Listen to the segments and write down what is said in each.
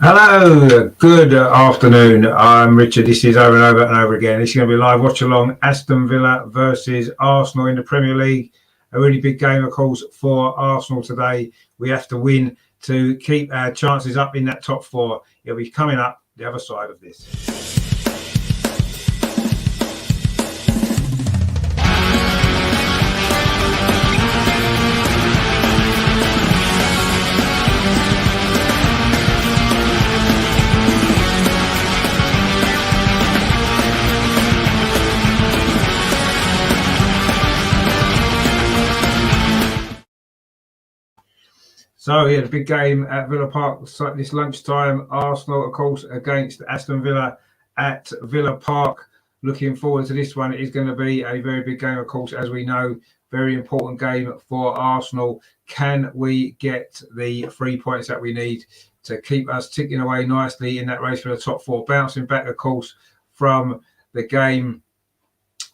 Hello, good afternoon. I'm Richard. This is over and over and over again. This is going to be live watch along Aston Villa versus Arsenal in the Premier League. A really big game, of course, for Arsenal today. We have to win to keep our chances up in that top four. It'll be coming up the other side of this. So, yeah, the big game at Villa Park this lunchtime. Arsenal, of course, against Aston Villa at Villa Park. Looking forward to this one. It is going to be a very big game, of course, as we know. Very important game for Arsenal. Can we get the 3 points that we need to keep us ticking away nicely in that race for the top four? Bouncing back, of course, from the game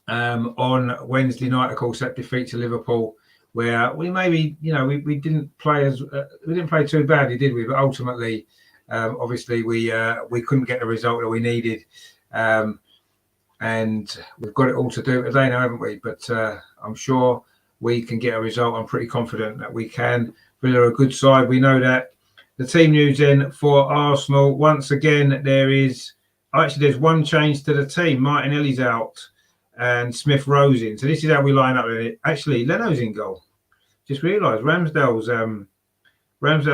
on Wednesday night, of course, that defeat to Liverpool, where we maybe, we didn't play too badly, did we? But ultimately, obviously, we couldn't get the result that we needed, and we've got it all to do today now, haven't we? But I'm sure we can get a result. I'm pretty confident that we can. Villa are a good side. We know that. The team news then for Arsenal. Once again, there's one change to the team. Martinelli's out and Smith Rowe's in. So this is how we line up with it. Actually, Leno's in goal. Just realised Ramsdale's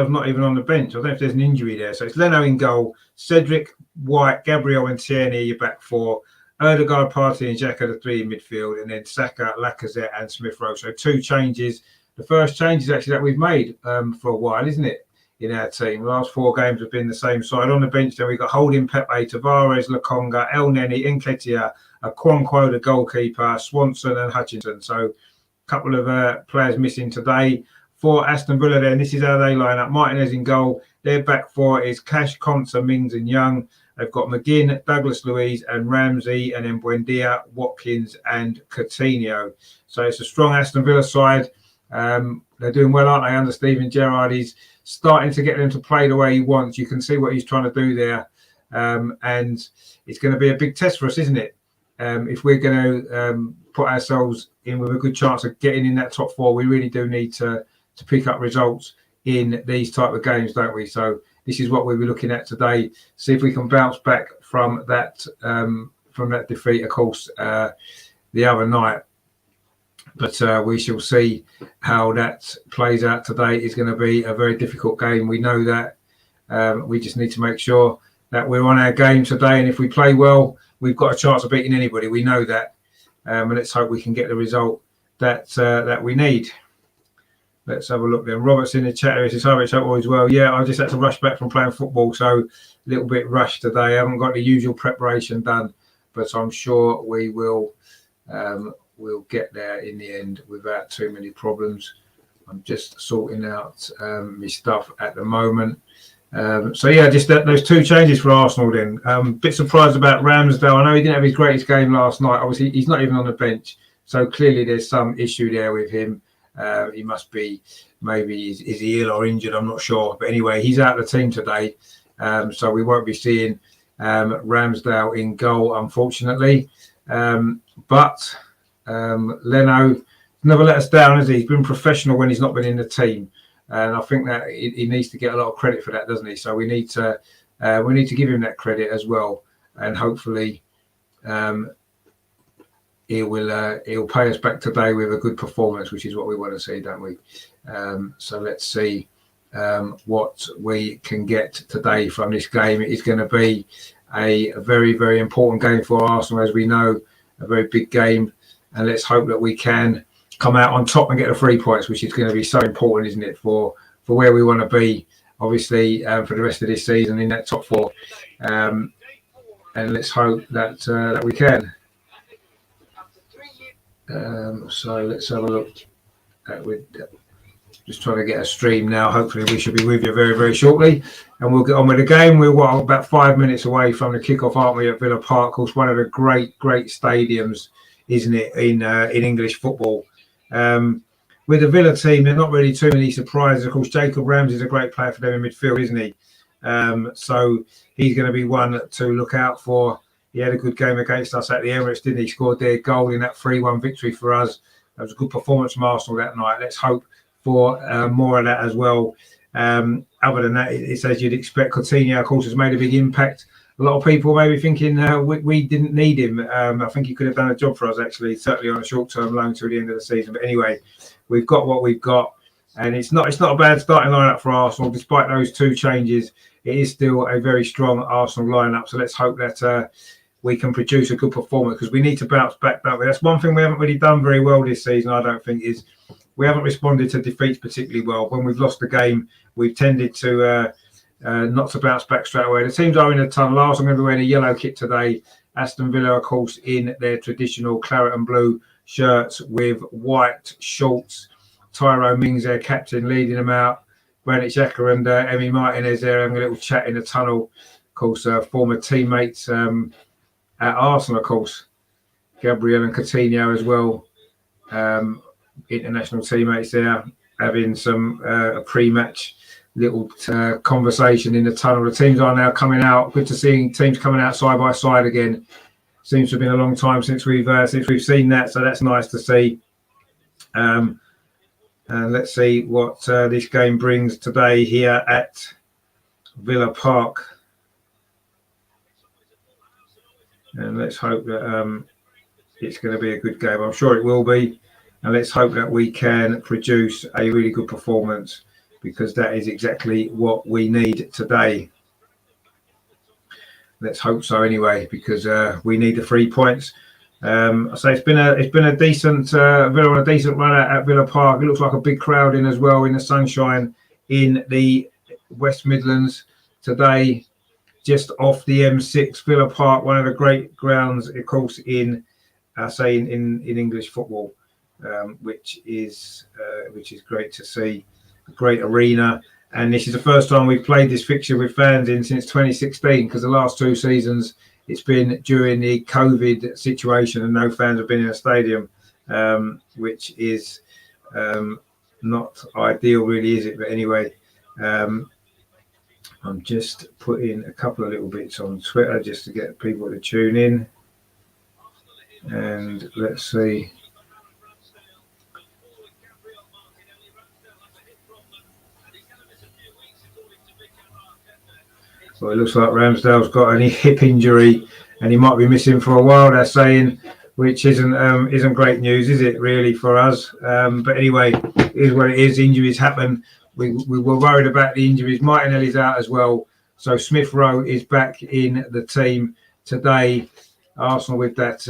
not even on the bench. I don't know if there's an injury there. So it's Leno in goal, Cedric, White, Gabriel and Tierney, your back four, Odegaard, Partey and Xhaka, the three in midfield, and then Saka, Lacazette and Smith Rowe. So two changes. The first change is actually that we've made for a while, isn't it, in our team? The last four games have been the same side. On the bench, then we've got Holding, Pepe, Tavares, Lokonga, El Neni, Nketiah, Okonkwo, the goalkeeper, Swanson and Hutchinson. So a couple of players missing today for Aston Villa then. This is how they line up. Martinez in goal. Their back four is Cash, Konsa, Mings and Young. They've got McGinn, Douglas Luiz and Ramsey, and then Buendia, Watkins and Coutinho. So it's a strong Aston Villa side. They're doing well, aren't they, under Steven Gerrard? He's starting to get them to play the way he wants. You can see what he's trying to do there. And it's going to be a big test for us, isn't it? If we're going to put ourselves in with a good chance of getting in that top four, we really do need to pick up results in these type of games, don't we? So this is what we'll be looking at today. See if we can bounce back from that defeat, of course, the other night. But we shall see how that plays out today. It's going to be a very difficult game. We know that. We just need to make sure that we're on our game today. And if we play well, we've got a chance of beating anybody. We know that. And let's hope we can get the result that we need. Let's have a look then. Robert's in the chat area. Says, hi, Rich, hope all is well. Yeah, I just had to rush back from playing football, so a little bit rushed today. I haven't got the usual preparation done, but I'm sure we will we'll get there in the end without too many problems. I'm just sorting out my stuff at the moment. So yeah, just those two changes for Arsenal then. Bit surprised about Ramsdale. I know he didn't have his greatest game last night. Obviously, he's not even on the bench, so clearly there's some issue there with him. He must be, maybe is he ill or injured? I'm not sure. But anyway, he's out of the team today, so we won't be seeing Ramsdale in goal, unfortunately. But Leno never let us down, has he? He's been professional when he's not been in the team. And I think that he needs to get a lot of credit for that, doesn't he? So we need to give him that credit as well, and hopefully he'll pay us back today with a good performance, which is what we want to see, don't we? So let's see what we can get today from this game. It is going to be a very, very important game for Arsenal, as we know, a very big game, and let's hope that we can come out on top and get the 3 points, which is going to be so important, isn't it, for where we want to be, obviously, for the rest of this season in that top four. And let's hope that we can. So let's have a look. We're just trying to get a stream now. Hopefully we should be with you very, very shortly, and we'll get on with the game. We're about 5 minutes away from the kickoff, aren't we, at Villa Park? Of course, one of the great stadiums, isn't it, in English football. With the Villa team, there's not really too many surprises. Of course, Jacob Ramsey's a great player for them in midfield, isn't he? So he's going to be one to look out for. He had a good game against us at the Emirates, didn't he? Scored their goal in that 3-1 victory for us. That was a good performance from Arsenal that night. Let's hope for more of that as well. Other than that, it's as you'd expect. Coutinho, of course, has made a big impact. A lot of people may be thinking we didn't need him. I think he could have done a job for us, actually, certainly on a short-term loan till the end of the season. But anyway, we've got what we've got. And it's not a bad starting lineup for Arsenal. Despite those 2 changes, it is still a very strong Arsenal lineup. So let's hope that we can produce a good performance, because we need to bounce back, don't we? That's one thing we haven't really done very well this season, I don't think, is we haven't responded to defeats particularly well. When we've lost the game, we've tended to not to bounce back straight away. The teams are in a tunnel. Arsenal are going to be wearing a yellow kit today. Aston Villa, of course, in their traditional claret and blue shirts with white shorts. Tyrone Mings, their captain, leading them out. Granit Xhaka and Emi Martinez there having a little chat in the tunnel. Of course, former teammates at Arsenal, of course. Gabriel and Coutinho as well. International teammates there having some pre-match little conversation in the tunnel. The teams are now coming out. Good to see teams coming out side by side again. Seems to have been a long time since we've seen that, so that's nice to see. And let's see what this game brings today here at Villa Park. And let's hope that it's going to be a good game. I'm sure it will be. And let's hope that we can produce a really good performance, because that is exactly what we need today. Let's hope so anyway, because we need the 3 points. I say it's been a decent Villa on a decent run at Villa Park. It looks like a big crowd in as well in the sunshine in the West Midlands today, just off the M6. Villa Park, one of the great grounds, of course, in English football, which is great to see. A great arena. And this is the first time we've played this fixture with fans in since 2016, because the last 2 seasons it's been during the COVID situation and no fans have been in a stadium, which is not ideal, really, is it? But anyway, I'm just putting a couple of little bits on Twitter just to get people to tune in. And let's see. Well, it looks like Ramsdale's got a hip injury and he might be missing for a while, they're saying, which isn't great news, is it, really, for us? But anyway, it is what it is. Injuries happen. We were worried about the injuries. Martinelli's out as well. So Smith Rowe is back in the team today. Arsenal with that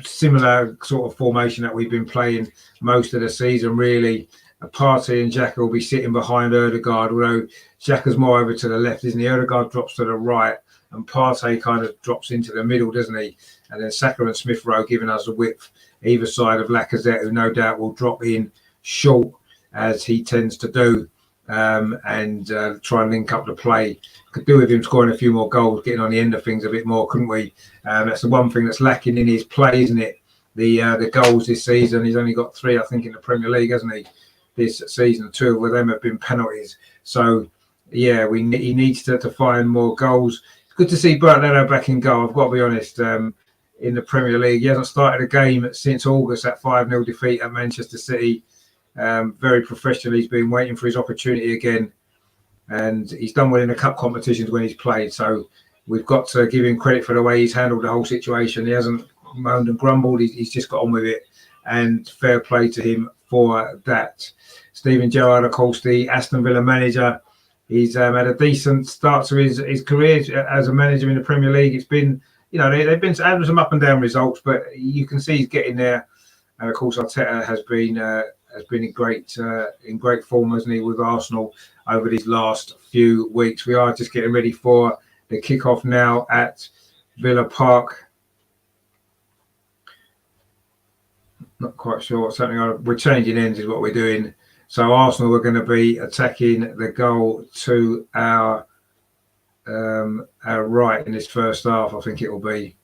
similar sort of formation that we've been playing most of the season, really. Partey and Xhaka will be sitting behind Ødegaard, although Xhaka's more over to the left, isn't he? Ødegaard drops to the right and Partey kind of drops into the middle, doesn't he? And then Saka and Smith Rowe giving us the width either side of Lacazette, who no doubt will drop in short, as he tends to do, and try and link up the play. Could do with him scoring a few more goals, getting on the end of things a bit more, couldn't we? That's the one thing that's lacking in his play, isn't it? The goals this season. He's only got 3, I think, in the Premier League, hasn't he? This season, 2 of them have been penalties. So, yeah, he needs to find more goals. It's good to see Bertrand back in goal, I've got to be honest, in the Premier League. He hasn't started a game since August, that 5-0 defeat at Manchester City. Very professional. He's been waiting for his opportunity again. And he's done well in the cup competitions when he's played. So we've got to give him credit for the way he's handled the whole situation. He hasn't moaned and grumbled. He's just got on with it. And fair play to him for that. Steven Gerrard, of course, the Aston Villa manager. He's had a decent start to his career as a manager in the Premier League. It's been, they've been having some up and down results, but you can see he's getting there. And of course, Arteta has been in great form, hasn't he, with Arsenal over these last few weeks. We are just getting ready for the kickoff now at Villa Park. Not quite sure what's happening. We're changing ends is what we're doing. So Arsenal are going to be attacking the goal to our right in this first half. I think it will be.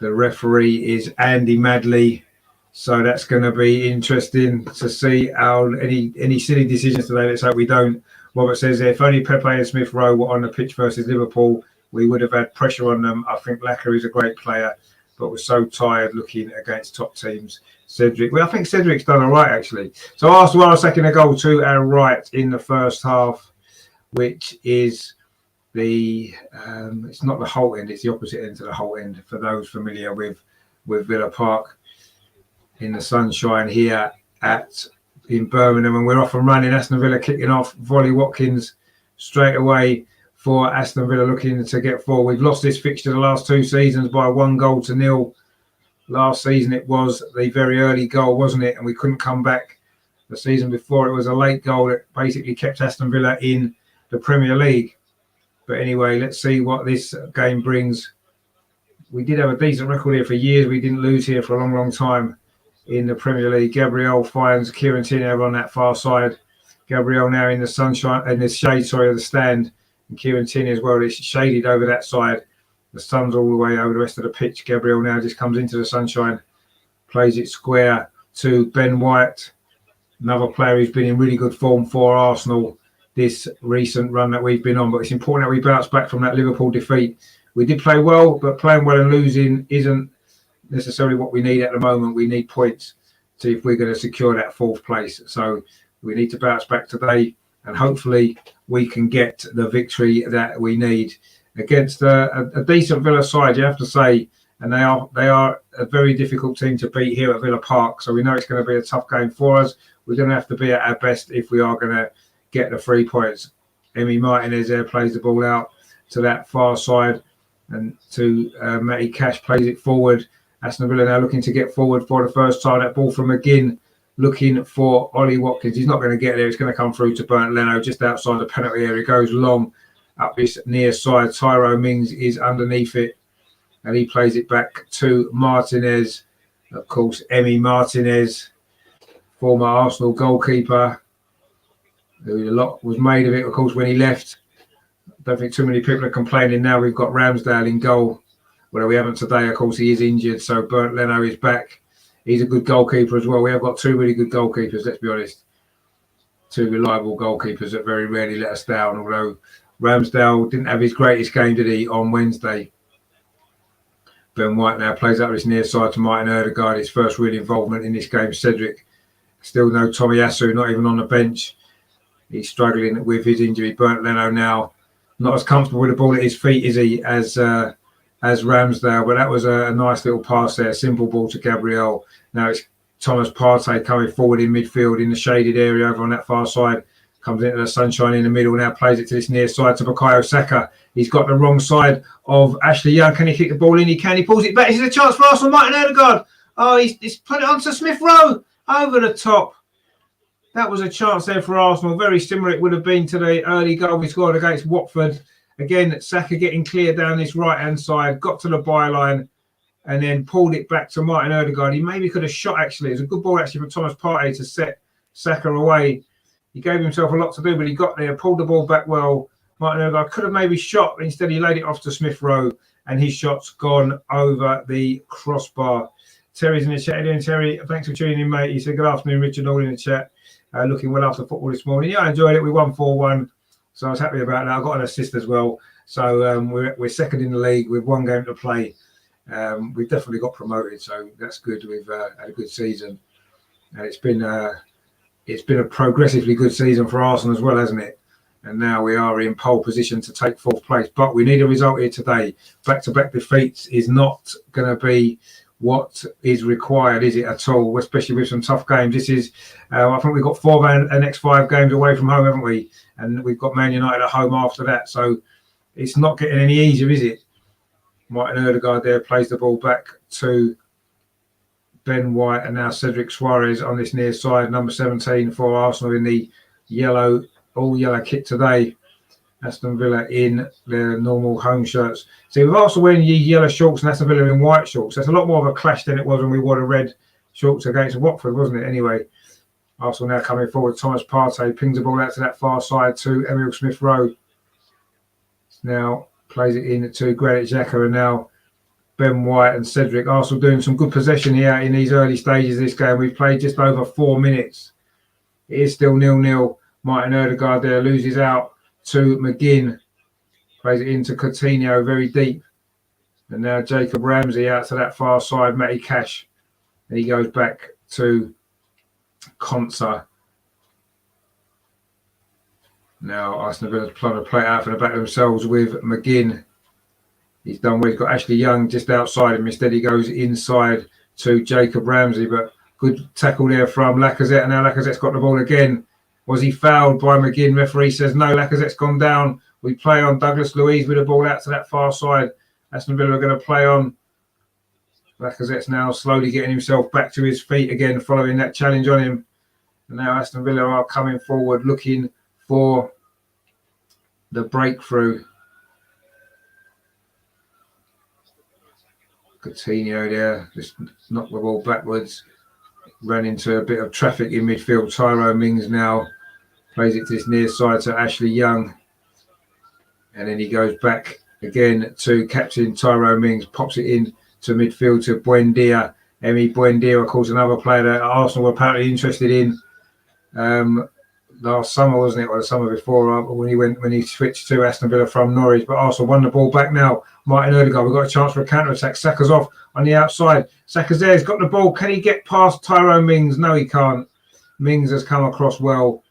The referee is Andy Madley. So that's going to be interesting to see how any silly decisions today. Let's hope we don't Robert says, if only Pepe and Smith Rowe were on the pitch versus Liverpool, we would have had pressure on them. I think Laka is a great player, but we're so tired looking against top teams. Cedric, well, I think Cedric's done all right, actually. So Arsenal are second a goal to our right in the first half, which is it's not the whole end, it's the opposite end to the whole end, for those familiar with Villa Park. In the sunshine here in Birmingham, and we're off and running. Aston Villa kicking off. Volley Watkins straight away for Aston Villa, looking to get forward. We've lost this fixture the last 2 seasons by 1-0. Last season it was the very early goal, wasn't it? And we couldn't come back. The season before it was a late goal that basically kept Aston Villa in the Premier League. But anyway, let's see what this game brings. We did have a decent record here for years. We didn't lose here for a long, long time in the Premier League. Gabriel finds Kieran Tierney on that far side. Gabriel now in the sunshine, in the shade, of the stand. And Kieran Tierney as well. It's shaded over that side. The sun's all the way over the rest of the pitch. Gabriel now just comes into the sunshine, plays it square to Ben White, another player who's been in really good form for Arsenal this recent run that we've been on. But it's important that we bounce back from that Liverpool defeat. We did play well, but playing well and losing isn't necessarily what we need at the moment. We need points if we're going to secure that 4th place. So we need to bounce back today, and hopefully we can get the victory that we need against a decent Villa side, you have to say, and they are a very difficult team to beat here at Villa Park. So we know it's going to be a tough game for us. We're going to have to be at our best if we are going to get the 3 points. Emi Martinez there plays the ball out to that far side, and to Matty Cash plays it forward. Aston Villa now looking to get forward for the first time. That ball from McGinn, looking for Ollie Watkins. He's not going to get there. It's going to come through to Bernd Leno just outside the penalty area. It goes long up this near side. Tyrone Mings is underneath it, and he plays it back to Martinez. Of course, Emi Martinez, former Arsenal goalkeeper, who a lot was made of it, of course, when he left. I don't think too many people are complaining now. We've got Ramsdale in goal. Well, we haven't today, of course. He is injured, so Bernd Leno is back. He's a good goalkeeper as well. We have got 2 really good goalkeepers, let's be honest. 2 reliable goalkeepers that very rarely let us down, although Ramsdale didn't have his greatest game, did he, on Wednesday. Ben White now plays up this near side to Martin Ødegaard, his first real involvement in this game. Cedric, still no Tomiyasu, not even on the bench. He's struggling with his injury. Bernd Leno now not as comfortable with the ball at his feet, is he, as Ramsdale, but that was a nice little pass there, simple ball to Gabriel. Now it's Thomas Partey coming forward in midfield in the shaded area over on that far side. Comes into the sunshine in the middle, now plays it to this near side to Bukayo Saka. He's got the wrong side of Ashley Young. Can he kick the ball in? He can. He pulls it back. This is a chance for Arsenal. Martin Ødegaard. Oh, he's put it onto Smith Rowe over the top. That was a chance there for Arsenal. Very similar it would have been to the early goal we scored against Watford. Again, Saka getting clear down this right-hand side, got to the byline, and then pulled it back to Martin Ødegaard. He maybe could have shot, actually. It was a good ball, actually, from Thomas Partey to set Saka away. He gave himself a lot to do, but he got there, pulled the ball back well. Martin Ødegaard could have maybe shot, but instead he laid it off to Smith Rowe, and his shot's gone over the crossbar. Terry's in the chat. How you doing, Terry? Thanks for tuning in, mate. He said, good afternoon, Richard, all in the chat. Looking well after football this morning. Yeah, I enjoyed it. We won 4-1. So I was happy about that. I got an assist as well. So we're second in the league with 1 game to play. We've definitely got promoted, so that's good. We've had a good season, and it's been a progressively good season for Arsenal as well, hasn't it? And now we are in pole position to take 4th place. But we need a result here today. Back-to-back defeats is not going to be what is required, is it, at all? Especially with some tough games. This is, I think we've got 4 of the next 5 games away from home, haven't we? And we've got Man United at home after that. So it's not getting any easier, is it? Martin Ødegaard there plays the ball back to Ben White, and now Cedric Suarez on this near side, number 17 for Arsenal in the all yellow kit today. Aston Villa in their normal home shirts. See, with Arsenal wearing yellow shorts and Aston Villa in white shorts, that's a lot more of a clash than it was when we wore the red shorts against Watford, wasn't it? Anyway, Arsenal now coming forward. Thomas Partey pings the ball out to that far side to Emile Smith Rowe. Now plays it in to Granit Xhaka, and now Ben White and Cedric. Arsenal doing some good possession here in these early stages of this game. We've played just over 4 minutes. It is still 0-0. Martin Odegaard there loses out to McGinn. Plays it into Coutinho very deep. And now Jacob Ramsey out to that far side, Matty Cash. And he goes back to Konsa. Now Aston Villa trying to play it out for the back themselves with McGinn. He's done well. He's got Ashley Young just outside him. Instead, he goes inside to Jacob Ramsey. But good tackle there from Lacazette. And now Lacazette's got the ball again. Was he fouled by McGinn? Referee says no. Lacazette's gone down. We play on Douglas Luiz with the ball out to that far side. Aston Villa are going to play on. Lacazette's now slowly getting himself back to his feet again following that challenge on him. And now Aston Villa are coming forward looking for the breakthrough. Coutinho there just knocked the ball backwards. Ran into a bit of traffic in midfield. Tyrone Mings now plays it to this near side to Ashley Young. And then he goes back again to captain Tyrone Mings. Pops it in to midfield to Buendia. Emi Buendia, of course, another player that Arsenal were apparently interested in last summer, wasn't it, or the summer before, when he switched to Aston Villa from Norwich. But Arsenal won the ball back now. Martin Odegaard, we've got a chance for a counter-attack. Saka's off on the outside. Saka's there, he's got the ball. Can he get past Tyrone Mings? No, he can't. Mings has come across well,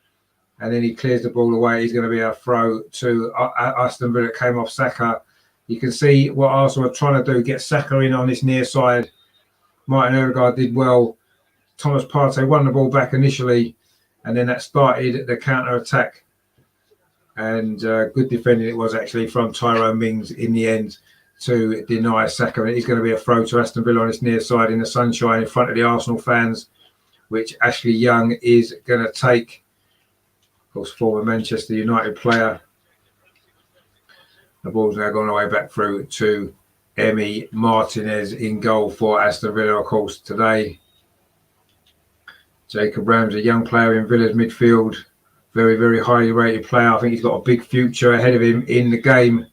and then he clears the ball away. He's going to be a throw to Aston Villa. It came off Saka. You can see what Arsenal are trying to do, get Saka in on this near side. Martin Odegaard did well. Thomas Partey won the ball back initially, and then that started the counter-attack. And good defending it was actually from Tyrone Mings in the end to deny Saka. And it's going to be a throw to Aston Villa on this near side in the sunshine in front of the Arsenal fans, which Ashley Young is going to take. Of course, former Manchester United player. The ball's now gone away back through to Emi Martinez in goal for Aston Villa, of course, today. Jacob Ramsey, a young player in Villa's midfield. Very, very highly rated player. I think he's got a big future ahead of him in the game.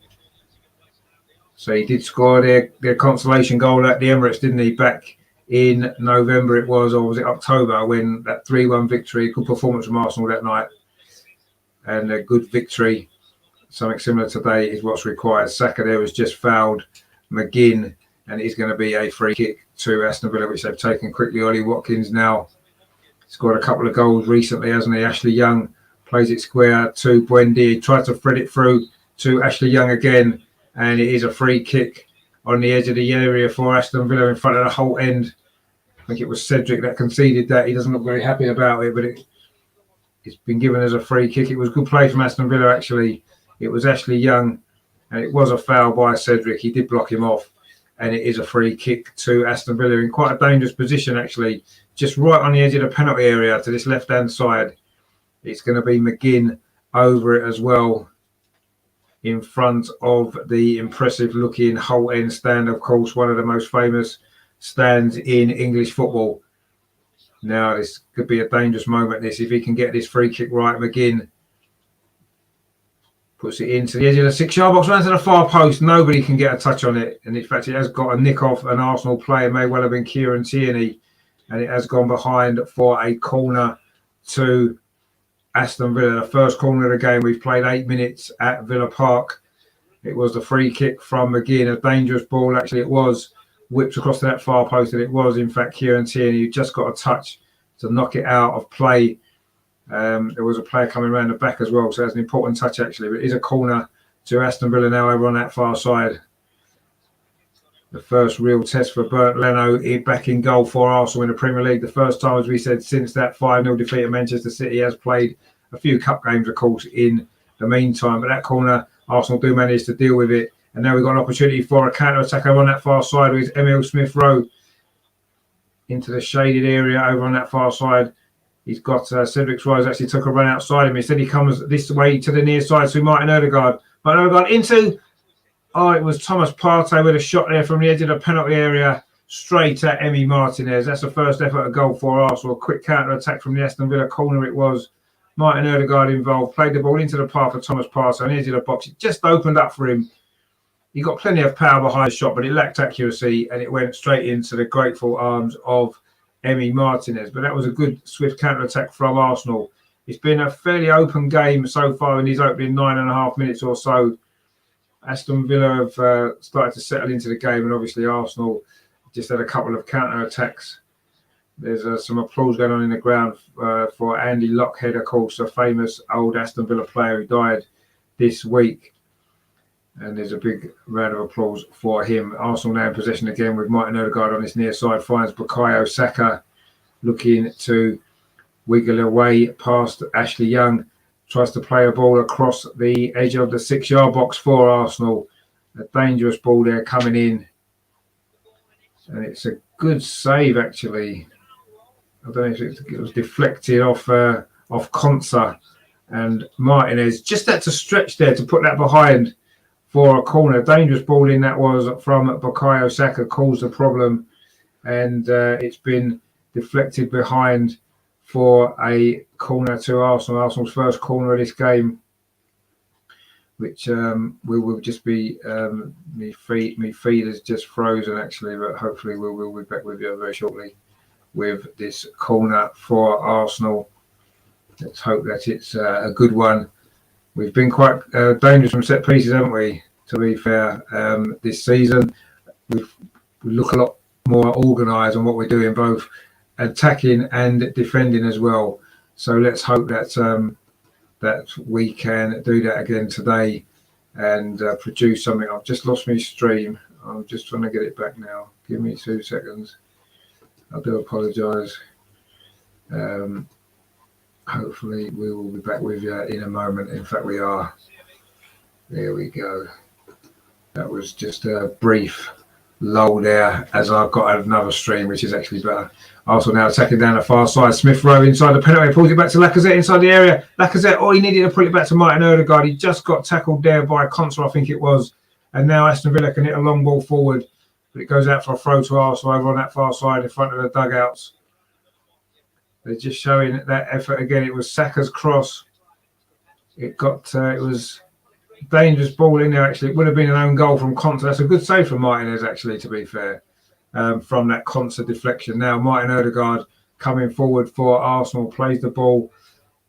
So he did score their consolation goal at the Emirates, didn't he? Back in November it was, or was it October, when that 3-1 victory, good performance from Arsenal that night. And a good victory. Something similar today is what's required. Saka there was just fouled McGinn, and it is going to be a free kick to Aston Villa, which they've taken quickly. Ollie Watkins now scored a couple of goals recently, hasn't he? Ashley Young plays it square to Buendia. He tried to thread it through to Ashley Young again, and it is a free kick on the edge of the area for Aston Villa in front of the whole end. I think it was Cedric that conceded that. He doesn't look very happy about it, but it's been given as a free kick. It was good play from Aston Villa, actually. It was Ashley Young, and it was a foul by Cedric. He did block him off, and it is a free kick to Aston Villa in quite a dangerous position, actually. Just right on the edge of the penalty area to this left-hand side. It's going to be McGinn over it as well, in front of the impressive-looking Hull End stand, of course, one of the most famous stands in English football. Now, this could be a dangerous moment, this. If he can get this free kick right, McGinn puts it into the edge of the 6-yard box, round to the far post. Nobody can get a touch on it. And in fact, it has got a nick off an Arsenal player, may well have been Kieran Tierney. And it has gone behind for a corner to Aston Villa. The first corner of the game. We've played 8 minutes at Villa Park. It was the free kick from McGinn. A dangerous ball, actually, it was. Whipped across to that far post, and it was, in fact, Kieran Tierney who just got a touch to knock it out of play. There was a player coming around the back as well, so that's an important touch, actually. But it is a corner to Aston Villa now over on that far side. The first real test for Bernd Leno back in goal for Arsenal in the Premier League. The first time, as we said, since that 5-0 defeat at Manchester City. He has played a few cup games, of course, in the meantime. But that corner, Arsenal do manage to deal with it. And now we've got an opportunity for a counter-attack over on that far side with Emile Smith-Rowe into the shaded area over on that far side. He's got Cedric Suarez actually took a run outside him. Instead, he comes this way to the near side to Martin Odegaard. Martin Odegaard into... Oh, it was Thomas Partey with a shot there from the edge of the penalty area straight at Emi Martinez. That's the first effort at goal for Arsenal. A quick counter-attack from the Aston Villa corner it was. Martin Odegaard involved. Played the ball into the path of Thomas Partey on the edge of the box. It just opened up for him. He got plenty of power behind the shot, but it lacked accuracy, and it went straight into the grateful arms of Emi Martinez. But that was a good, swift counter-attack from Arsenal. It's been a fairly open game so far in these opening 9.5 minutes or so. Aston Villa have started to settle into the game, and obviously Arsenal just had a couple of counter attacks. There's some applause going on in the ground for Andy Lockhead, of course, a famous old Aston Villa player who died this week. And there's a big round of applause for him. Arsenal now in possession again with Martin Odegaard on his near side. Finds Bukayo Saka looking to wiggle away past Ashley Young. Tries to play a ball across the edge of the 6-yard box for Arsenal. A dangerous ball there coming in. And it's a good save, actually. I don't know if it was deflected off Konsa. And Martinez just had to stretch there to put that behind for a corner. Dangerous ball in that was from Bukayo Saka, caused the problem. And it's been deflected behind for a corner to Arsenal. Arsenal's first corner of this game, which will just be me feed has just frozen actually, but hopefully we'll be back with you very shortly with this corner for Arsenal. Let's hope that it's a good one. We've been quite dangerous from set pieces, haven't we? To be fair, this season we look a lot more organised on what we're doing, both attacking and defending as well. So let's hope that that we can do that again today and produce something. I've just lost my stream. I'm just trying to get it back now. Give me 2 seconds. I do apologise. Hopefully we will be back with you in a moment. In fact, we are. There we go. That was just a brief lull there as I've got another stream, which is actually better. Arsenal now attacking down the far side. Smith Rowe inside the penalty, pulls it back to Lacazette inside the area. Lacazette, he needed to pull it back to Martin Odegaard. He just got tackled there by Konsa, I think it was. And now Aston Villa can hit a long ball forward, but it goes out for a throw to Arsenal over on that far side in front of the dugouts. They're just showing that effort again. It was Saka's cross. It was dangerous ball in there, actually. It would have been an own goal from Konsa. That's a good save from Martinez, actually, to be fair, from that Konsa deflection. Now, Martin Odegaard coming forward for Arsenal, plays the ball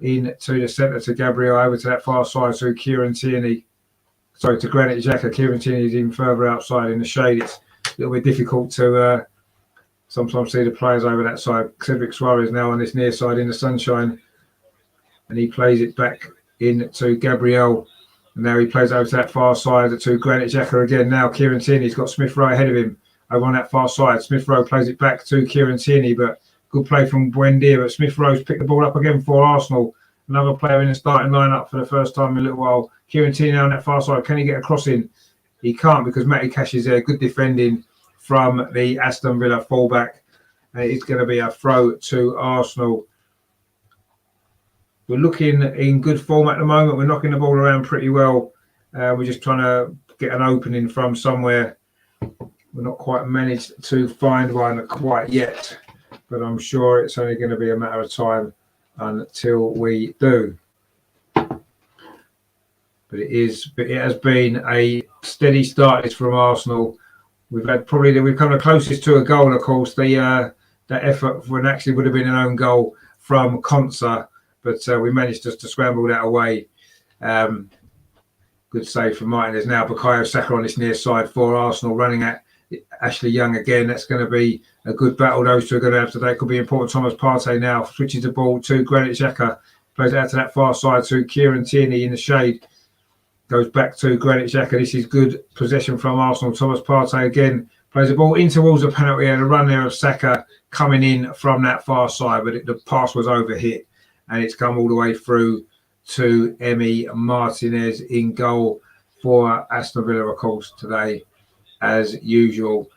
into the centre to Gabriel, over to that far side to Kieran Tierney. Sorry, to Granit Xhaka. Kieran Tierney is even further outside in the shade. It's a little bit difficult to sometimes see the players over that side. Cedric Suarez now on this near side in the sunshine. And he plays it back into Gabriel. And now he plays over to that far side to Granit Xhaka again. Now Kieran Tierney's got Smith Rowe ahead of him over on that far side. Smith Rowe plays it back to Kieran Tierney, but good play from Buendia. But Smith Rowe's picked the ball up again for Arsenal. Another player in the starting lineup for the first time in a little while. Kieran Tierney on that far side. Can he get a cross in? He can't because Matty Cash is there. Good defending from the Aston Villa fullback. And it's going to be a throw to Arsenal. We're looking in good form at the moment. We're knocking the ball around pretty well. We're just trying to get an opening from somewhere. We're not quite managed to find one quite yet, but I'm sure it's only going to be a matter of time until we do. But it has been a steady start from Arsenal. We've come the closest to a goal, of course. That effort when actually would have been an own goal from Konsa, but we managed to scramble that away. Good save from Martin. There's now Bukayo Saka on this near side for Arsenal, running at Ashley Young again. That's going to be a good battle. Those two are going to have today. Could be important. Thomas Partey now switches the ball to Granit Xhaka, plays it out to that far side to Kieran Tierney in the shade. Goes back to Granit Xhaka. This is good possession from Arsenal. Thomas Partey again plays the ball in towards the penalty area. The run there of Saka coming in from that far side, but the pass was overhit and it's come all the way through to Emi Martinez in goal for Aston Villa, of course, today, as usual.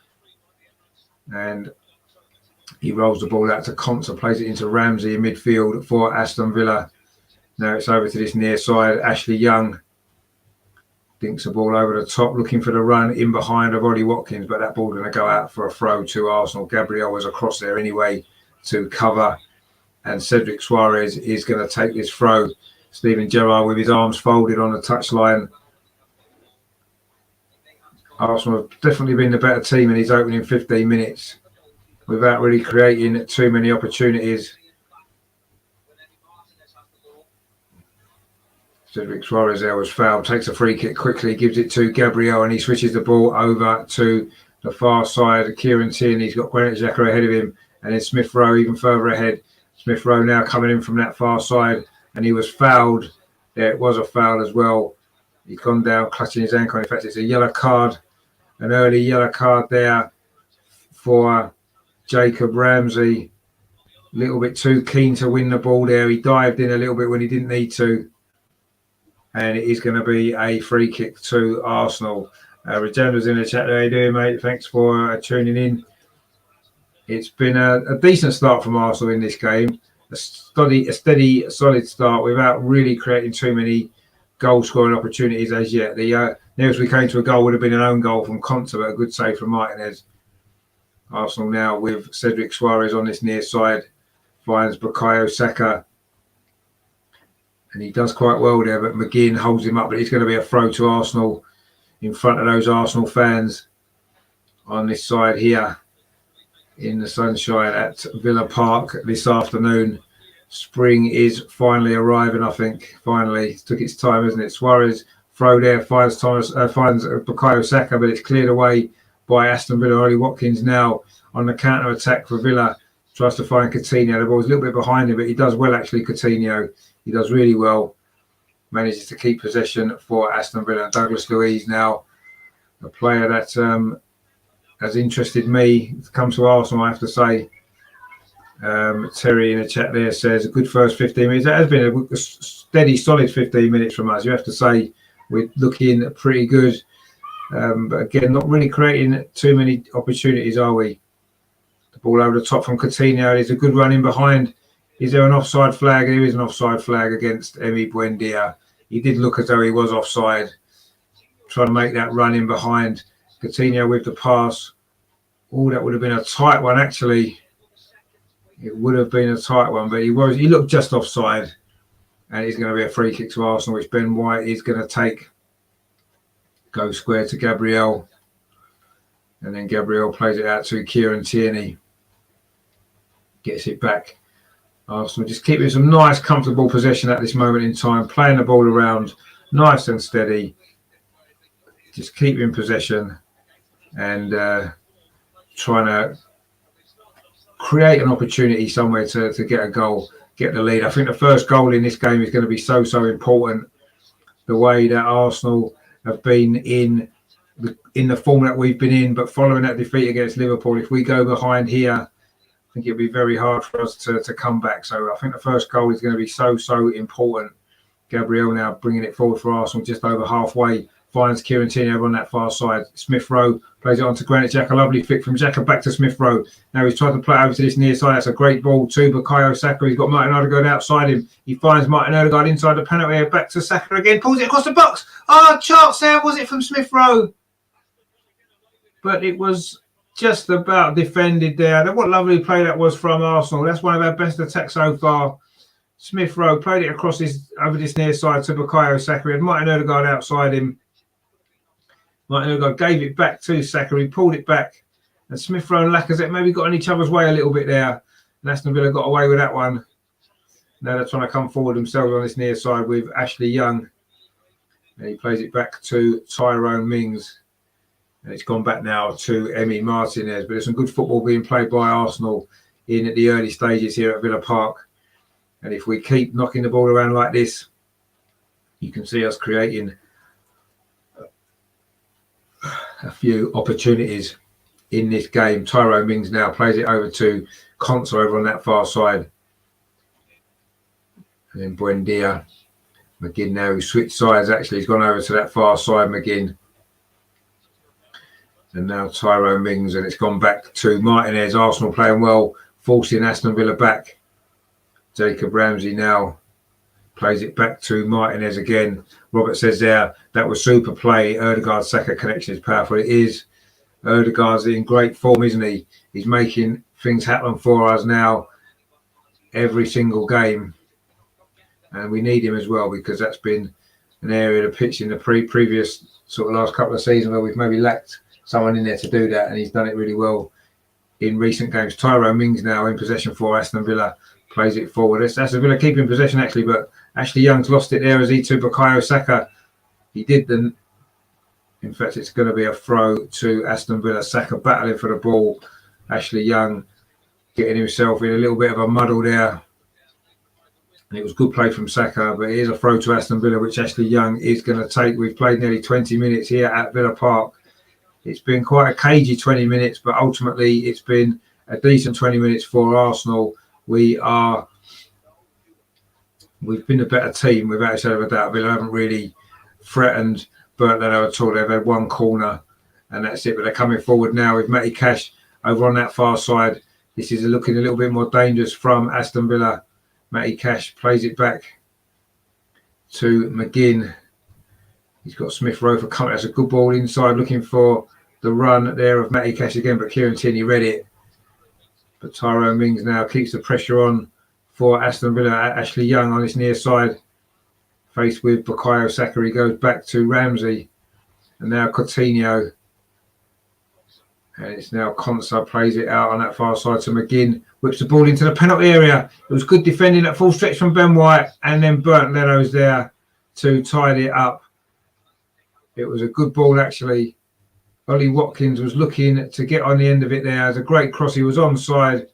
And he rolls the ball out to Konsa, plays it into Ramsey in midfield for Aston Villa. Now it's over to this near side. Ashley Young dinks the ball over the top, looking for the run in behind of Ollie Watkins, but that ball's going to go out for a throw to Arsenal. Gabriel was across there anyway to cover, and Cedric Suarez is going to take this throw. Steven Gerrard with his arms folded on the touchline. Arsenal have definitely been the better team in these opening 15 minutes without really creating too many opportunities. Cedric Suarez there was fouled, takes a free kick quickly, gives it to Gabriel, and he switches the ball over to the far side. Kieran Tierney's got Granit Xhaka ahead of him, and then Smith Rowe even further ahead. Smith Rowe now coming in from that far side, and he was fouled. There, it was a foul as well. He's gone down clutching his ankle. In fact, it's a yellow card, an early yellow card there for Jacob Ramsey. A little bit too keen to win the ball there. He dived in a little bit when he didn't need to. And it is going to be a free kick to Arsenal. Regenda's in the chat. How you doing, mate? Thanks for tuning in. It's been a decent start from Arsenal in this game. A steady, solid start without really creating too many goal-scoring opportunities as yet. The nearest we came to a goal would have been an own goal from Konsa, but a good save from Martinez. Arsenal now with Cedric Suarez on this near side. Finds Bukayo Saka. And he does quite well there, but McGinn holds him up. But it's going to be a throw to Arsenal in front of those Arsenal fans on this side here in the sunshine at Villa Park this afternoon. Spring is finally arriving, I think. Finally. It took its time, isn't it? Suarez throw there, finds Bukayo Saka, but it's cleared away by Aston Villa. Ollie Watkins now on the counter-attack for Villa. Tries to find Coutinho. The ball's a little bit behind him, but he does well, actually, Coutinho. He does really well. Manages to keep possession for Aston Villa. Douglas Luiz now, a player that has interested me to come to Arsenal, I have to say. Terry in the chat there says a good first 15 minutes. That has been a steady, solid 15 minutes from us. You have to say we're looking pretty good. But again, not really creating too many opportunities, are we? The ball over the top from Coutinho. There's a good run in behind. Is there an offside flag? There is an offside flag against Emi Buendia. He did look as though he was offside. Trying to make that run in behind. Coutinho with the pass. Oh, that would have been a tight one, actually. It would have been a tight one, but he looked just offside. And it's going to be a free kick to Arsenal, which Ben White is going to take. Go square to Gabriel. And then Gabriel plays it out to Kieran Tierney. Gets it back. Arsenal just keeping some nice, comfortable possession at this moment in time. Playing the ball around, nice and steady. Just keeping possession and trying to create an opportunity somewhere to get a goal, get the lead. I think the first goal in this game is going to be so important. The way that Arsenal have been in the form that we've been in, but following that defeat against Liverpool, if we go behind here, I think it'll be very hard for us to come back. So I think the first goal is going to be so important. Gabriel now bringing it forward for Arsenal, just over halfway. Finds Kieran Tierney over on that far side. Smith Rowe plays it on to Granit Xhaka. Lovely flick from Xhaka back to Smith Rowe. Now he's tried to play over to this near side. That's a great ball to Bukayo Saka. He's got Martin Odegaard outside him. He finds Martin Odegaard inside the penalty area. Back to Saka again. Pulls it across the box. Oh, chance there. Was it from Smith Rowe? But it was just about defended there. What lovely play that was from Arsenal. That's one of our best attacks so far. Smith Rowe played it across over this near side to Bukayo Saka. He had Martin Odegaard outside him. Martin Odegaard gave it back to Saka. He pulled it back. And Smith Rowe and Lacazette maybe got in each other's way a little bit there. And Aston Villa got away with that one. Now they're trying to come forward themselves on this near side with Ashley Young. And he plays it back to Tyrone Mings. And it's gone back now to Emi Martinez. But there's some good football being played by Arsenal in at the early stages here at Villa Park. And if we keep knocking the ball around like this, you can see us creating a few opportunities in this game. Tyrone Mings now plays it over to Konsa over on that far side. And then Buendia. McGinn now, who switched sides actually. He's gone over to that far side, McGinn. And now Tyrone Mings, and it's gone back to Martinez. Arsenal playing well, forcing Aston Villa back. Jacob Ramsey now plays it back to Martinez again. Robert says there, that was super play. Odegaard-Saka connection is powerful. It is. Odegaard's in great form, isn't he? He's making things happen for us now every single game. And we need him as well, because that's been an area of the pitch in the previous sort of last couple of seasons where we've maybe lacked someone in there to do that, and he's done it really well in recent games. Tyrone Mings now in possession for Aston Villa, plays it forward. That's a Villa keeping possession actually, but Ashley Young's lost it there as he to Bukayo Saka. He did the. In fact, it's going to be a throw to Aston Villa. Saka battling for the ball. Ashley Young getting himself in a little bit of a muddle there. And it was good play from Saka, but it is a throw to Aston Villa, which Ashley Young is going to take. We've played nearly 20 minutes here at Villa Park. It's been quite a cagey 20 minutes, but ultimately it's been a decent 20 minutes for Arsenal. We've been a better team without a shadow of a doubt. Villa haven't really threatened Burnt Leno at all. They've had one corner and that's it. But they're coming forward now with Matty Cash over on that far side. This is looking a little bit more dangerous from Aston Villa. Matty Cash plays it back to McGinn. He's got Smith Rowe for coming. That's a good ball inside, looking for the run there of Matty Cash again. But Kieran Tierney read it. But Tyrone Mings now keeps the pressure on for Aston Villa. Ashley Young on his near side. Faced with Bukayo Saka, he goes back to Ramsey. And now Coutinho. And it's now Konsa plays it out on that far side to McGinn. Whips the ball into the penalty area. It was good defending at full stretch from Ben White. And then Burnt Leno's there to tidy it up. It was a good ball actually. Ollie Watkins was looking to get on the end of it there. It was a great cross. He was onside.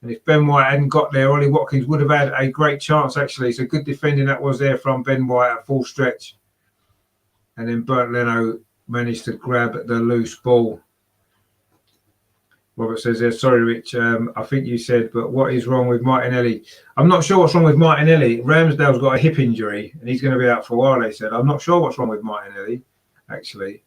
And if Ben White hadn't got there, Ollie Watkins would have had a great chance, actually. So good defending that was there from Ben White at full stretch. And then Burnt Leno managed to grab the loose ball. Robert says there, sorry, Rich, I think you said, but what is wrong with Martinelli? I'm not sure what's wrong with Martinelli. Ramsdale's got a hip injury, and he's going to be out for a while, they said. I'm not sure what's wrong with Martinelli, actually.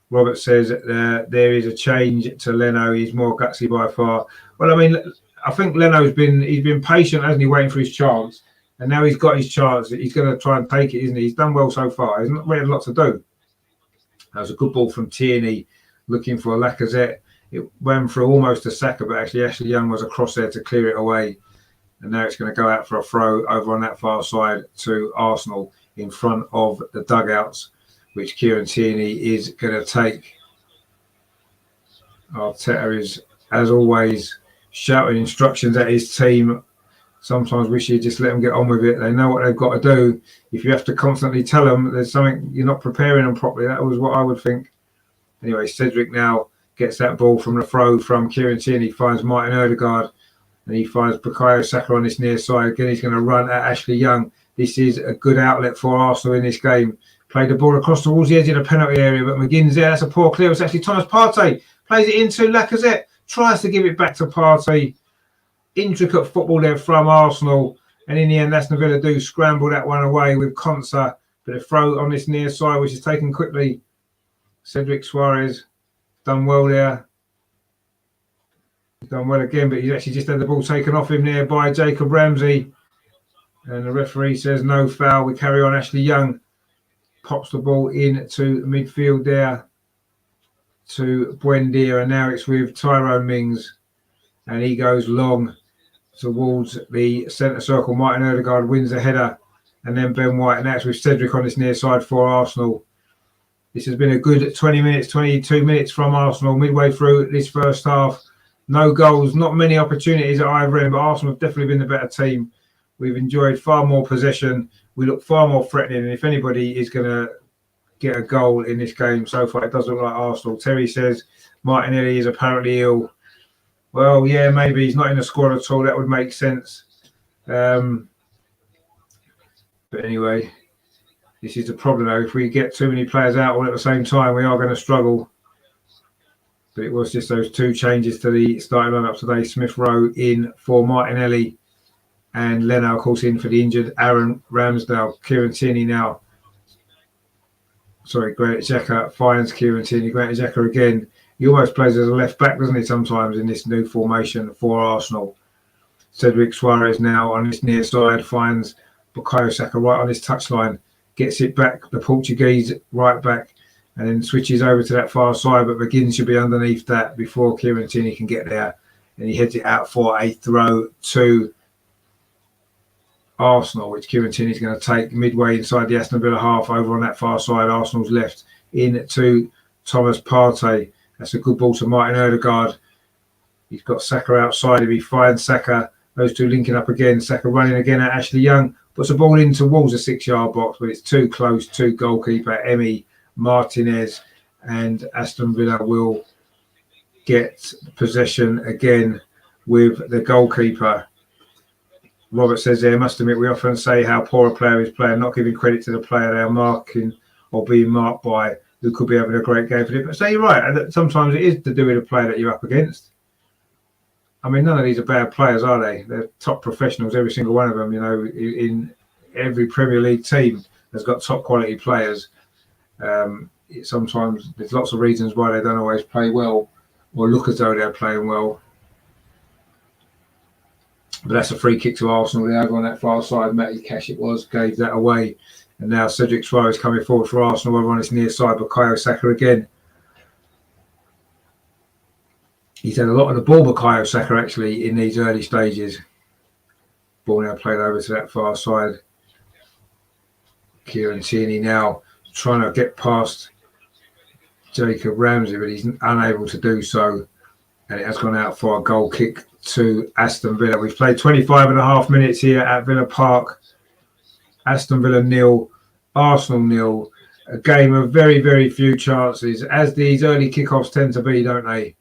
Robert says there is a change to Leno. He's more gutsy by far. Well, I mean, I think Leno's been patient, hasn't he, waiting for his chance. And now he's got his chance. He's going to try and take it, isn't he? He's done well so far. He's not really a lot to do. That was a good ball from Tierney, looking for Lacazette. It ran through almost to Saka, but actually Ashley Young was across there to clear it away. And now it's going to go out for a throw over on that far side to Arsenal in front of the dugouts, which Kieran Tierney is going to take. Arteta is, as always, shouting instructions at his team. Sometimes wish you just let them get on with it. They know what they've got to do. If you have to constantly tell them there's something, you're not preparing them properly. That was what I would think. Anyway, Cedric now gets that ball from the throw from Kieran Tierney, finds Martin Odegaard, and he finds Bukayo Saka on his near side. Again, he's going to run at Ashley Young. This is a good outlet for Arsenal in this game. Played the ball across towards the edge of the penalty area, but McGinn's there. That's a poor clearance. Actually, Thomas Partey plays it into Lacazette, tries to give it back to Partey. Intricate football there from Arsenal. And in the end, Aston Villa do scramble that one away with Konsa. But a throw on this near side, which is taken quickly. Cedric Suarez done well there. He's done well again, but he's actually just had the ball taken off him there by Jacob Ramsey. And the referee says no foul. We carry on. Ashley Young pops the ball into midfield there to Buendia. And now it's with Tyrone Mings. And he goes long towards the centre circle. Martin Odegaard wins the header. And then Ben White. And that's with Cedric on this near side for Arsenal. This has been a good 20 minutes, 22 minutes from Arsenal midway through this first half. No goals, not many opportunities at either end, but Arsenal have definitely been the better team. We've enjoyed far more possession. We look far more threatening. And if anybody is going to get a goal in this game so far, it does look like Arsenal. Terry says Martinelli is apparently ill. Well, yeah, maybe he's not in the squad at all. That would make sense. But anyway, this is the problem though. If we get too many players out all at the same time, we are going to struggle. But it was just those two changes to the starting lineup today. Smith Rowe in for Martinelli and Leno, of course, in for the injured Aaron Ramsdale. Kieran Tierney now. Sorry, Granit Xhaka finds Kieran Tierney. Granit Xhaka again. He almost plays as a left back, doesn't he, sometimes in this new formation for Arsenal. Cedric Suarez now on his near side finds Bukayo Saka right on his touchline. Gets it back, the Portuguese right back, and then switches over to that far side. But McGinn should be underneath that before Kieran Tierney can get there. And he heads it out for a throw to Arsenal, which Kieran Tierney's going to take midway inside the Aston Villa half over on that far side. Arsenal's left into Thomas Partey. That's a good ball to Martin Odegaard. He's got Saka outside. If he finds Saka, Those two linking up again. Saka running again at Ashley Young. Puts the ball in towards the 6-yard box, but it's too close to goalkeeper Emi Martinez. And Aston Villa will get possession again with the goalkeeper. Robert says there, must admit, we often say how poor a player is playing, not giving credit to the player they are marking or being marked by, who could be having a great game for it. But so you're right, sometimes it is to do with the player that you're up against. I mean, none of these are bad players, are they? They're top professionals, every single one of them. You know, in every Premier League team has got top quality players. Sometimes there's lots of reasons why they don't always play well or look as though they're playing well. But that's a free kick to Arsenal. They're over on that far side. Matty Cash it was, gave that away. And now Cedric Suarez coming forward for Arsenal over on his near side. Bukayo Saka again. He's had a lot of the ball, Bukayo Saka, actually, in these early stages. Ball now played over to that far side. Kieran Tierney now trying to get past Jacob Ramsey, but he's unable to do so. And it has gone out for a goal kick to Aston Villa. We've played 25.5 minutes here at Villa Park. Aston Villa 0, Arsenal 0. A game of very, very few chances, as these early kickoffs tend to be, don't they?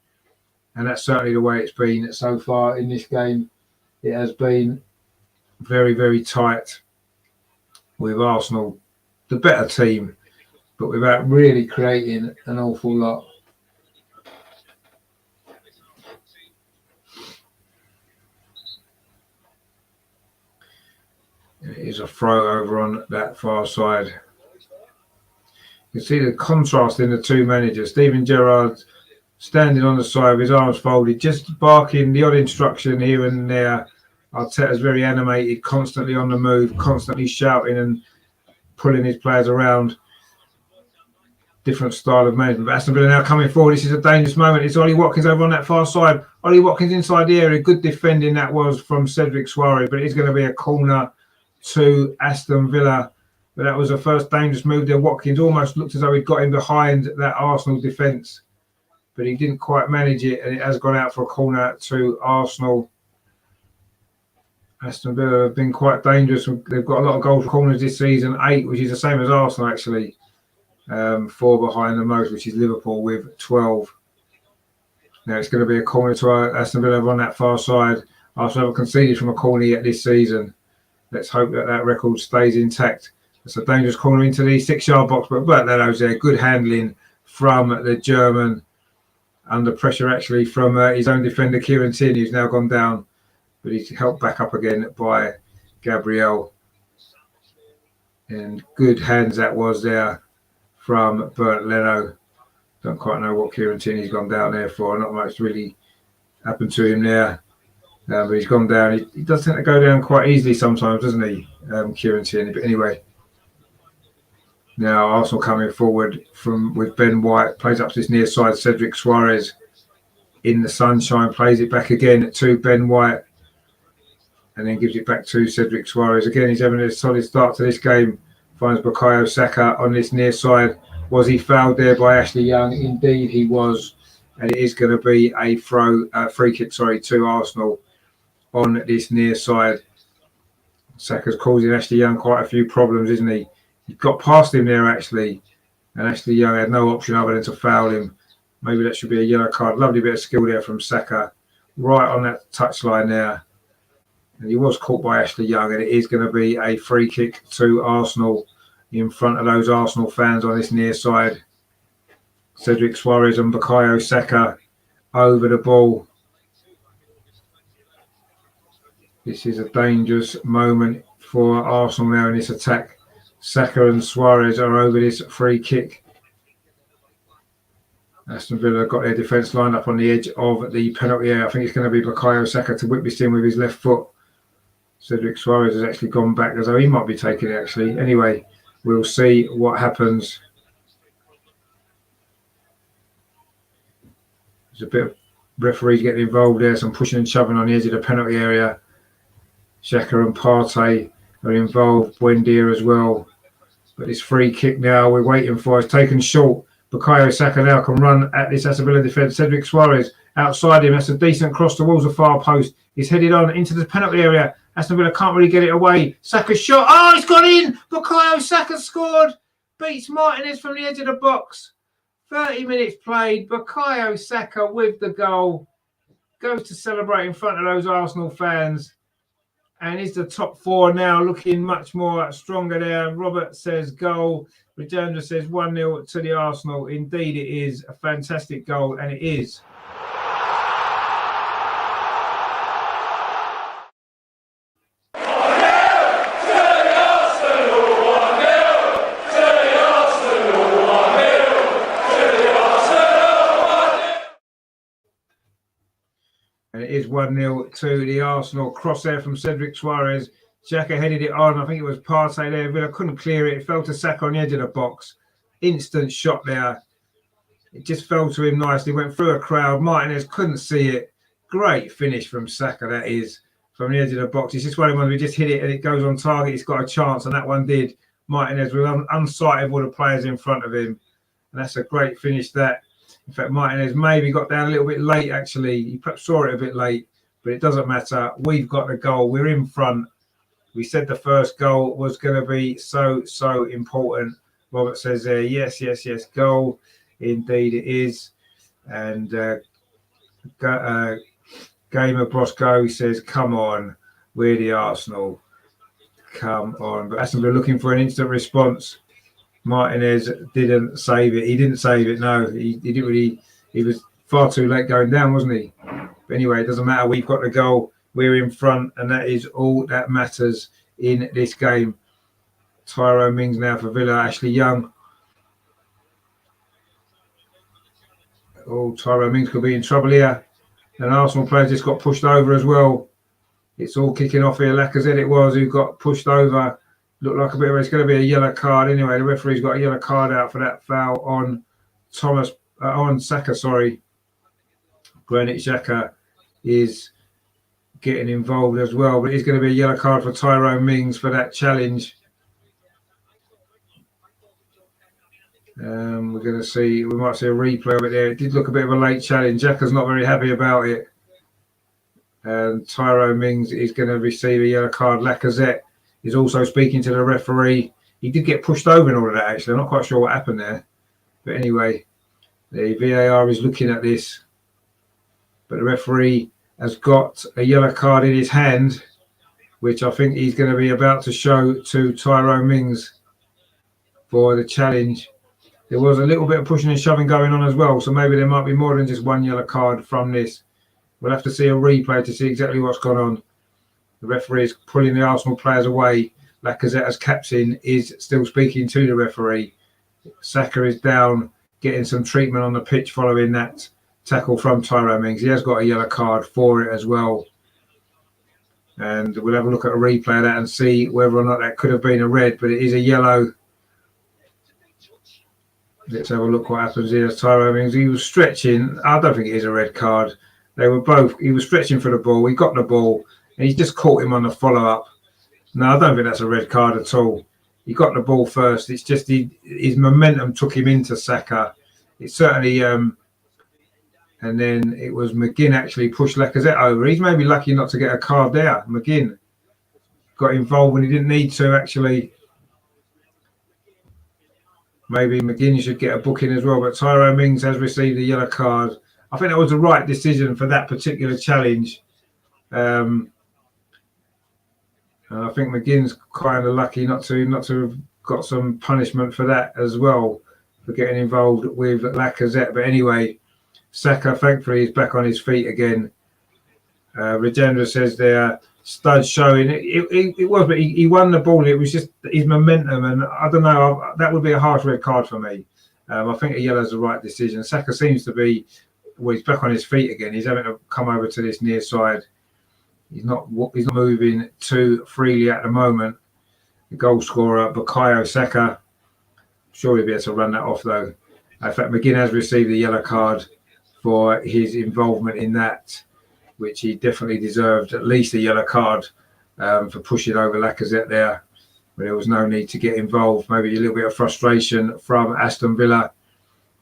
And that's certainly the way it's been so far in this game. It has been very, very tight with Arsenal, the better team, but without really creating an awful lot. It is a throw over on that far side. You can see the contrast in the two managers. Steven Gerrard standing on the side with his arms folded, just barking the odd instruction here and there. Arteta's very animated, constantly on the move, constantly shouting and pulling his players around. Different style of management. But Aston Villa now coming forward. This is a dangerous moment. It's Ollie Watkins over on that far side. Ollie Watkins inside the area. Good defending that was from Cedric Suarez, but it is going to be a corner to Aston Villa. But that was the first dangerous move there. Watkins almost looked as though he'd got in behind that Arsenal defence, but he didn't quite manage it, and it has gone out for a corner to Arsenal. Aston Villa have been quite dangerous. They've got a lot of goals for corners this season, 8, which is the same as Arsenal actually. 4 behind the most, which is Liverpool with 12. Now it's going to be a corner to Aston Villa on that far side. Arsenal haven't conceded from a corner yet this season. Let's hope that that record stays intact. It's a dangerous corner into the 6-yard box, but Leno's there. Good handling from the German. Under pressure actually from his own defender, Kieran Tierney, who's now gone down. But he's helped back up again by Gabriel. And good hands that was there from Bernd Leno. Don't quite know what Kieran Tierney's gone down there for. Not much really happened to him there. But he's gone down. He does tend to go down quite easily sometimes, doesn't he, Kieran Tierney? But anyway, now Arsenal coming forward with Ben White. Plays up to his near side. Cedric Suarez in the sunshine. Plays it back again to Ben White. And then gives it back to Cedric Suarez. Again, he's having a solid start to this game. Finds Bukayo Saka on this near side. Was he fouled there by Ashley Young? Indeed he was. And it is going to be a free kick to Arsenal on this near side. Saka's causing Ashley Young quite a few problems, isn't he? He got past him there actually. And Ashley Young had no option other than to foul him. Maybe that should be a yellow card. Lovely bit of skill there from Saka. Right on that touchline there. And he was caught by Ashley Young, and it is going to be a free kick to Arsenal in front of those Arsenal fans on this near side. Cedric Suarez and Bukayo Saka over the ball. This is a dangerous moment for Arsenal now in this attack. Saka and Suarez are over this free kick. Aston Villa got their defence lined up on the edge of the penalty area. I think it's going to be Bukayo Saka to whip this in with his left foot. Cedric Suarez has actually gone back as though he might be taking it actually. Anyway, we'll see what happens. There's a bit of referees getting involved there, some pushing and shoving on the edge of the penalty area. Xhaka and Partey are involved, Buendia as well. But this free kick now we're waiting for is taken short. Bukayo Saka now can run at this Aston Villa defence. Cedric Suarez outside him. That's a decent cross towards the far post. He's headed on into the penalty area. Aston Villa can't really get it away. Saka's shot. Oh, it's gone in. Bukayo Saka scored. Beats Martinez from the edge of the box. 30 minutes played. Bukayo Saka with the goal. Goes to celebrate in front of those Arsenal fans. And is the top four now looking much more stronger there. Robert says goal. Rajendra says 1-0 to the Arsenal. Indeed, it is a fantastic goal, and it is. And it is 1-0 to the Arsenal. Cross there from Cedric Suarez. Xhaka headed it on. I think it was Partey there. Villa couldn't clear it. It fell to Saka on the edge of the box. Instant shot there. It just fell to him nicely. Went through a crowd. Martinez couldn't see it. Great finish from Saka, that is, from the edge of the box. It's just one of the ones we just hit it and it goes on target. It's got a chance, and that one did. Martinez was unsighted of all the players in front of him. And that's a great finish, that. In fact, Martinez maybe got down a little bit late, actually. He perhaps saw it a bit late, but it doesn't matter. We've got the goal. We're in front. We said the first goal was going to be so important. Robert says there, yes, goal. Indeed it is. And Gamer Brosco says, come on, we're the Arsenal. Come on. But Aston Villa looking for an instant response. Martinez didn't save it. He didn't save it, no. He didn't really. He was far too late going down, wasn't he? But anyway, it doesn't matter. We've got the goal. We're in front, and that is all that matters in this game. Tyrone Mings now for Villa. Ashley Young. Oh, Tyrone Mings could be in trouble here. And Arsenal player just got pushed over as well. It's all kicking off here. Lacazette it was who got pushed over. Looked like a bit of it's going to be a yellow card anyway. The referee's got a yellow card out for that foul on on Saka. Sorry, Granit Xhaka is getting involved as well, but it's going to be a yellow card for Tyrone Mings for that challenge. We're going to see. We might see a replay of it there. It did look a bit of a late challenge. Xhaka's not very happy about it, and Tyrone Mings is going to receive a yellow card. Lacazette is also speaking to the referee. He did get pushed over and all of that, actually. I'm not quite sure what happened there. But anyway, the VAR is looking at this. But the referee has got a yellow card in his hand, which I think he's going to be about to show to Tyrone Mings for the challenge. There was a little bit of pushing and shoving going on as well, so maybe there might be more than just one yellow card from this. We'll have to see a replay to see exactly what's gone on. The referee is pulling the Arsenal players away. Lacazette, as captain, is still speaking to the referee. Saka is down, getting some treatment on the pitch following that tackle from Tyrone Mings. He has got a yellow card for it as well. And we'll have a look at a replay of that and see whether or not that could have been a red, but it is a yellow. Let's have a look what happens here. Tyrone Mings, he was stretching. I don't think it is a red card. They were both, he was stretching for the ball. He got the ball. And he's just caught him on the follow-up. No, I don't think that's a red card at all. He got the ball first. It's just his momentum took him into Saka. It certainly, and then it was McGinn actually pushed Lacazette over. He's maybe lucky not to get a card there. McGinn got involved when he didn't need to, actually. Maybe McGinn should get a booking as well. But Tyrone Mings has received a yellow card. I think that was the right decision for that particular challenge. And I think McGinn's kind of lucky not to have got some punishment for that as well, for getting involved with Lacazette. But anyway, Saka, thankfully, is back on his feet again. Rajendra says there, studs showing. It was, but he won the ball. It was just his momentum. And I don't know, that would be a harsh red card for me. I think a yellow is the right decision. Saka seems to be, well, he's back on his feet again. He's having to come over to this near side. He's not moving too freely at the moment. The goal scorer, Bukayo Saka. Sure he'll be able to run that off, though. In fact, McGinn has received a yellow card for his involvement in that, which he definitely deserved at least a yellow card for pushing over Lacazette there. But there was no need to get involved. Maybe a little bit of frustration from Aston Villa.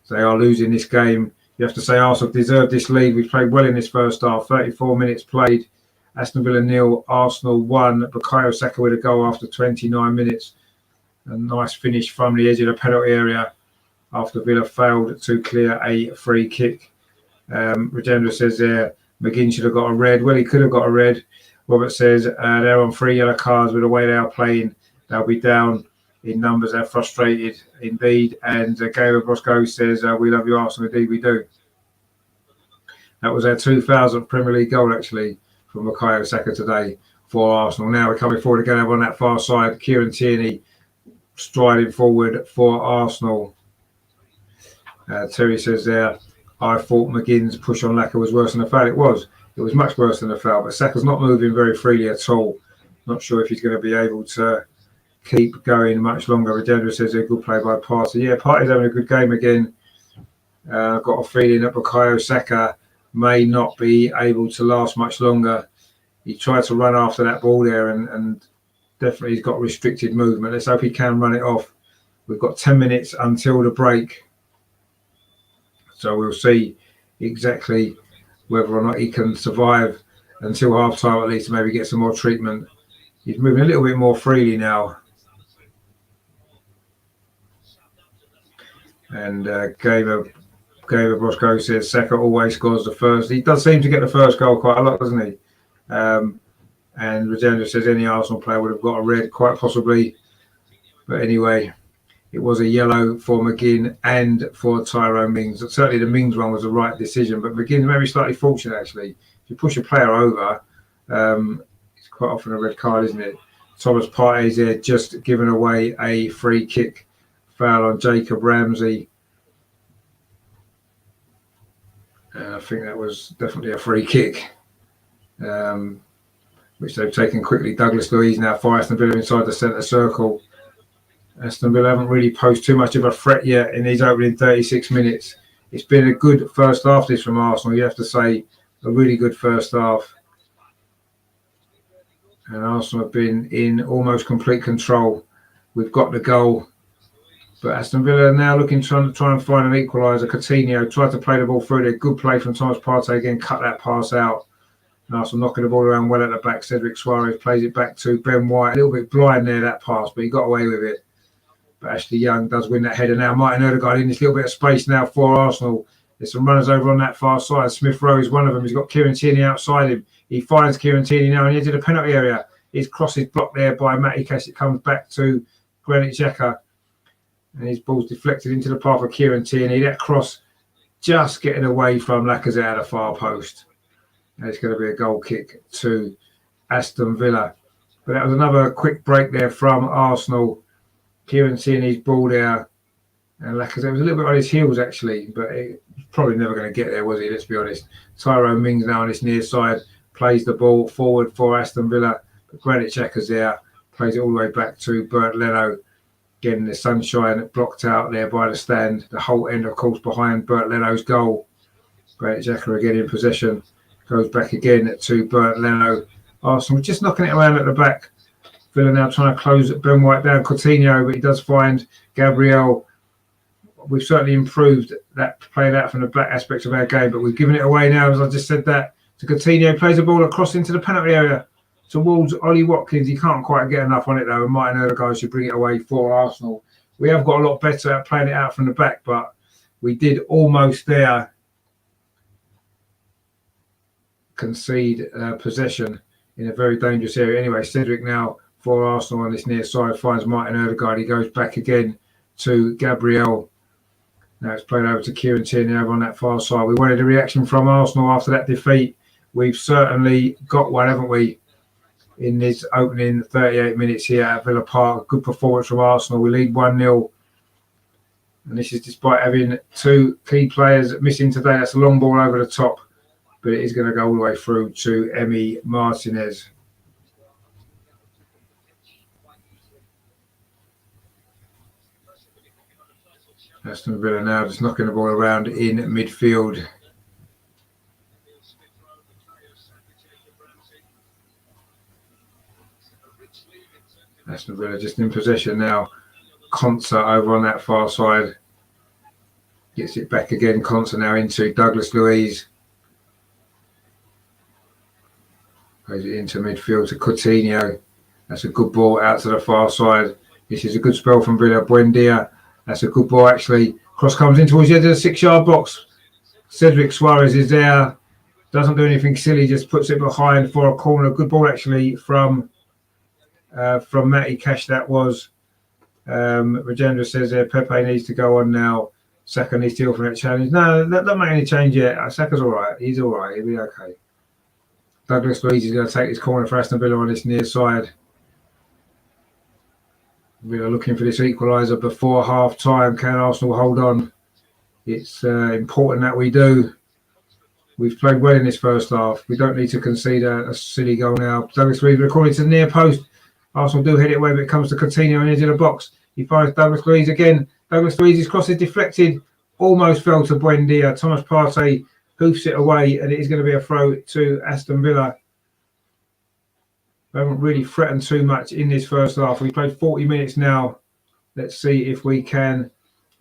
They are losing this game. You have to say Arsenal deserved this lead. We played well in this first half. 34 minutes played. Aston Villa 0, Arsenal 1. Bukayo Saka with a goal after 29 minutes. A nice finish from the edge of the penalty area after Villa failed to clear a free kick. Rajendra says there, McGinn should have got a red. Well, he could have got a red. Robert says they're on 3 yellow cards with the way they are playing. They'll be down in numbers. They're frustrated indeed. And Gabriel Bosco says, we love you, Arsenal. Indeed, we do. That was our 2000th Premier League goal, actually, from Bukayo Saka today for Arsenal. Now we're coming forward again over on that far side. Kieran Tierney striding forward for Arsenal. Terry says there, I thought McGinn's push on Laka was worse than the foul. It was. It was much worse than the foul, but Saka's not moving very freely at all. Not sure if he's going to be able to keep going much longer. Rajendra says a good play by Partey. Yeah, Partey's having a good game again. I've got a feeling that Bukayo Saka may not be able to last much longer. He tried to run after that ball there and definitely he's got restricted movement. Let's hope he can run it off. We've got 10 minutes until the break. So we'll see exactly whether or not he can survive until half time at least, to maybe get some more treatment. He's moving a little bit more freely now. And Gaber Bosco says Saka always scores the first. He does seem to get the first goal quite a lot, doesn't he? And Rajendra says any Arsenal player would have got a red, quite possibly. But anyway, it was a yellow for McGinn and for Tyrone Mings. Certainly the Mings one was the right decision, but McGinn maybe slightly fortunate, actually. If you push a player over, it's quite often a red card, isn't it? Thomas Partey's there just giving away a free kick foul on Jacob Ramsey. And I think that was definitely a free kick, which they've taken quickly. Douglas Luiz now for Aston Villa inside the centre circle. Aston Villa haven't really posed too much of a threat yet in these opening 36 minutes. It's been a good first half, this from Arsenal, you have to say. A really good first half. And Arsenal have been in almost complete control. We've got the goal. But Aston Villa are now looking to try and find an equaliser. Coutinho tried to play the ball through there. Good play from Thomas Partey again. Cut that pass out. And Arsenal knocking the ball around well at the back. Cedric Suarez plays it back to Ben White. A little bit blind there, that pass, but he got away with it. But Ashley Young does win that header now. Martin Odegaard in this little bit of space now for Arsenal. There's some runners over on that far side. Smith Rowe is one of them. He's got Kieran Tierney outside him. He finds Kieran Tierney now on the edge of the penalty area. His cross is blocked there by Matty Cash. It comes back to Granit Xhaka. And his ball's deflected into the path of Kieran Tierney. That cross just getting away from Lacazette at the far post. And it's going to be a goal kick to Aston Villa. But that was another quick break there from Arsenal. Kieran Tierney's ball there. And Lacazette was a little bit on his heels, actually. But it was probably never going to get there, was he? Let's be honest. Tyrone Mings now on this near side. Plays the ball forward for Aston Villa. But Granit Xhaka's there. Plays it all the way back to Bernd Leno. Getting the sunshine blocked out there by the stand. The whole end, of course, behind Bernd Leno's goal. Granit Xhaka again in possession. Goes back again to Bernd Leno. Arsenal just knocking it around at the back. Villa now trying to close Ben White down. Coutinho, but he does find Gabriel. We've certainly improved that, playing out from the back aspects of our game, but we've given it away now, as I just said that. To Coutinho, plays the ball across into the penalty area towards Ollie Watkins. He can't quite get enough on it though, and Martin Odegaard should bring it away for Arsenal. We have got a lot better at playing it out from the back, but we did almost there concede possession in a very dangerous area. Anyway, Cedric now for Arsenal on this near side finds Martin Odegaard. He goes back again to Gabriel. Now it's played over to Kieran Tierney over on that far side. We wanted a reaction from Arsenal after that defeat. We've certainly got one, haven't we, in this opening 38 minutes here at Villa Park. Good performance from Arsenal. We lead 1-0. And this is despite having two key players missing today. That's a long ball over the top. But it is going to go all the way through to Emi Martinez. Aston Villa now just knocking the ball around in midfield. Aston Villa just in possession now. Concert over on that far side. Gets it back again. Constant now into Douglas Luiz. Plays it into midfield to Coutinho. That's a good ball out to the far side. This is a good spell from Villa. Buendia. That's a good ball actually. Cross comes in towards the edge of the 6-yard box. Cedric Suarez is there. Doesn't do anything silly. Just puts it behind for a corner. Good ball actually from Matty Cash. That was. Rajendra says there Pepe needs to go on now. Saka needs to go for that challenge. No, don't make any change yet. Saka's all right. He's all right. He'll be okay. Douglas Luiz is going to take his corner for Aston Villa on this near side. Villa looking for this equaliser before half time. Can Arsenal hold on? It's important that we do. We've played well in this first half. We don't need to concede a silly goal now. Douglas Luiz recording to the near post. Arsenal do head it away, but it comes to Coutinho on the edge of the box. He finds Douglas Luiz again. Douglas Luiz's cross is deflected. Almost fell to Buendia. Thomas Partey hoofs it away, and it is going to be a throw to Aston Villa. We haven't really threatened too much in this first half. We played 40 minutes now. Let's see if we can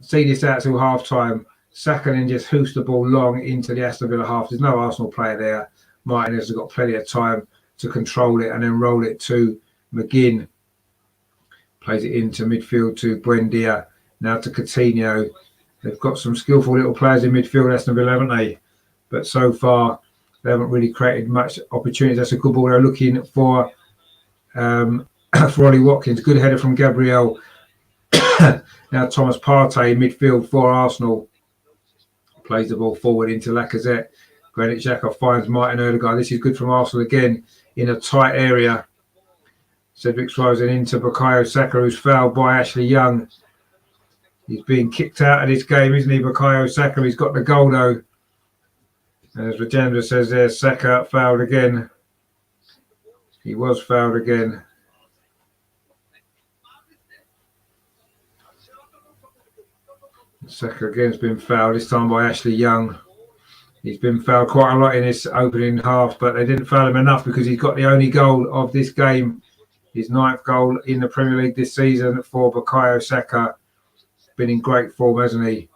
see this out till half time. Saka then just hoofs the ball long into the Aston Villa half. There's no Arsenal player there. Martinez has got plenty of time to control it and then roll it to McGinn. Plays it into midfield to Buendia. Now to Coutinho. They've got some skillful little players in midfield, Aston Villa, haven't they? But so far, they haven't really created much opportunity. That's a good ball. They're looking for Ollie Watkins. Good header from Gabriel. Now Thomas Partey, midfield for Arsenal. Plays the ball forward into Lacazette. Granit Xhaka finds Martin Odegaard. This is good from Arsenal again in a tight area. Cedric Suarez and into Bukayo Saka, who's fouled by Ashley Young. He's being kicked out of this game, isn't he, Bukayo Saka? He's got the goal, though. And as Rajendra says there, Saka fouled again. He was fouled again. Saka again has been fouled, this time by Ashley Young. He's been fouled quite a lot in this opening half, but they didn't foul him enough because he's got the only goal of this game. His 9th goal in the Premier League this season for Bukayo Saka. Been in great form, hasn't he?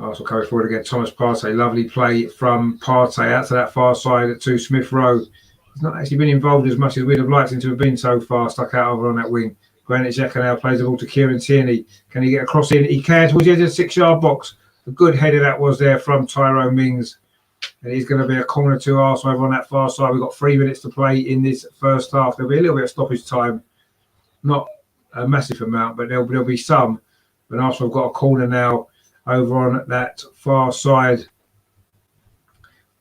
Arsenal goes forward again. Thomas Partey, lovely play from Partey out to that far side to Smith Rowe. He's not actually been involved as much as we'd have liked him to have been so far, stuck out over on that wing. Granit Xhaka now plays the ball to Kieran Tierney. Can he get a cross in? He can towards the edge of the 6-yard box. A good header that was there from Tyrone Mings. And he's going to be a corner to Arsenal over on that far side. We've got 3 minutes to play in this first half. There'll be a little bit of stoppage time. Not a massive amount, but there'll be some. But Arsenal have got a corner now over on that far side.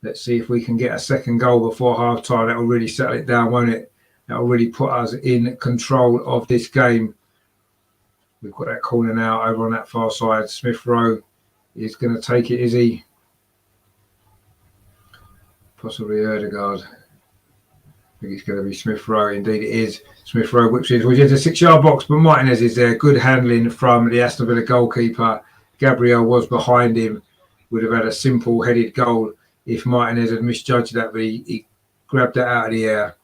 Let's see if we can get a second goal before half time. That will really settle it down, won't it? That will really put us in control of this game. We've got that corner now over on that far side. Smith Rowe is going to take it, is he? Possibly Odegaard. I think it's going to be Smith Rowe. Indeed it is. Smith Rowe whips in towards the 6-yard box, but Martinez is there. Good handling from the Aston Villa goalkeeper. Gabriel was behind him. Would have had a simple headed goal if Martinez had misjudged that, but he grabbed that out of the air.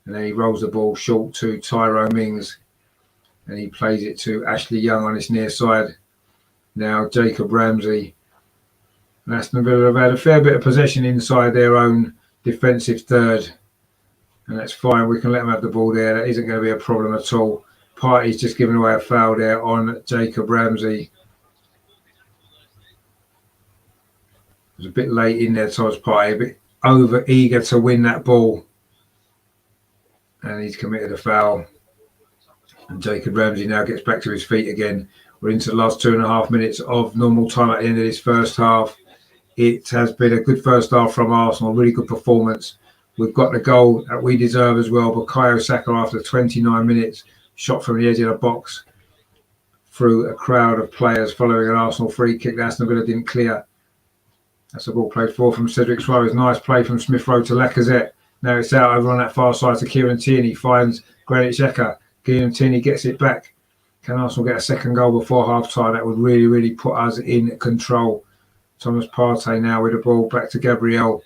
And then he rolls the ball short to Tyrone Mings. And he plays it to Ashley Young on this near side. Now Jacob Ramsey. And Aston Villa have had a fair bit of possession inside their own defensive third. And that's fine. We can let them have the ball there. That isn't going to be a problem at all. Partey's just given away a foul there on Jacob Ramsey. It was a bit late in there, Thomas Partey. A bit over eager to win that ball. And he's committed a foul. And Jacob Ramsey now gets back to his feet again. We're into the last 2.5 minutes of normal time at the end of this first half. It has been a good first half from Arsenal. Really good performance. We've got the goal that we deserve as well. Bukayo Saka, after 29 minutes, shot from the edge of the box through a crowd of players following an Arsenal free kick that Aston Villa didn't clear. That's a ball played forward from Cedric Suarez. Nice play from Smith Rowe to Lacazette. Now it's out over on that far side to Kieran Tierney. Finds Granit Xhaka. Kieran Tierney gets it back. Can Arsenal get a second goal before half time? That would really, really put us in control. Thomas Partey now with the ball back to Gabriel.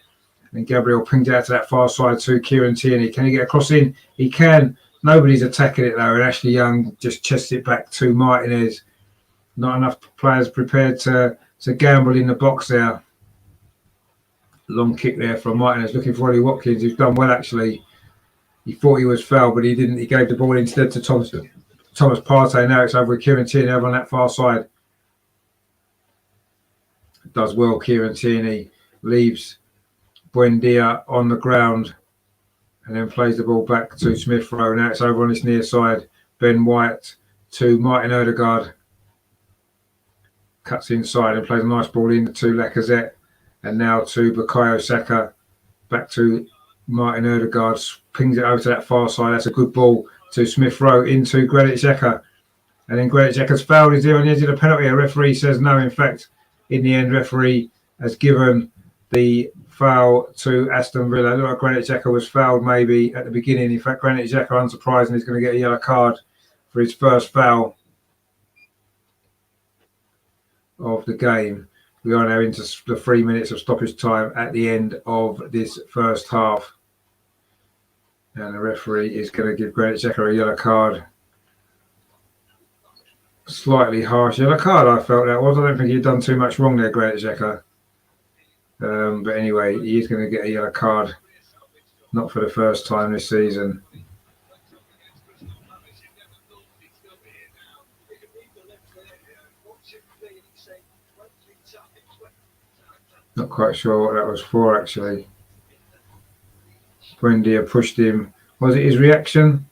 And Gabriel pinged out to that far side to Kieran Tierney. Can he get a cross in? He can. Nobody's attacking it though. And Ashley Young just chests it back to Martinez. Not enough players prepared to gamble in the box there. Long kick there from Martinez, looking for Ollie Watkins, who's done well actually. He thought he was fouled, but he didn't. He gave the ball instead to Thomas Partey. Now it's over with Kieran Tierney over on that far side. Does well, Kieran Tierney. Leaves Buendia on the ground and then plays the ball back to Smith Rowe. Now it's over on this near side. Ben White to Martin Odegaard. Cuts inside and plays a nice ball in to Lacazette. And now to Bukayo Saka. Back to Martin Odegaard. Pings it over to that far side. That's a good ball to Smith Rowe into Granit Xhaka. And then Granit Xhaka's fouled. Is there on the edge of the penalty? A referee says no. In fact, in the end, referee has given the foul to Aston Villa. I look like Granit Xhaka was fouled maybe at the beginning. In fact, Granit Xhaka, unsurprisingly, is going to get a yellow card for his first foul of the game. We are now into the 3 minutes of stoppage time at the end of this first half. And the referee is going to give Granit Xhaka a yellow card. Slightly harsh yellow card, I felt that was. I don't think he'd done too much wrong there, Granit Xhaka. But anyway, he is going to get a yellow card. Not for the first time this season. Not quite sure what that was for, actually. Buendia pushed him. Was it his reaction?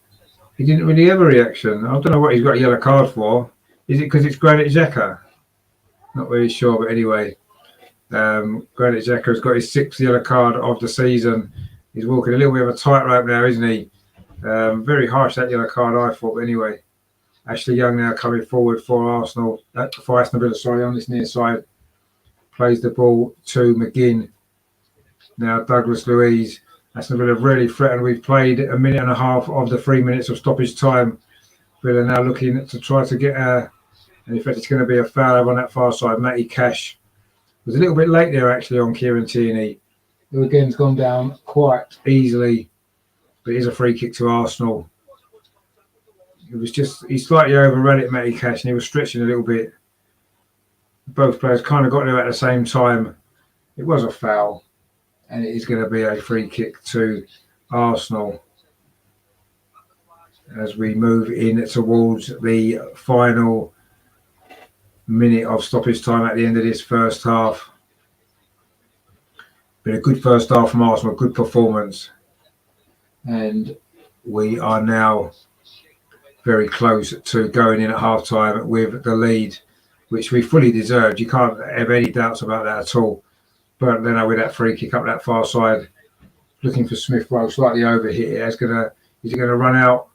He didn't really have a reaction. I don't know what he's got a yellow card for. Is it because it's Granit Xhaka? Not really sure, but anyway. Granit Xhaka has got his 6th yellow card of the season. He's walking a little bit of a tightrope now, isn't he? Very harsh, that yellow card, I thought. But anyway, Ashley Young now coming forward for Aston Villa, on this near side. Plays the ball to McGinn. Now Douglas Luiz. Aston Villa really threatened. We've played a minute and a half of the 3 minutes of stoppage time. Villa now looking to try to get and in fact it's going to be a foul over on that far side. Matty Cash was a little bit late there actually on Kieran Tierney, who again's gone down quite easily. But it is a free kick to Arsenal. It was just, he slightly overran it, Matty Cash, and he was stretching a little bit. Both players kind of got there at the same time. It was a foul. And it is going to be a free kick to Arsenal as we move in towards the final minute of stoppage time at the end of this first half. Been a good first half from Arsenal, good performance. And we are now very close to going in at half-time with the lead, which we fully deserved. You can't have any doubts about that at all. But then with that free kick up that far side, looking for Smith Rowe, slightly over here. Is it going to run out?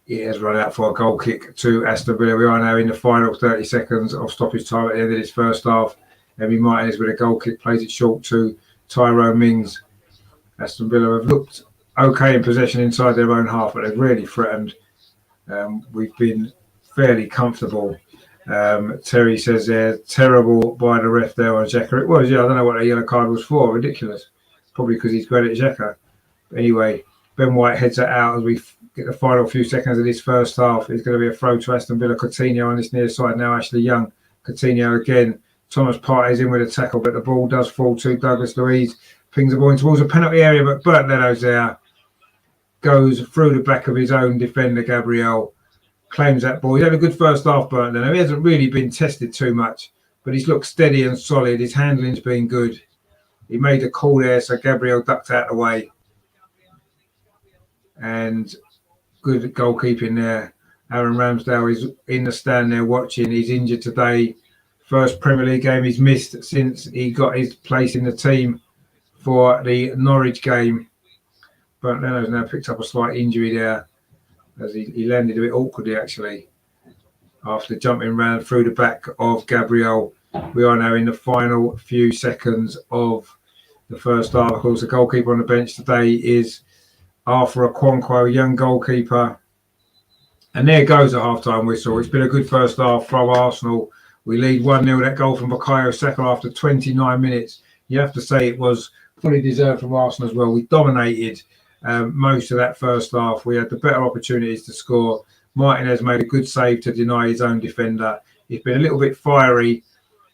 It has run out for a goal kick to Aston Villa. We are now in the final 30 seconds of stoppage time at the end of this first half. Emi Martinez with a goal kick plays it short to Tyrone Mings. Aston Villa have looked okay in possession inside their own half, but they've really threatened. We've been fairly comfortable. Terry says they're terrible by the ref there on Xhaka. It was, yeah. I don't know what the yellow card was for. Ridiculous. Probably because he's Granit Xhaka. But anyway, Ben White heads it out as we get the final few seconds of this first half. It's going to be a throw to Aston Villa. Coutinho on this near side now. Ashley Young. Coutinho again. Thomas Partey's in with a tackle, but the ball does fall to Douglas Luiz. Pings the ball in towards the penalty area, but Bert Leno's there. Goes through the back of his own defender, Gabriel. Claims that ball. He's had a good first half, Bert Leno. He hasn't really been tested too much, but he's looked steady and solid. His handling's been good. He made a call there, so Gabriel ducked out of the way. And good goalkeeping there. Aaron Ramsdale is in the stand there watching. He's injured today. First Premier League game he's missed since he got his place in the team for the Norwich game. But Leno's now picked up a slight injury there, as he landed a bit awkwardly actually after jumping round through the back of Gabriel. We are now in the final few seconds of the first half. Of course, the goalkeeper on the bench today is Arthur Okonkwo, young goalkeeper. And there goes the half-time whistle. It's been a good first half from Arsenal. We lead 1-0. That goal from Bukayo Saka after 29 minutes. You have to say it was fully deserved from Arsenal as well. We dominated most of that first half. We had the better opportunities to score. Martinez made a good save to deny his own defender. it's been a little bit fiery.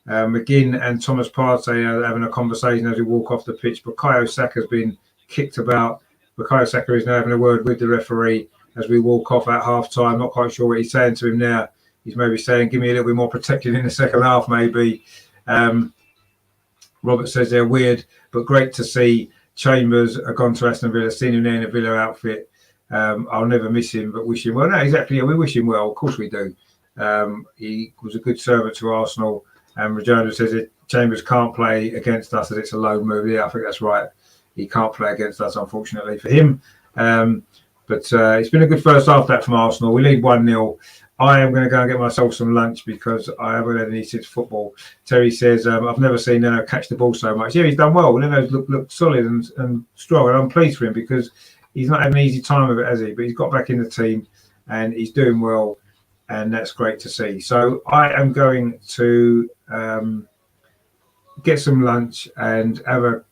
McGinn and Thomas Partey are having a conversation as we walk off the pitch. Bukayo Saka's been kicked about. Bukayo Saka is now having a word with the referee as we walk off at half time. Not quite sure what he's saying to him now. He's maybe saying, give me a little bit more protection in the second half, maybe. Robert says they're weird, but great to see. Chambers have gone to Aston Villa, seen him there in a Villa outfit. I'll never miss him, but wish him well. No, exactly. Yeah, we wish him well. Of course we do. He was a good servant to Arsenal. And Rejoinder says that Chambers can't play against us, that it's a low move. Yeah, I think that's right. He can't play against us, unfortunately, for him. But it's been a good first half that from Arsenal. We lead 1-0. I am going to go and get myself some lunch because I haven't had any since football. Terry says, I've never seen Neno catch the ball so much. Yeah, he's done well. Neno's looked solid and strong, and I'm pleased for him because he's not had an easy time of it, has he? But he's got back in the team and he's doing well, and that's great to see. So I am going to get some lunch and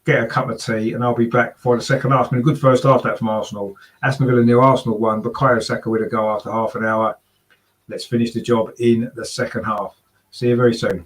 get a cup of tea, and I'll be back for the second half. It's been a good first half that from Arsenal. Aston Villa 0, Arsenal 1, but Bukayo Saka with a goal after half an hour. Let's finish the job in the second half. See you very soon.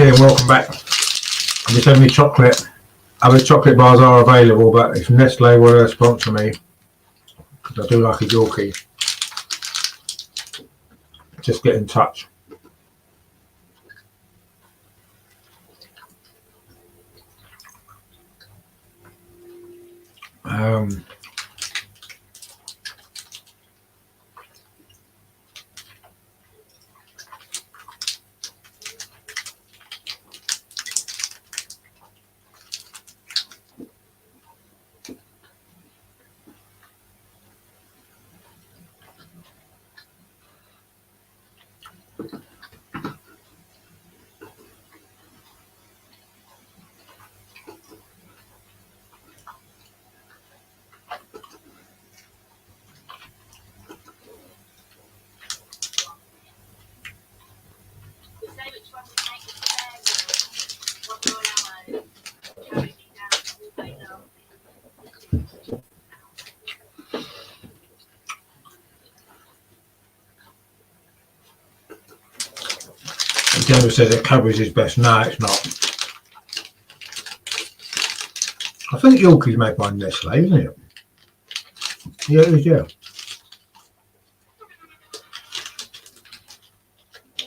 doing? Welcome back. I'm just having me chocolate. Other chocolate bars are available, but if Nestle were to sponsor me, because I do like a Yorkie, just get in touch. General says that Cadbury's is best. No, it's not. I think Yorkie's made by Nestle, isn't it? Yeah, it is, yeah.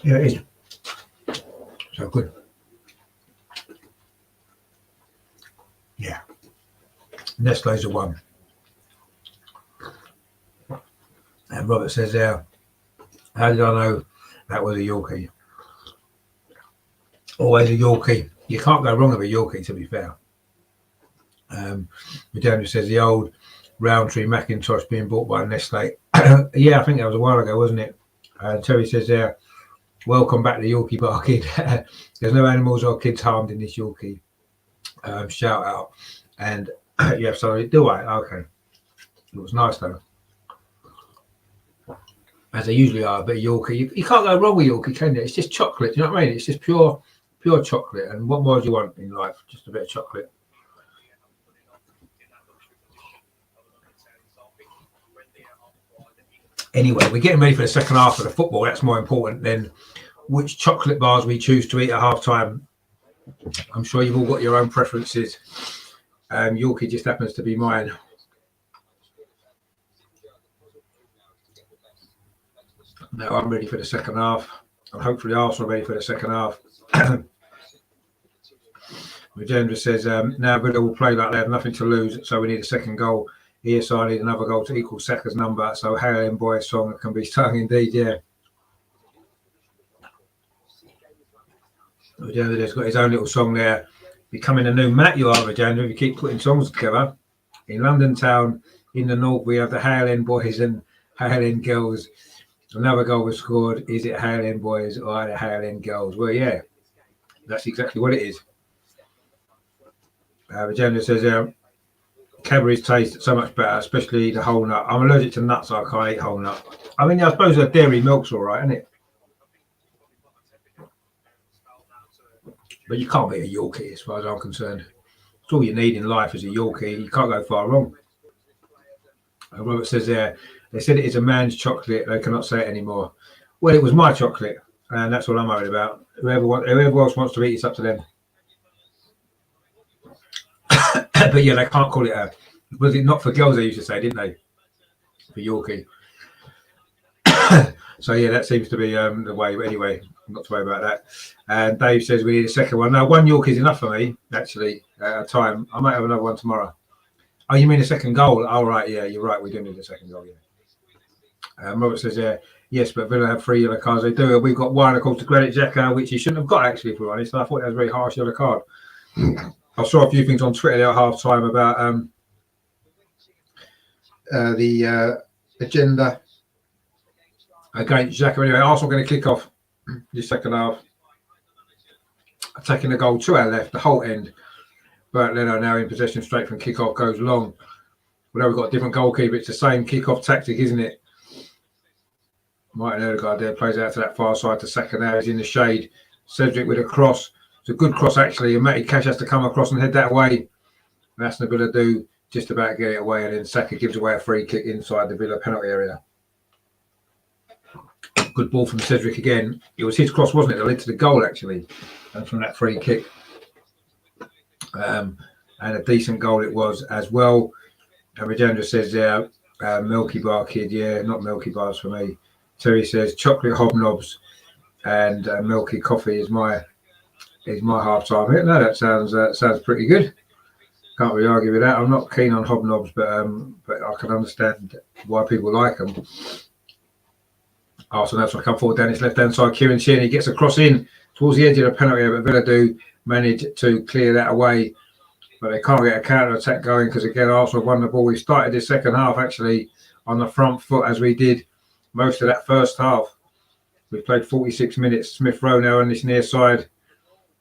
Yeah, it is. So good. Yeah. Nestle's the one. And Robert says there, how did I know that was a Yorkie? Always a Yorkie. You can't go wrong with a Yorkie, to be fair. Daniel says the old Roundtree Macintosh being bought by Nestle. Yeah, I think that was a while ago, wasn't it? Terry says there, welcome back to Yorkie Bar Kid. There's no animals or kids harmed in this Yorkie. Shout out. And yeah, sorry, do I? Okay. It was nice though. As they usually are, but Yorkie, you can't go wrong with Yorkie, can you? It's just chocolate, do you know what I mean? It's just pure chocolate. And what more do you want in life? Just a bit of chocolate. Anyway, we're getting ready for the second half of the football. That's more important than which chocolate bars we choose to eat at half time. I'm sure you've all got your own preferences. Yorkie just happens to be mine. Now I'm ready for the second half, and hopefully Arsenal ready for the second half. Magenda says, now Villa will play like they have nothing to lose, so we need a second goal. Yes, I need another goal to equal Saka's number, so Hail and Boy song can be sung indeed, yeah. Magenda's got his own little song there. Becoming a new Matt, you are, Magenda, if you keep putting songs together. In London town, in the north, we have the Hail End Boys and Hail End Girls. Another goal was scored. Is it Hail End Boys or the Hail End Girls? Well, yeah, that's exactly what it is. Magenda says, Cadbury's taste so much better, especially the whole nut. I'm allergic to nuts, so I can't eat whole nut. I mean, I suppose the dairy milk's all right, isn't it? But you can't beat a Yorkie, as far as I'm concerned. It's all you need in life is a Yorkie. You can't go far wrong. Robert says there, they said it is a man's chocolate. They cannot say it anymore. Well, it was my chocolate, and that's what I'm worried about. Whoever else wants to eat, it's up to them. But yeah, they can't call it a. Was it not for girls? They used to say, didn't they? For Yorkie. So yeah, that seems to be the way. But anyway, not to worry about that. And Dave says we need a second one. Now, one Yorkie is enough for me. Actually, at a time, I might have another one tomorrow. Oh, you mean a second goal? Oh, right. Yeah, you're right. We do need a second goal. Yeah. Robert says, yeah, yes, but Villa have 3 yellow cards. They do. We've got one, of course, to Granit Xhaka, which he shouldn't have got, actually, if we're honest. I thought that was a very harsh yellow card. I saw a few things on Twitter there at half time about the agenda against Xhaka. Anyway, Arsenal going to kick off the second half, attacking the goal to our left, the whole end. But Leno now in possession straight from kick-off, goes long. Although we've got a different goalkeeper, it's the same kick-off tactic, isn't it? Martin Odegaard there plays out to that far side to Saka now. He's in the shade. Cedric with a cross. It's a good cross, actually. And Matty Cash has to come across and head that away. And Aston Villa do just about get it away. And then Saka gives away a free kick inside the Villa penalty area. Good ball from Cedric again. It was his cross, wasn't it, that led to the goal, actually, from that free kick. And a decent goal it was as well. And Rajendra says there, Milky Bar Kid. Yeah, not Milky Bars for me. Terry says chocolate hobnobs and milky coffee is my half-time hit. No, that sounds pretty good. Can't really argue with that. I'm not keen on hobnobs, but I can understand why people like them. Arsenal have to come forward down his left-hand side. Kieran Tierney gets a cross in towards the edge of the penalty area, but Villa do manage to clear that away. But they can't get a counter-attack going because, again, Arsenal won the ball. We started this second half, actually, on the front foot as we did most of that first half. We played 46 minutes. Smith Rowe now on this near side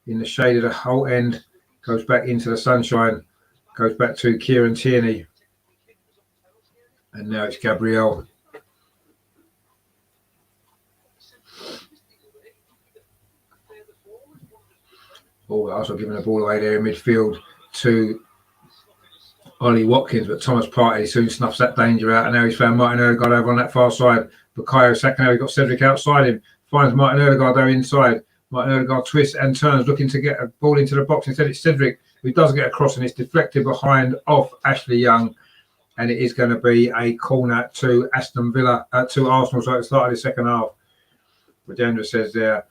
in the shade of the whole end. Goes back into the sunshine. Goes back to Kieran Tierney. And now it's Gabriel. Oh, also giving the ball away there in midfield to Ollie Watkins, but Thomas Partey soon snuffs that danger out, and now he's found Martin Odegaard over on that far side. Bukayo Saka, now he's got Cedric outside him, finds Martin Odegaard there inside. Martin Odegaard twists and turns, looking to get a ball into the box. Instead, it's Cedric who does get a cross, and it's deflected behind off Ashley Young, and it is going to be a corner to Aston Villa, to Arsenal. So at the start of the second half, Rajendra says there,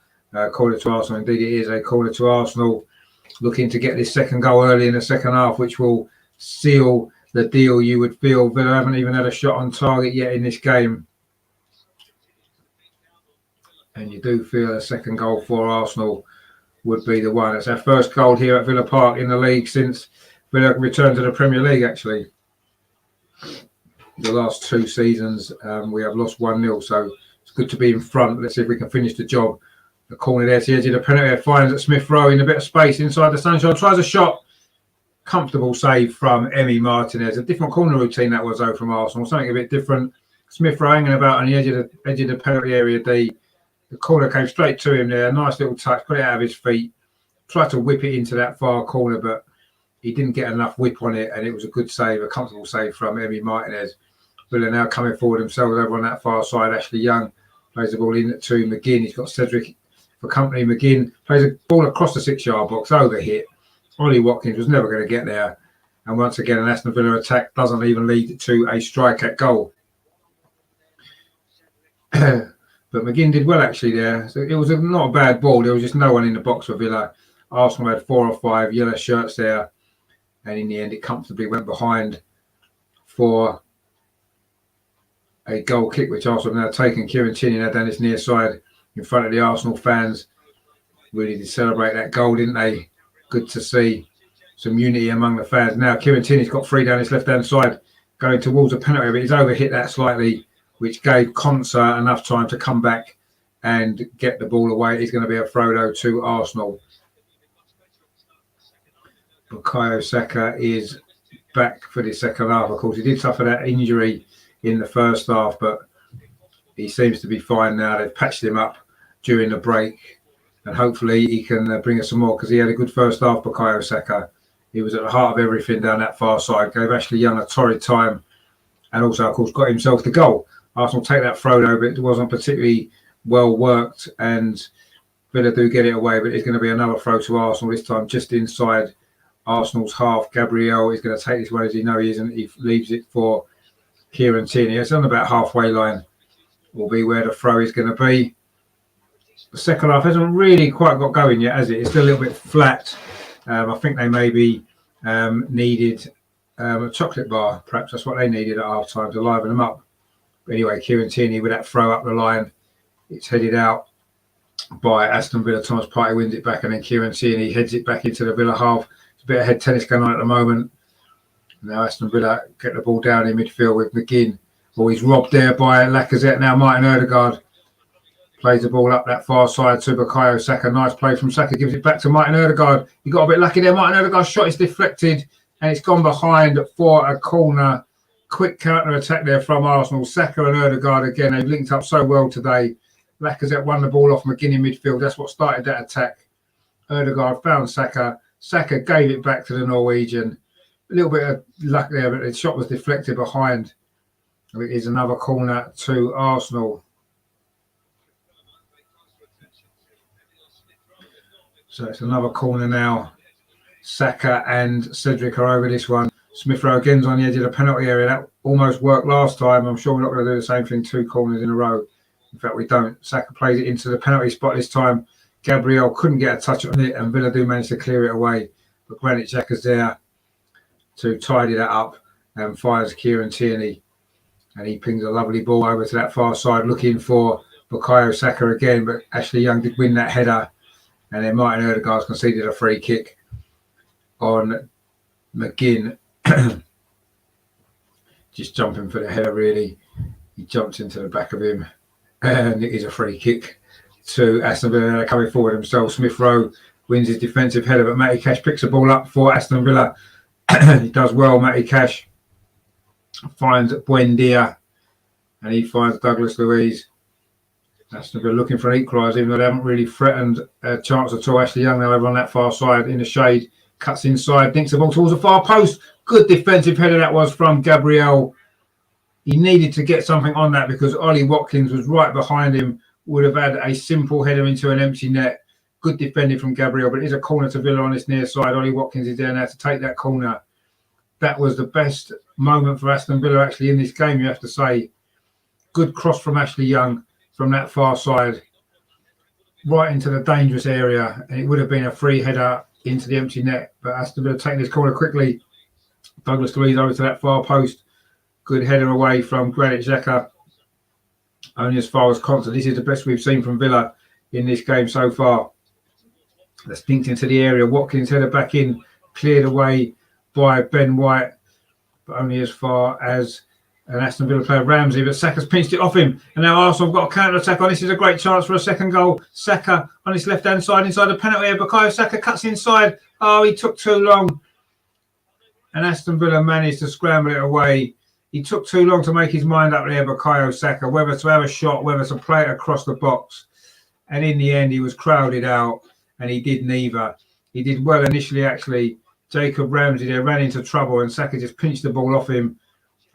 corner to Arsenal. Indeed, it is a corner to Arsenal, looking to get this second goal early in the second half, which will seal the deal, you would feel. Villa haven't even had a shot on target yet in this game. And you do feel a second goal for Arsenal would be the one. It's our first goal here at Villa Park in the league since Villa returned to the Premier League, actually. The last two seasons, we have lost 1-0, so it's good to be in front. Let's see if we can finish the job. The corner there to the edge of the penalty, finds at Smith Rowe in a bit of space inside the sunshine, tries a shot. Comfortable save from Emi Martinez. A different corner routine that was, though, from Arsenal. Something a bit different. Smith Rowe hanging about on the edge of the penalty area. The corner came straight to him there. Nice little touch, got it out of his feet. Tried to whip it into that far corner, but he didn't get enough whip on it, and it was a good save, a comfortable save from Emi Martinez. Villa now coming forward themselves over on that far side. Ashley Young plays the ball in to McGinn. He's got Cedric for company. McGinn plays a ball across the 6-yard box, over hit. Ollie Watkins was never going to get there. And once again, an Aston Villa attack doesn't even lead to a strike at goal. But McGinn did well, actually, there. So it was not a bad ball. There was just no one in the box for Villa. Arsenal had 4 or 5 yellow shirts there. And in the end, it comfortably went behind for a goal kick, which Arsenal have now taken. Kieran Tierney now down this near side in front of the Arsenal fans. Really did celebrate that goal, didn't they? Good to see some unity among the fans. Now Kieran Tierney's got free down his left-hand side, going towards the penalty, but he's overhit that slightly, which gave Konsa enough time to come back and get the ball away. It's going to be a throw, though, to Arsenal. Bukayo Saka is back for the second half. Of course, he did suffer that injury in the first half, but he seems to be fine now. They've patched him up during the break. And hopefully he can bring us some more, because he had a good first half, Bukayo Saka. He was at the heart of everything down that far side. Gave Ashley Young a torrid time. And also, of course, got himself the goal. Arsenal take that throw, though, but it wasn't particularly well worked. And Villa do get it away, but it's going to be another throw to Arsenal, this time just inside Arsenal's half. Gabriel is going to take this one, as he knows he isn't. He leaves it for Kieran Tierney. It's on about halfway line. Will be where the throw is going to be. The second half hasn't really quite got going yet, has it? It's still a little bit flat. I think they maybe needed a chocolate bar. Perhaps that's what they needed at half time to liven them up. But anyway, Kieran Tierney with that throw up the line. It's headed out by Aston Villa. Thomas Partey wins it back, and then Kieran Tierney heads it back into the Villa half. It's a bit of head tennis going on at the moment. Now Aston Villa get the ball down in midfield with McGinn. Oh, he's robbed there by Lacazette. Now Martin Odegaard plays the ball up that far side to Bukayo Saka. Nice play from Saka. Gives it back to Martin Odegaard. He got a bit lucky there. Martin Odegaard's shot is deflected, and it's gone behind for a corner. Quick counter-attack there from Arsenal. Saka and Odegaard again. They've linked up so well today. Lacazette won the ball off McGinn in midfield. That's what started that attack. Odegaard found Saka. Saka gave it back to the Norwegian. A little bit of luck there, but the shot was deflected behind. It is another corner to Arsenal. So it's another corner now. Saka and Cedric are over this one. Smith Rowe again's on the edge of the penalty area. That almost worked last time. I'm sure we're not going to do the same thing 2 corners in a row. In fact, we don't. Saka plays it into the penalty spot this time. Gabriel couldn't get a touch on it, and Villa do manage to clear it away. But Granit Xhaka's there to tidy that up and fires Kieran Tierney. And he pings a lovely ball over to that far side, looking for Bukayo Saka again. But Ashley Young did win that header. And then Martin Odegaard's conceded a free kick on McGinn. Just jumping for the header, really. He jumps into the back of him. And it is a free kick to Aston Villa. Coming forward himself. Smith Rowe wins his defensive header, but Matty Cash picks the ball up for Aston Villa. He does well, Matty Cash. Finds Buendia, and he finds Douglas Luiz. Aston Villa looking for an equaliser, even though they haven't really threatened a chance at all. Ashley Young now over on that far side in the shade, cuts inside, dinks the ball towards the far post. Good defensive header that was from Gabriel. He needed to get something on that because Ollie Watkins was right behind him, would have had a simple header into an empty net. Good defending from Gabriel, but it is a corner to Villa on this near side. Ollie Watkins is there now to take that corner. That was the best moment for Aston Villa actually in this game, you have to say. Good cross from Ashley Young from that far side, right into the dangerous area, and it would have been a free header into the empty net. But Aston Villa taking this corner quickly. Douglas Luiz over to that far post. Good header away from Granit Xhaka. Only as far as Constant. This is the best we've seen from Villa in this game so far. That's dinked into the area. Watkins header back in, cleared away by Ben White, but only as far as an Aston Villa player, Ramsey. But Saka's pinched it off him, and now Arsenal have got a counter-attack on. This is a great chance for a second goal. Saka on his left-hand side, inside the penalty area. Bukayo Saka cuts inside. Oh, he took too long. And Aston Villa managed to scramble it away. He took too long to make his mind up there, Bukayo Saka, whether to have a shot, whether to play it across the box. And in the end, he was crowded out, and he did neither. He did well initially, actually. Jacob Ramsey there ran into trouble, and Saka just pinched the ball off him.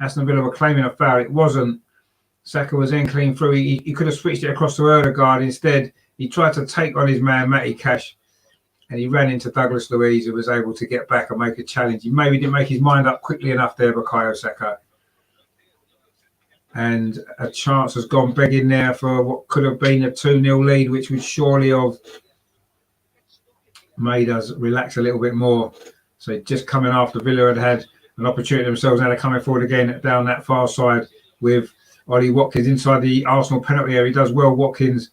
Aston Villa were claiming a foul. It wasn't. Saka was then clean through. He could have switched it across to Odegaard. Instead, he tried to take on his man, Matty Cash, and he ran into Douglas Luiz, who was able to get back and make a challenge. He maybe didn't make his mind up quickly enough there, Bukayo Saka. And a chance has gone begging there for what could have been a 2-0 lead, which would surely have made us relax a little bit more. So just coming after Villa had an opportunity themselves. Now they're coming forward again down that far side with Ollie Watkins inside the Arsenal penalty area. He does well, Watkins,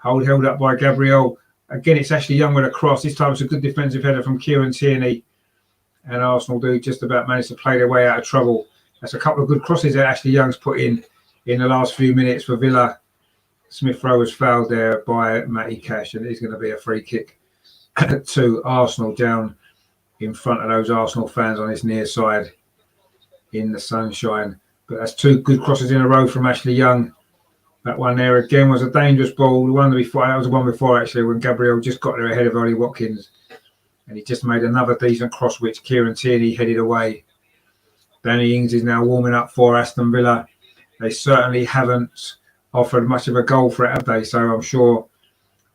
held up by Gabriel. Again, it's Ashley Young with a cross. This time it's a good defensive header from Kieran Tierney. And Arsenal do just about manage to play their way out of trouble. That's a couple of good crosses that Ashley Young's put in the last few minutes for Villa. Smith Rowe was fouled there by Matty Cash, and it's going to be a free kick to Arsenal down in front of those Arsenal fans on his near side in the sunshine. But that's 2 good crosses in a row from Ashley Young. That one there again was a dangerous ball. The one before, that was the one before actually, when Gabriel just got there ahead of Ollie Watkins. And he just made another decent cross, which Kieran Tierney headed away. Danny Ings is now warming up for Aston Villa. They certainly haven't offered much of a goal threat, have they? So I'm sure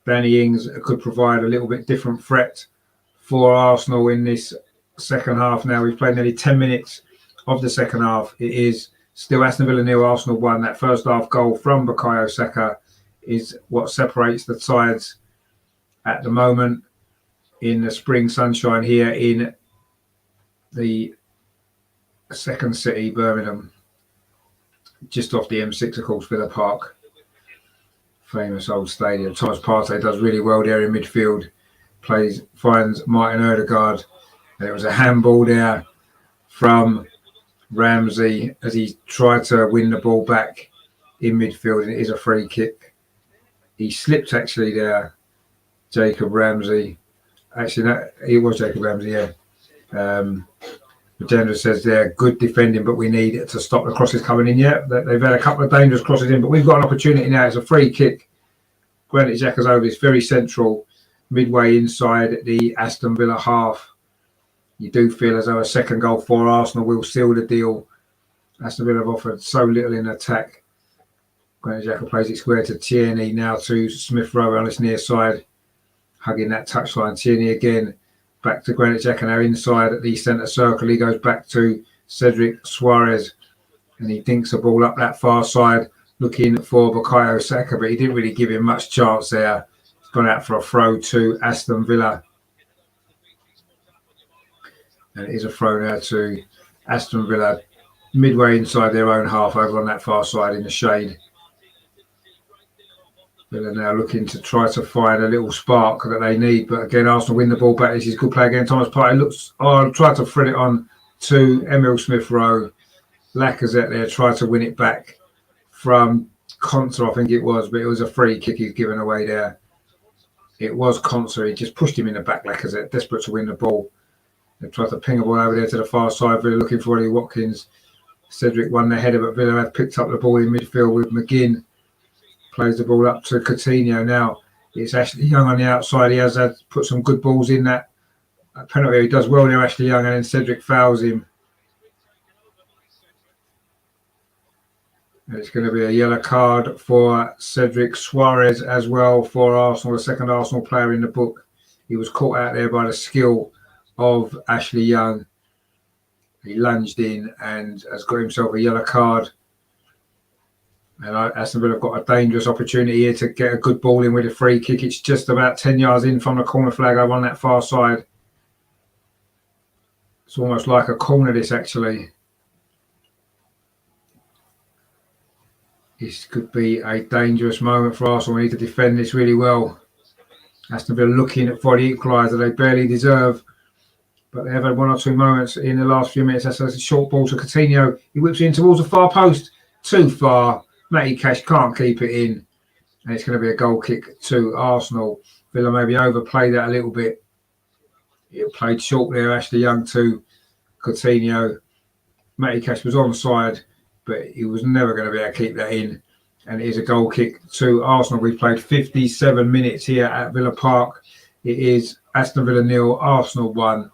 Danny Ings could provide a little bit different threat for Arsenal in this second half. Now we've played nearly 10 minutes of the second half. It is still Aston Villa 0, Arsenal 1. That first half goal from Bukayo Saka is what separates the sides at the moment in the spring sunshine here in the second city, Birmingham, just off the M6, of course, Villa Park, famous old stadium. Thomas Partey does really well there in midfield, finds Martin Odegaard, and it was a handball there from Ramsey as he tried to win the ball back in midfield, and it is a free kick. He slipped actually there, Jacob Ramsey. Actually, no, it was Jacob Ramsey, yeah. Magenda says there, good defending, but we need to stop the crosses coming in. Yeah, they've had a couple of dangerous crosses in, but we've got an opportunity now. It's a free kick. Granit Xhaka's over. It's very central, midway inside the Aston Villa half. You do feel as though a second goal for Arsenal will seal the deal. Aston Villa have offered so little in attack. Granit Xhaka plays it square to Tierney, now to Smith Rowe on his near side. hugging that touchline. Tierney again, back to Granit Xhaka now inside at the centre circle. He goes back to Cedric Suarez, and he dinks the ball up that far side, looking for Bukayo Saka, but he didn't really give him much chance there. He's gone out for a throw to Aston Villa. And it is a throw now to Aston Villa, midway inside their own half, over on that far side in the shade. Villa now looking to try to find a little spark that they need, but again, Arsenal win the ball back. This is good play again. Thomas Partey looks, tried to thread it on to Emil Smith-Rowe. Lacazette there tried to win it back from Konsa, I think it was, but it was a free kick he's given away there. It was Konsa. He just pushed him in the back, Lacazette, desperate to win the ball. They tried to ping a ball over there to the far side. Villa looking for Ollie Watkins. Cedric won the header, but Villa had picked up the ball in midfield with McGinn. Plays the ball up to Coutinho now. It's Ashley Young on the outside. He has put some good balls in that penalty. He does well there, Ashley Young, and then Cedric fouls him. And it's going to be a yellow card for Cedric Suarez as well for Arsenal, the second Arsenal player in the book. He was caught out there by the skill of Ashley Young. He lunged in and has got himself a yellow card. And Aston Villa have got a dangerous opportunity here to get a good ball in with a free kick. It's just about 10 yards in from the corner flag over on that far side. It's almost like a corner, this actually. This could be a dangerous moment for Arsenal. We need to defend this really well. Aston Villa looking for the equaliser they barely deserve. But they have had one or two moments in the last few minutes. That's a short ball to Coutinho. He whips it in towards the far post. Too far. Matty Cash can't keep it in. And it's going to be a goal kick to Arsenal. Villa maybe overplayed that a little bit. He played short there, Ashley Young to Coutinho. Matty Cash was onside, but he was never going to be able to keep that in. And it is a goal kick to Arsenal. We've played 57 minutes here at Villa Park. It is Aston Villa 0, Arsenal 1.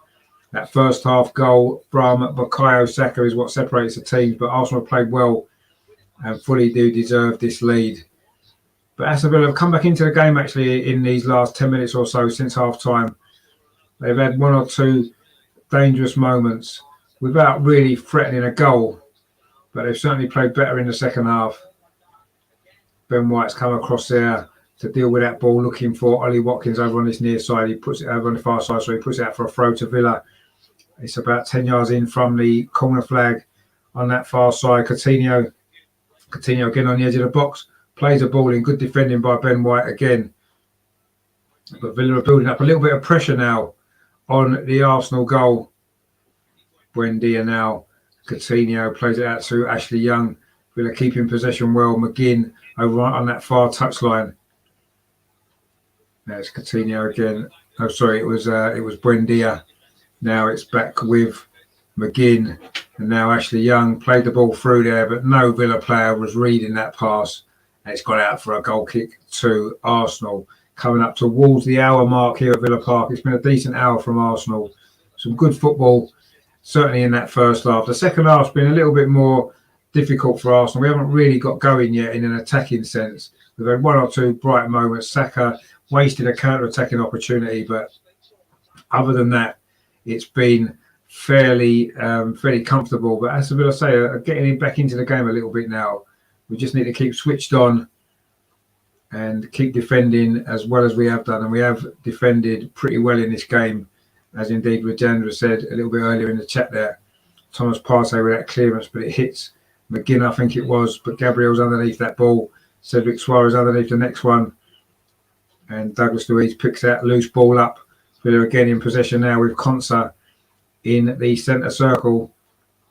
That first half goal from Bukayo Saka is what separates the teams, but Arsenal have played well and fully do deserve this lead. But Aston Villa have come back into the game actually in these last 10 minutes or so since half-time. They've had one or two dangerous moments without really threatening a goal, but they've certainly played better in the second half. Ben White's come across there to deal with that ball, looking for Ollie Watkins over on this near side. He puts it over on the far side, so he puts it out for a throw to Villa. It's about 10 yards in from the corner flag on that far side. Coutinho again on the edge of the box. Plays a ball in. Good defending by Ben White again. But Villa are building up a little bit of pressure now on the Arsenal goal. Buendia now. Coutinho plays it out to Ashley Young. Villa keeping possession well. McGinn over on that far touchline. There's Coutinho again. Oh, sorry, it was Buendia. Now it's back with McGinn, and now Ashley Young played the ball through there, but no Villa player was reading that pass, and it's gone out for a goal kick to Arsenal. Coming up towards the hour mark here at Villa Park. It's been a decent hour from Arsenal. Some good football, certainly in that first half. The second half's been a little bit more difficult for Arsenal. We haven't really got going yet in an attacking sense. We've had one or two bright moments. Saka wasted a counter-attacking opportunity, but other than that, it's been fairly comfortable. But as I say, getting back into the game a little bit now. We just need to keep switched on and keep defending as well as we have done. And we have defended pretty well in this game, as indeed Rajendra said a little bit earlier in the chat there. Thomas Partey with that clearance, but it hits McGinn, I think it was. But Gabriel's underneath that ball. Cedric Suarez underneath the next one. And Douglas Luiz picks that loose ball up. Villa again in possession now with Konsa in the centre circle.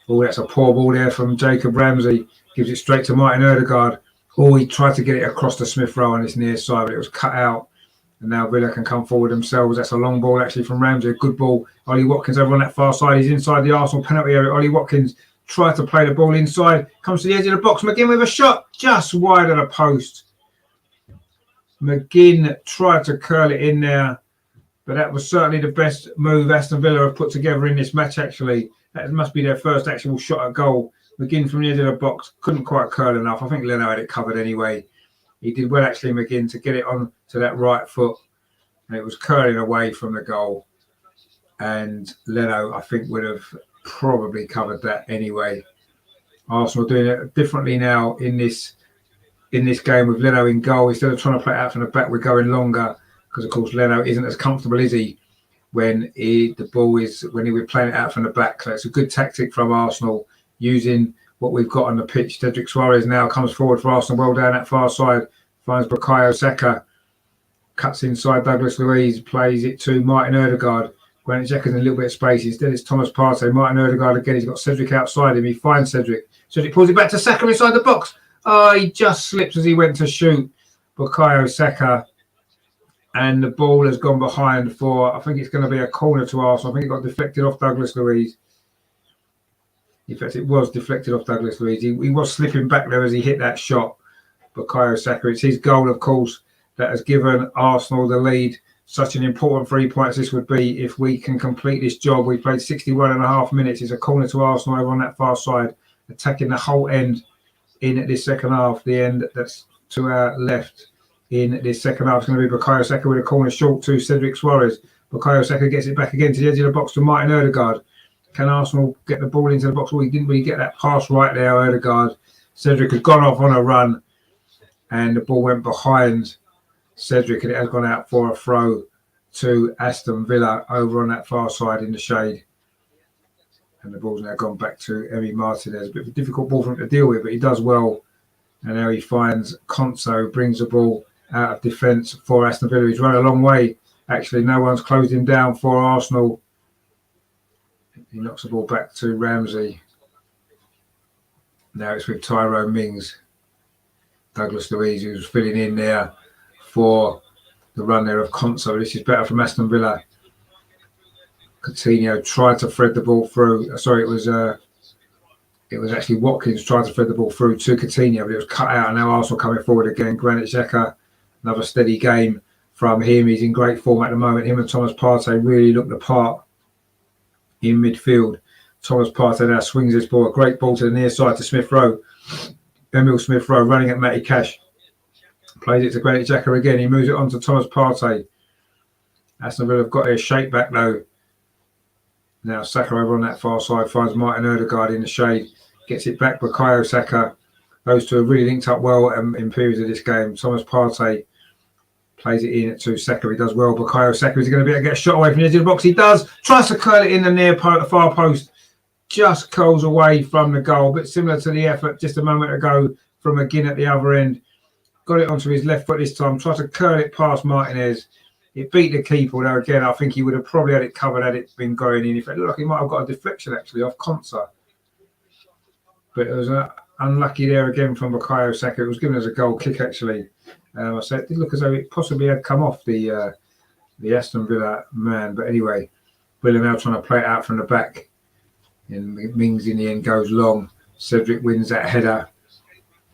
Oh, that's a poor ball there from Jacob Ramsey. Gives it straight to Martin Ødegaard. Oh, he tried to get it across to Smith-Rowe on his near side, but it was cut out. And now Villa can come forward themselves. That's a long ball actually from Ramsey. A good ball. Ollie Watkins over on that far side. He's inside the Arsenal penalty area. Ollie Watkins tried to play the ball inside. Comes to the edge of the box. McGinn with a shot just wide of the post. McGinn tried to curl it in there. But that was certainly the best move Aston Villa have put together in this match, actually. That must be their first actual shot at goal. McGinn from the edge of the box couldn't quite curl enough. I think Leno had it covered anyway. He did well, actually, McGinn, to get it on to that right foot. and it was curling away from the goal. And Leno, I think, would have probably covered that anyway. Arsenal doing it differently now in this game with Leno in goal. Instead of trying to play it out from the back, we're going longer because, of course, Leno isn't as comfortable, is he, when he was playing it out from the back. So it's a good tactic from Arsenal using what we've got on the pitch. Cedric Suarez now comes forward for Arsenal, well down that far side, finds Bukayo Saka, cuts inside Douglas Luiz, plays it to Martin Odegaard. Granit Xhaka's in a little bit of space. Instead, it's Thomas Partey. Martin Odegaard again. He's got Cedric outside him. He finds Cedric. Cedric pulls it back to Saka inside the box. Oh, he just slips as he went to shoot Bukayo Saka. And the ball has gone behind for, I think it's going to be a corner to Arsenal. I think it got deflected off Douglas Luiz. In fact, it was deflected off Douglas Luiz. He was slipping back there as he hit that shot. Bukayo Saka. It's his goal, of course, that has given Arsenal the lead. Such an important 3 points this would be if we can complete this job. We played 61.5 minutes. It's a corner to Arsenal over on that far side, attacking the whole end in this second half. The end that's to our left in this second half is going to be Bukayo Saka with a corner short to Cedric Suarez. Bukayo Saka gets it back again to the edge of the box to Martin Odegaard. Can Arsenal get the ball into the box? Well, he didn't really get that pass right there, Odegaard. Cedric had gone off on a run and the ball went behind Cedric, and it has gone out for a throw to Aston Villa over on that far side in the shade. And the ball's now gone back to Emi Martinez. A bit of a difficult ball for him to deal with, but he does well. And now he finds Konso, brings the ball out of defence for Aston Villa. He's run a long way. Actually, no one's closed him down for Arsenal. He knocks the ball back to Ramsey. Now it's with Tyrone Mings. Douglas Luiz, who's filling in there for the run there of Konso. This is better from Aston Villa. Coutinho tried to thread the ball through. Sorry, it was actually Watkins tried to thread the ball through to Coutinho, but it was cut out. And now Arsenal coming forward again. Granit Xhaka, another steady game from him. He's in great form at the moment. Him and Thomas Partey really look the part in midfield. Thomas Partey now swings this ball. A great ball to the near side to Smith Rowe. Emil Smith Rowe running at Matty Cash. Plays it to Granit Xhaka again. He moves it on to Thomas Partey. Aston Villa have got their shape back though. Now Saka over on that far side finds Martin Odegaard in the shade. Gets it back. Bukayo Saka. Those two have really linked up well in periods of this game. Thomas Partey plays it in to Saka. He does well. Bukayo Saka is going to be able to get a shot away from the edge of the box. He does. Tries to curl it in the near far post. Just curls away from the goal. But similar to the effort just a moment ago from McGinn at the other end. Got it onto his left foot this time. Tried to curl it past Martinez. It beat the keeper, although again, I think he would have probably had it covered had it been going in. In fact, it looked like he might have got a deflection actually off Konsa. But it was unlucky there again from Bukayo Saka. It was given as a goal kick actually. I said it did look as though it possibly had come off the Aston Villa man. But anyway, Villa now trying to play it out from the back. And Mings in the end goes long. Cedric wins that header.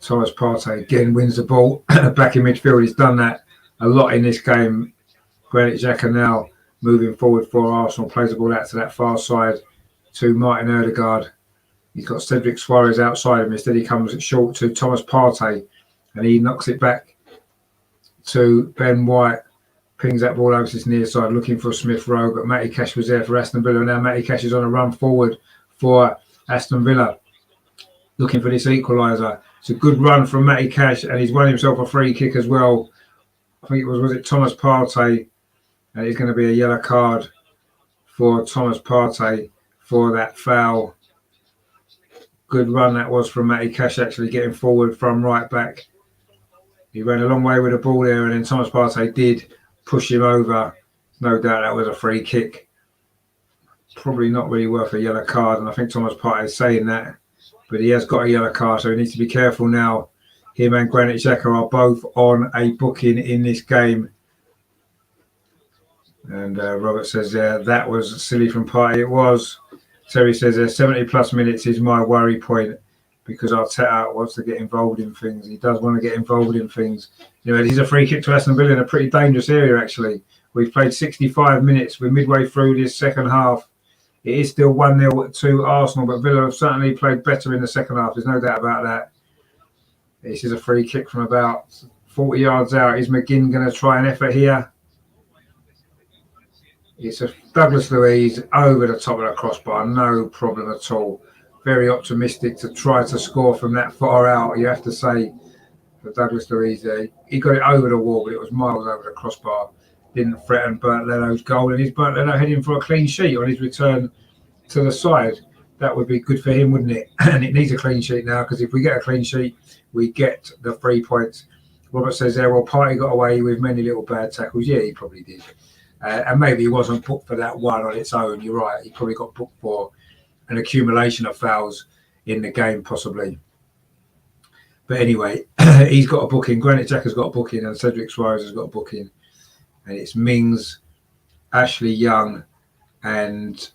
Thomas Partey again wins the ball back in midfield. He's done that a lot in this game. Granit Xhaka now moving forward for Arsenal. Plays the ball out to that far side to Martin Odegaard. He's got Cedric Suarez outside him. Instead, he comes short to Thomas Partey. And he knocks it back to Ben White. Pings that ball over to his near side, looking for Smith Rowe. But Matty Cash was there for Aston Villa. Now Matty Cash is on a run forward for Aston Villa, looking for this equaliser. It's a good run from Matty Cash, and he's won himself a free kick as well. I think it was Thomas Partey, and it's going to be a yellow card for Thomas Partey for that foul. Good run that was from Matty Cash, actually getting forward from right back. He ran a long way with the ball there, and then Thomas Partey did push him over. No doubt that was a free kick. Probably not really worth a yellow card, and I think Thomas Partey is saying that. But he has got a yellow card, so he needs to be careful now. Him and Granit Xhaka are both on a booking in this game. And Robert says that was silly from Partey. It was. Terry says 70 plus minutes is my worry point because Arteta wants to get involved in things. He does want to get involved in things. You know, this is a free kick to Aston Villa in a pretty dangerous area, actually. We've played 65 minutes. We're midway through this second half. It is still 1-0 to Arsenal, but Villa have certainly played better in the second half. There's no doubt about that. This is a free kick from about 40 yards out. Is McGinn going to try an effort here? It's a Douglas Luiz over the top of the crossbar, no problem at all. Very optimistic to try to score from that far out, you have to say, for Douglas Luiz. He got it over the wall, but it was miles over the crossbar. Didn't threaten Bernd Leno's goal, and he's Bernd Leno heading for a clean sheet on his return to the side. That would be good for him, wouldn't it? And it needs a clean sheet now, because if we get a clean sheet, we get the 3 points. Robert says there, well, Partey got away with many little bad tackles. Yeah, he probably did. And maybe he wasn't booked for that one on its own. You're right. He probably got booked for an accumulation of fouls in the game, possibly. But anyway, he's got a booking. Granit Xhaka's got a booking, and Cedric Suarez has got a booking. And it's Mings, Ashley Young, and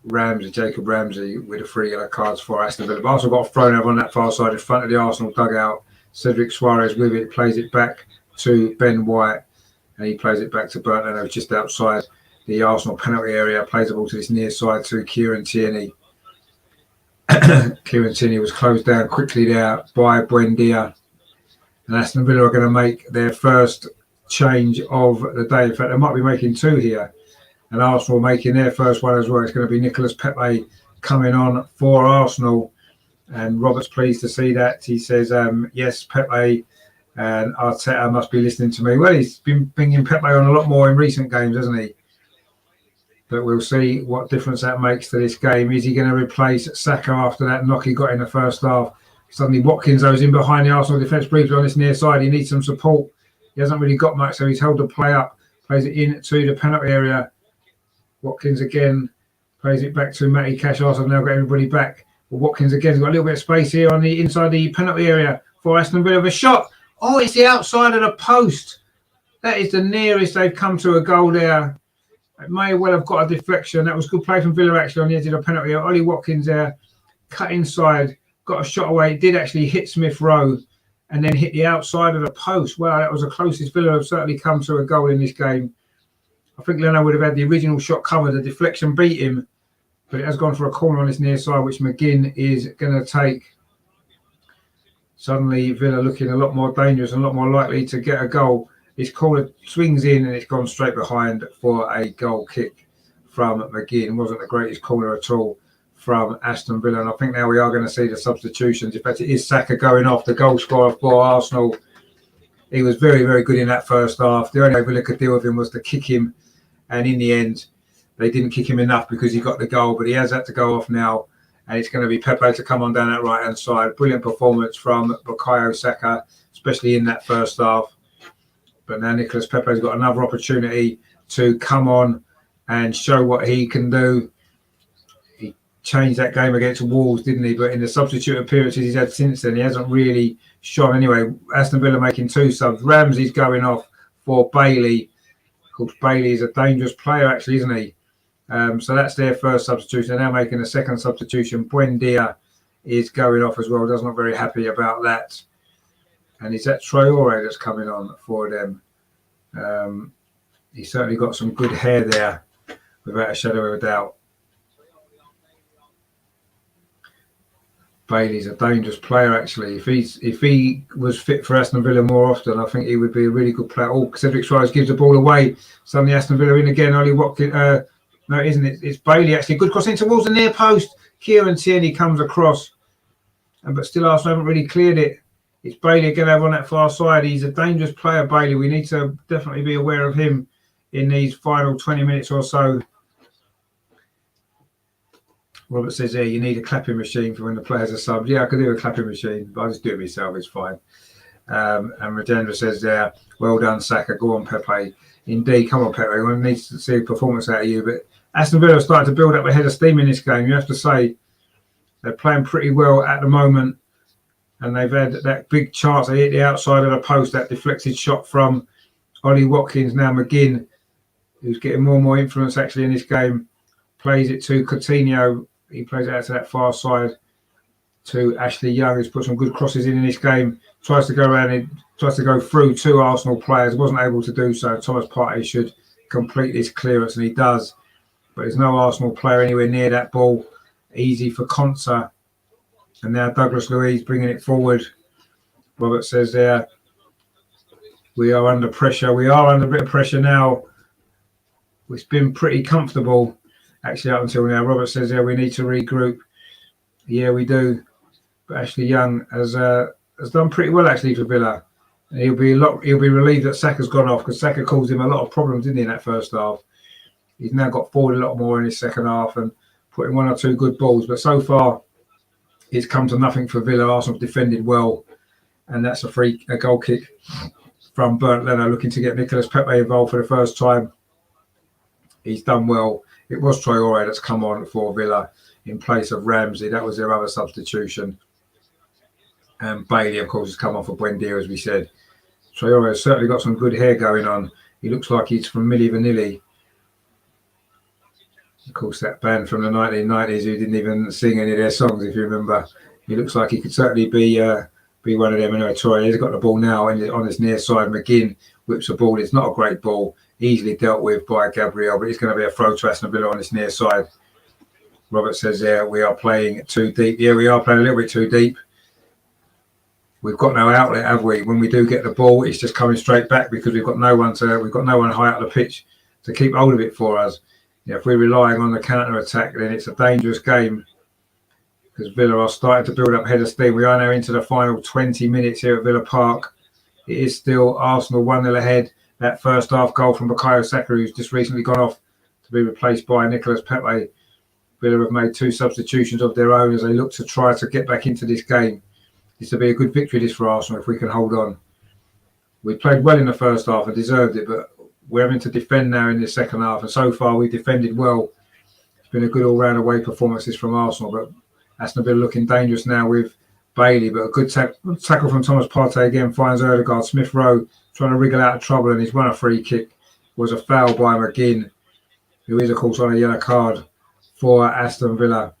Ramsey, Jacob Ramsey, with the 3 yellow cards for Aston Villa. But also got a thrown over on that far side in front of the Arsenal dugout. Cedric Suarez with it, plays it back to Ben White, and he plays it back to Bernd Leno just outside the Arsenal penalty area. Plays the ball to this near side to Kieran Tierney. Kieran Tierney was closed down quickly there by Buendia. And Aston Villa are going to make their first change of the day. In fact, they might be making 2 here. And Arsenal making their first one as well. It's going to be Nicolas Pepe coming on for Arsenal. And Robert's pleased to see that. He says, yes, Pepe and Arteta must be listening to me. Well, he's been bringing Pepe on a lot more in recent games, hasn't he? But we'll see what difference that makes to this game. Is he going to replace Saka after that knock he got in the first half? Suddenly Watkins goes in behind the Arsenal defence briefly on this near side. He needs some support. He hasn't really got much, so he's held the play up. Plays it into the penalty area. Watkins again plays it back to Matty Cash. Arsenal now got everybody back. But Watkins again has got a little bit of space here on the inside the penalty area for Aston Villa. A shot. Oh, it's the outside of the post. That is the nearest they've come to a goal there. It may well have got a deflection. That was good play from Villa actually on the edge of the penalty area. Ollie Watkins there, cut inside, got a shot away. It did actually hit Smith Rowe and then hit the outside of the post. Wow, that was the closest Villa have certainly come to a goal in this game. I think Leno would have had the original shot covered. The deflection beat him, but it has gone for a corner on this near side, which McGinn is going to take. Suddenly, Villa looking a lot more dangerous and a lot more likely to get a goal. This corner swings in and it's gone straight behind for a goal kick from McGinn. It wasn't the greatest corner at all from Aston Villa. And I think now we are going to see the substitutions. In fact, it is Saka going off, the goal scorer for Arsenal. He was very, very good in that first half. The only way Villa could deal with him was to kick him. And in the end, they didn't kick him enough because he got the goal. But he has had to go off now. And it's going to be Pepe to come on down that right-hand side. Brilliant performance from Bukayo Saka, especially in that first half. But now Nicolas Pepe's got another opportunity to come on and show what he can do. He changed that game against Wolves, didn't he? But in the substitute appearances he's had since then, he hasn't really shone. Anyway, Aston Villa making 2 subs. Ramsey's going off for Bailey. Of course, Bailey is a dangerous player, actually, isn't he? So that's their first substitution. They're now making a second substitution. Buendia is going off as well. Does not very happy about that. And is that Traore that's coming on for them? He's certainly got some good hair there, without a shadow of a doubt. Bailey's a dangerous player, actually. If he was fit for Aston Villa more often, I think he would be a really good player. Oh, Cedric Suarez gives the ball away. Suddenly Aston Villa in again. Ollie Watkins. No, it isn't. It's Bailey, actually. Good crossing towards the near post. Kieran Tierney comes across. But still Arsenal haven't really cleared it. It's Bailey again over on that far side. He's a dangerous player, Bailey. We need to definitely be aware of him in these final 20 minutes or so. Robert says, yeah, you need a clapping machine for when the players are subbed. Yeah, I could do a clapping machine, but I just do it myself. It's fine. And Rajendra says there, well done, Saka. Go on, Pepe. Indeed, come on, Pepe. One needs to see a performance out of you. But Aston Villa have started to build up a head of steam in this game. You have to say they're playing pretty well at the moment. And they've had that big chance. They hit the outside of the post, that deflected shot from Ollie Watkins. Now McGinn, who's getting more and more influence actually in this game, plays it to Coutinho. He plays it out to that far side to Ashley Young, who's put some good crosses in this game. Tries to go around and tries to go through 2 Arsenal players. Wasn't able to do so. Thomas Partey should complete this clearance, and he does. But there's no Arsenal player anywhere near that ball. Easy for Konsa. And now Douglas Luiz bringing it forward. Robert says there, we are under pressure. We are under a bit of pressure now. It's been pretty comfortable actually up until now. Robert says, yeah, we need to regroup. Yeah, we do. But Ashley Young has done pretty well actually for Villa. And he'll be relieved that Saka's gone off, because Saka caused him a lot of problems, didn't he, in that first half. He's now got forward a lot more in his second half and putting 1 or 2 good balls. But so far, it's come to nothing for Villa. Arsenal defended well, and that's a goal kick from Bernd Leno, looking to get Nicolas Pepe involved for the first time. He's done well. It was Traore that's come on for Villa in place of Ramsey. That was their other substitution. And Bailey, of course, has come on for Buendia, as we said. Traore has certainly got some good hair going on. He looks like he's from Milli Vanilli. Of course, that band from the 1990s who didn't even sing any of their songs, if you remember. He looks like he could certainly be one of them. Anyway, Traore has got the ball now on his near side. McGinn whips the ball. It's not a great ball. Easily dealt with by Gabriel, but it's going to be a throw to Aston Villa on this near side. Robert says, yeah, we are playing too deep. Yeah, we are playing a little bit too deep. We've got no outlet, have we? When we do get the ball, it's just coming straight back because we've got no one high up the pitch to keep hold of it for us. Yeah, if we're relying on the counter attack, then it's a dangerous game, because Villa are starting to build up head of steam. We are now into the final 20 minutes here at Villa Park. It is still Arsenal 1-0 ahead. That first half goal from Bukayo Saka, who's just recently gone off to be replaced by Nicolas Pepe. Villa have made 2 substitutions of their own as they look to try to get back into this game. This will be a good victory, this, for Arsenal, if we can hold on. We played well in the first half and deserved it, but we're having to defend now in the second half. And so far, we've defended well. It's been a good all-round away performances from Arsenal, but Aston Villa looking dangerous now with Bailey. But a good tackle from Thomas Partey again finds Ødegaard. Smith Rowe trying to wriggle out of trouble, and he's won a free kick. It was a foul by McGinn, who is, of course, on a yellow card for Aston Villa.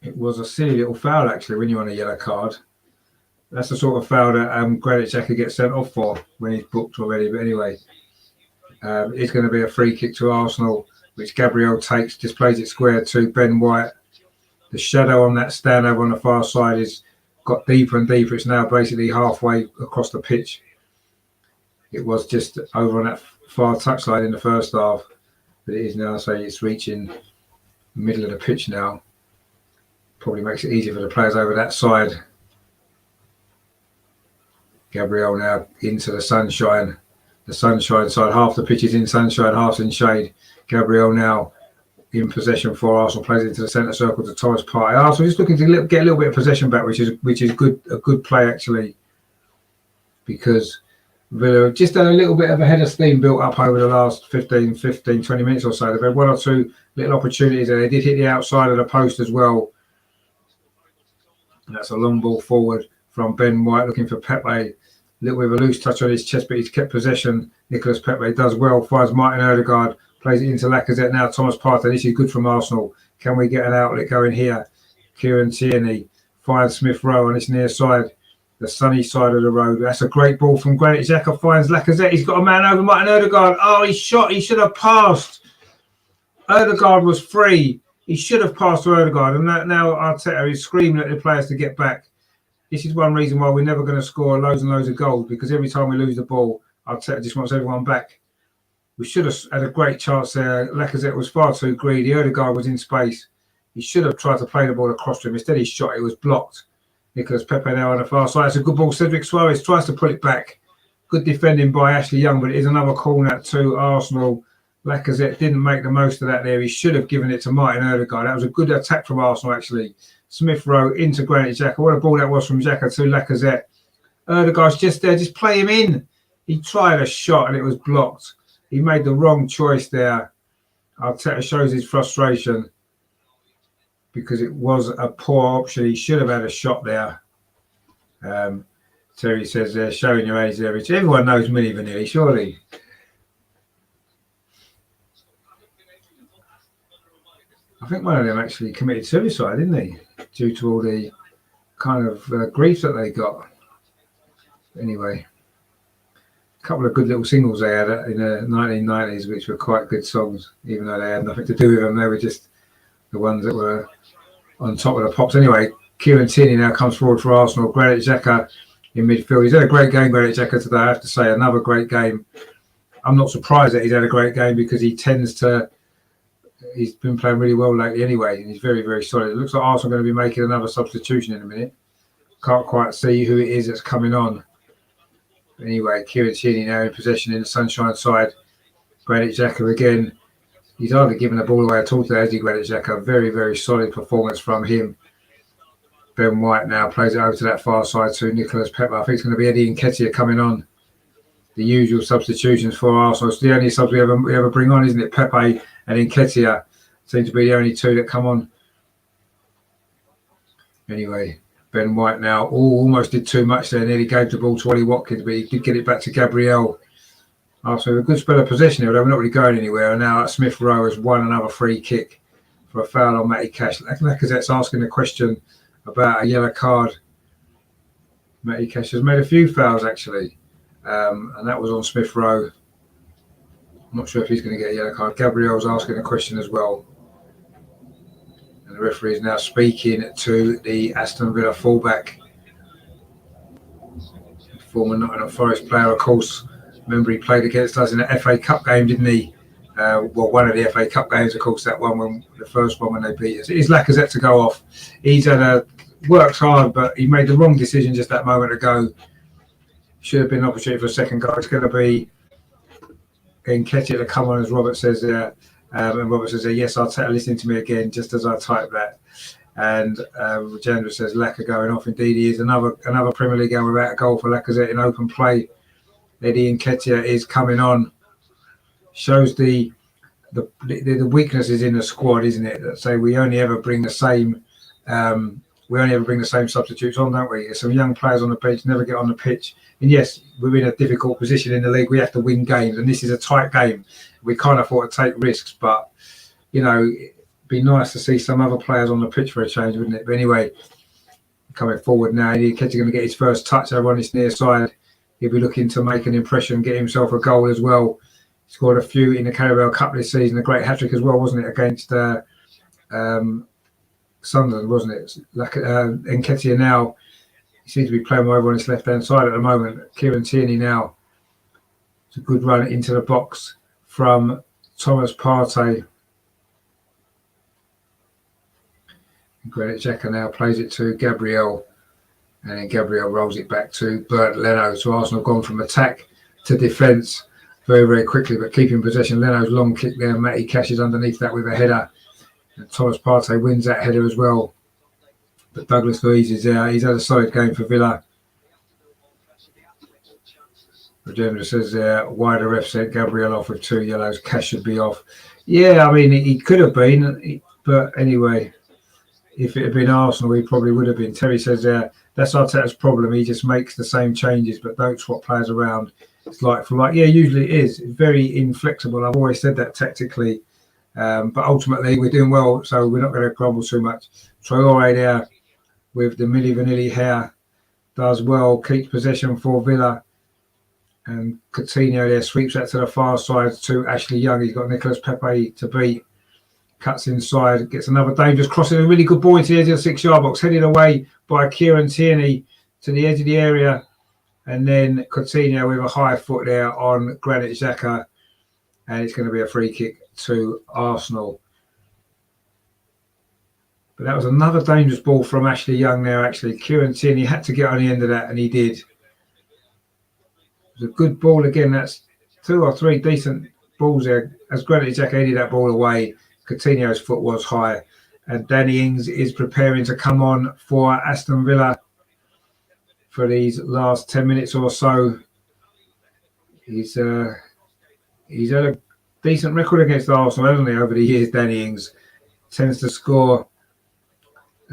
It was a silly little foul, actually, when you're on a yellow card. That's the sort of foul that Granit Xhaka gets sent off for when he's booked already. But anyway, it's going to be a free kick to Arsenal, which Gabriel takes, just plays it square to Ben White. The shadow on that stand over on the far side has got deeper and deeper. It's now basically halfway across the pitch. It was just over on that far touchline in the first half, but it is now, so it's reaching the middle of the pitch now. Probably makes it easier for the players over that side. Gabriel now into the sunshine. The sunshine side, half the pitch is in sunshine, half's in shade. Gabriel now in possession for Arsenal, plays it into the centre circle to Thomas Partey. Arsenal just looking to get a little bit of possession back, which is good, a good play actually, because Villa just had a little bit of a head of steam built up over the last 15, 20 minutes or so. They've had 1 or 2 little opportunities, and they did hit the outside of the post as well. And that's a long ball forward from Ben White, looking for Pepe. A little bit of a loose touch on his chest, but he's kept possession. Nicolas Pepe does well, finds Martin Ødegaard, plays it into Lacazette. Now Thomas Partey. This is good from Arsenal. Can we get an outlet going here? Kieran Tierney finds Smith Rowe on his near side, the sunny side of the road. That's a great ball from Granit Xhaka, finds Lacazette. He's got a man over Martin Ødegaard. Oh, he shot. He should have passed. Ødegaard was free. He should have passed to Ødegaard, and now Arteta is screaming at the players to get back. This is one reason why we're never going to score loads and loads of goals, because every time we lose the ball, Arteta just wants everyone back. We should have had a great chance there. Lacazette was far too greedy. Ødegaard was in space. He should have tried to play the ball across to him. Instead, he shot. It was blocked. Nicolas Pepe now on the far side. It's a good ball. Cedric Suarez tries to put it back. Good defending by Ashley Young, but it is another corner to Arsenal. Lacazette didn't make the most of that there. He should have given it to Martin Ødegaard. That was a good attack from Arsenal, actually. Smith Rowe into Granit Xhaka. What a ball that was from Xhaka to Lacazette. Ødegaard's just there. Just play him in. He tried a shot and it was blocked. He made the wrong choice there. Arteta shows his frustration because it was a poor option. He should have had a shot there. Terry says they're showing your age there. Everyone knows Milli Vanilli, surely. I think one of them actually committed suicide, didn't he? Due to all the kind of grief that they got. Anyway, a couple of good little singles they had in the 1990s, which were quite good songs, even though they had nothing to do with them. They were just the ones that were on top of the pops. Anyway, Kieran Tierney now comes forward for Arsenal. Granit Xhaka in midfield. He's had a great game, Granit Xhaka, today, I have to say. Another great game. I'm not surprised that he's had a great game because he's been playing really well lately anyway, and he's very, very solid. It looks like Arsenal are going to be making another substitution in a minute. Can't quite see who it is that's coming on. Anyway, Kieran Tierney now in possession in the Sunshine side. Granit Xhaka again. He's hardly given the ball away at all today, has he, Granit Xhaka? Very, very solid performance from him. Ben White now plays it over to that far side to Nicolas Pepe. I think it's going to be Eddie Nketiah coming on. The usual substitutions for Arsenal. It's the only subs we ever bring on, isn't it? Pepe and Nketiah seem to be the only two that come on. Anyway, Ben White now almost did too much there. Nearly gave the ball to Ollie Watkins, but he did get it back to Gabriel. After a good spell of possession here, but we're not really going anywhere. And now Smith Rowe has won another free kick for a foul on Matty Cash. Lacazette's asking a question about a yellow card. Matty Cash has made a few fouls actually, and that was on Smith Rowe. I'm not sure if he's going to get a yellow card. Gabriel's asking a question as well. And the referee is now speaking to the Aston Villa fullback. Former Nottingham Forest player, of course. Remember, he played against us in the FA Cup game, didn't he? Well, one of the FA Cup games, of course, that one, the first one when they beat us. It is Lacazette to go off. He's worked hard, but he made the wrong decision just that moment ago. Should have been an opportunity for a second goal. It's going to be Nketiah to come on, as Robert says there. And Robert says, yes, Arteta listening to me again, just as I type that. And Rajendra says, Lacazette going off. Indeed, he is. Another Premier League game without a goal for Lacazette in open play. Eddie Nketiah is coming on. Shows the weaknesses in the squad, isn't it? That say we only ever bring the same substitutes on, don't we? There's some young players on the bench, never get on the pitch. And yes, we're in a difficult position in the league. We have to win games, and this is a tight game. We can't afford to take risks, but you know, it'd be nice to see some other players on the pitch for a change, wouldn't it? But anyway, coming forward now, Nketiah going to get his first touch over on this near side. He'll be looking to make an impression, get himself a goal as well. He scored a few in the Carabao Cup this season, a great hat-trick as well, wasn't it, against Sunderland, wasn't it? Like Nketiah now, he seems to be playing over on his left-hand side at the moment. Kieran Tierney now. It's a good run into the box from Thomas Partey. Granit Xhaka now plays it to Gabriel. And then Gabriel rolls it back to Bert Leno. So Arsenal have gone from attack to defence very, very quickly, but keeping possession. Leno's long kick there. Matty Cash is underneath that with a header. And Thomas Partey wins that header as well. But Douglas Luiz is there. He's had a solid game for Villa. Rajendra says why the ref sent Gabriel off with 2 yellows. Cash should be off. Yeah, I mean, he could have been. But anyway, if it had been Arsenal, he probably would have been. Terry says that's Arteta's problem. He just makes the same changes, but don't swap players around. It's like for like. Yeah, usually it is. It's very inflexible. I've always said that tactically. But ultimately, we're doing well, so we're not going to grumble too much. Traore there with the Milli Vanilli hair does well, keeps possession for Villa. And Coutinho there sweeps that to the far side to Ashley Young. He's got Nicolas Pepe to beat. Cuts inside, gets another dangerous crossing. A really good ball into the edge of the 6-yard box, headed away by Kieran Tierney to the edge of the area. And then Coutinho with a high foot there on Granit Xhaka. And it's going to be a free kick to Arsenal. But that was another dangerous ball from Ashley Young there, actually. Kieran Tierney had to get on the end of that, and he did. It was a good ball again. That's 2 or 3 decent balls there. As Granit Xhaka headed that ball away, Coutinho's foot was high. And Danny Ings is preparing to come on for Aston Villa for these last 10 minutes or so. He's had a decent record against Arsenal, hasn't he, over the years. Danny Ings tends to score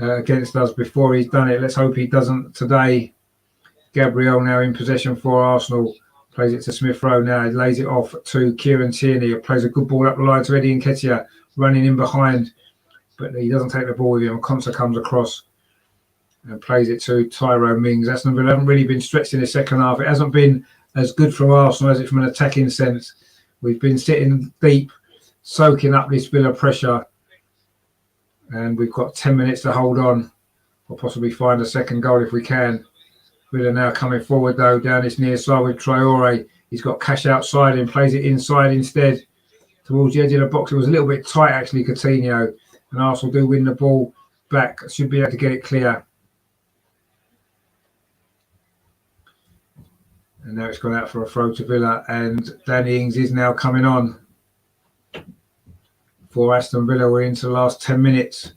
against us before he's done it. Let's hope he doesn't today. Gabriel now in possession for Arsenal. Plays it to Smith Rowe now. He lays it off to Kieran Tierney. He plays a good ball up the line to Eddie Nketiah, running in behind. But he doesn't take the ball with him. Konsa comes across and plays it to Tyrone Mings. Aston Villa haven't really been stretched in the second half. It hasn't been as good from Arsenal as it from an attacking sense. We've been sitting deep, soaking up this Villa pressure. And we've got 10 minutes to hold on or possibly find a second goal if we can. Villa now coming forward, though, down this near side with Traore. He's got Cash outside and plays it inside instead towards the edge of the box. It was a little bit tight actually, Coutinho, and Arsenal do win the ball back. Should be able to get it clear. And now it's gone out for a throw to Villa, and Danny Ings is now coming on for Aston Villa. We're into the last 10 minutes.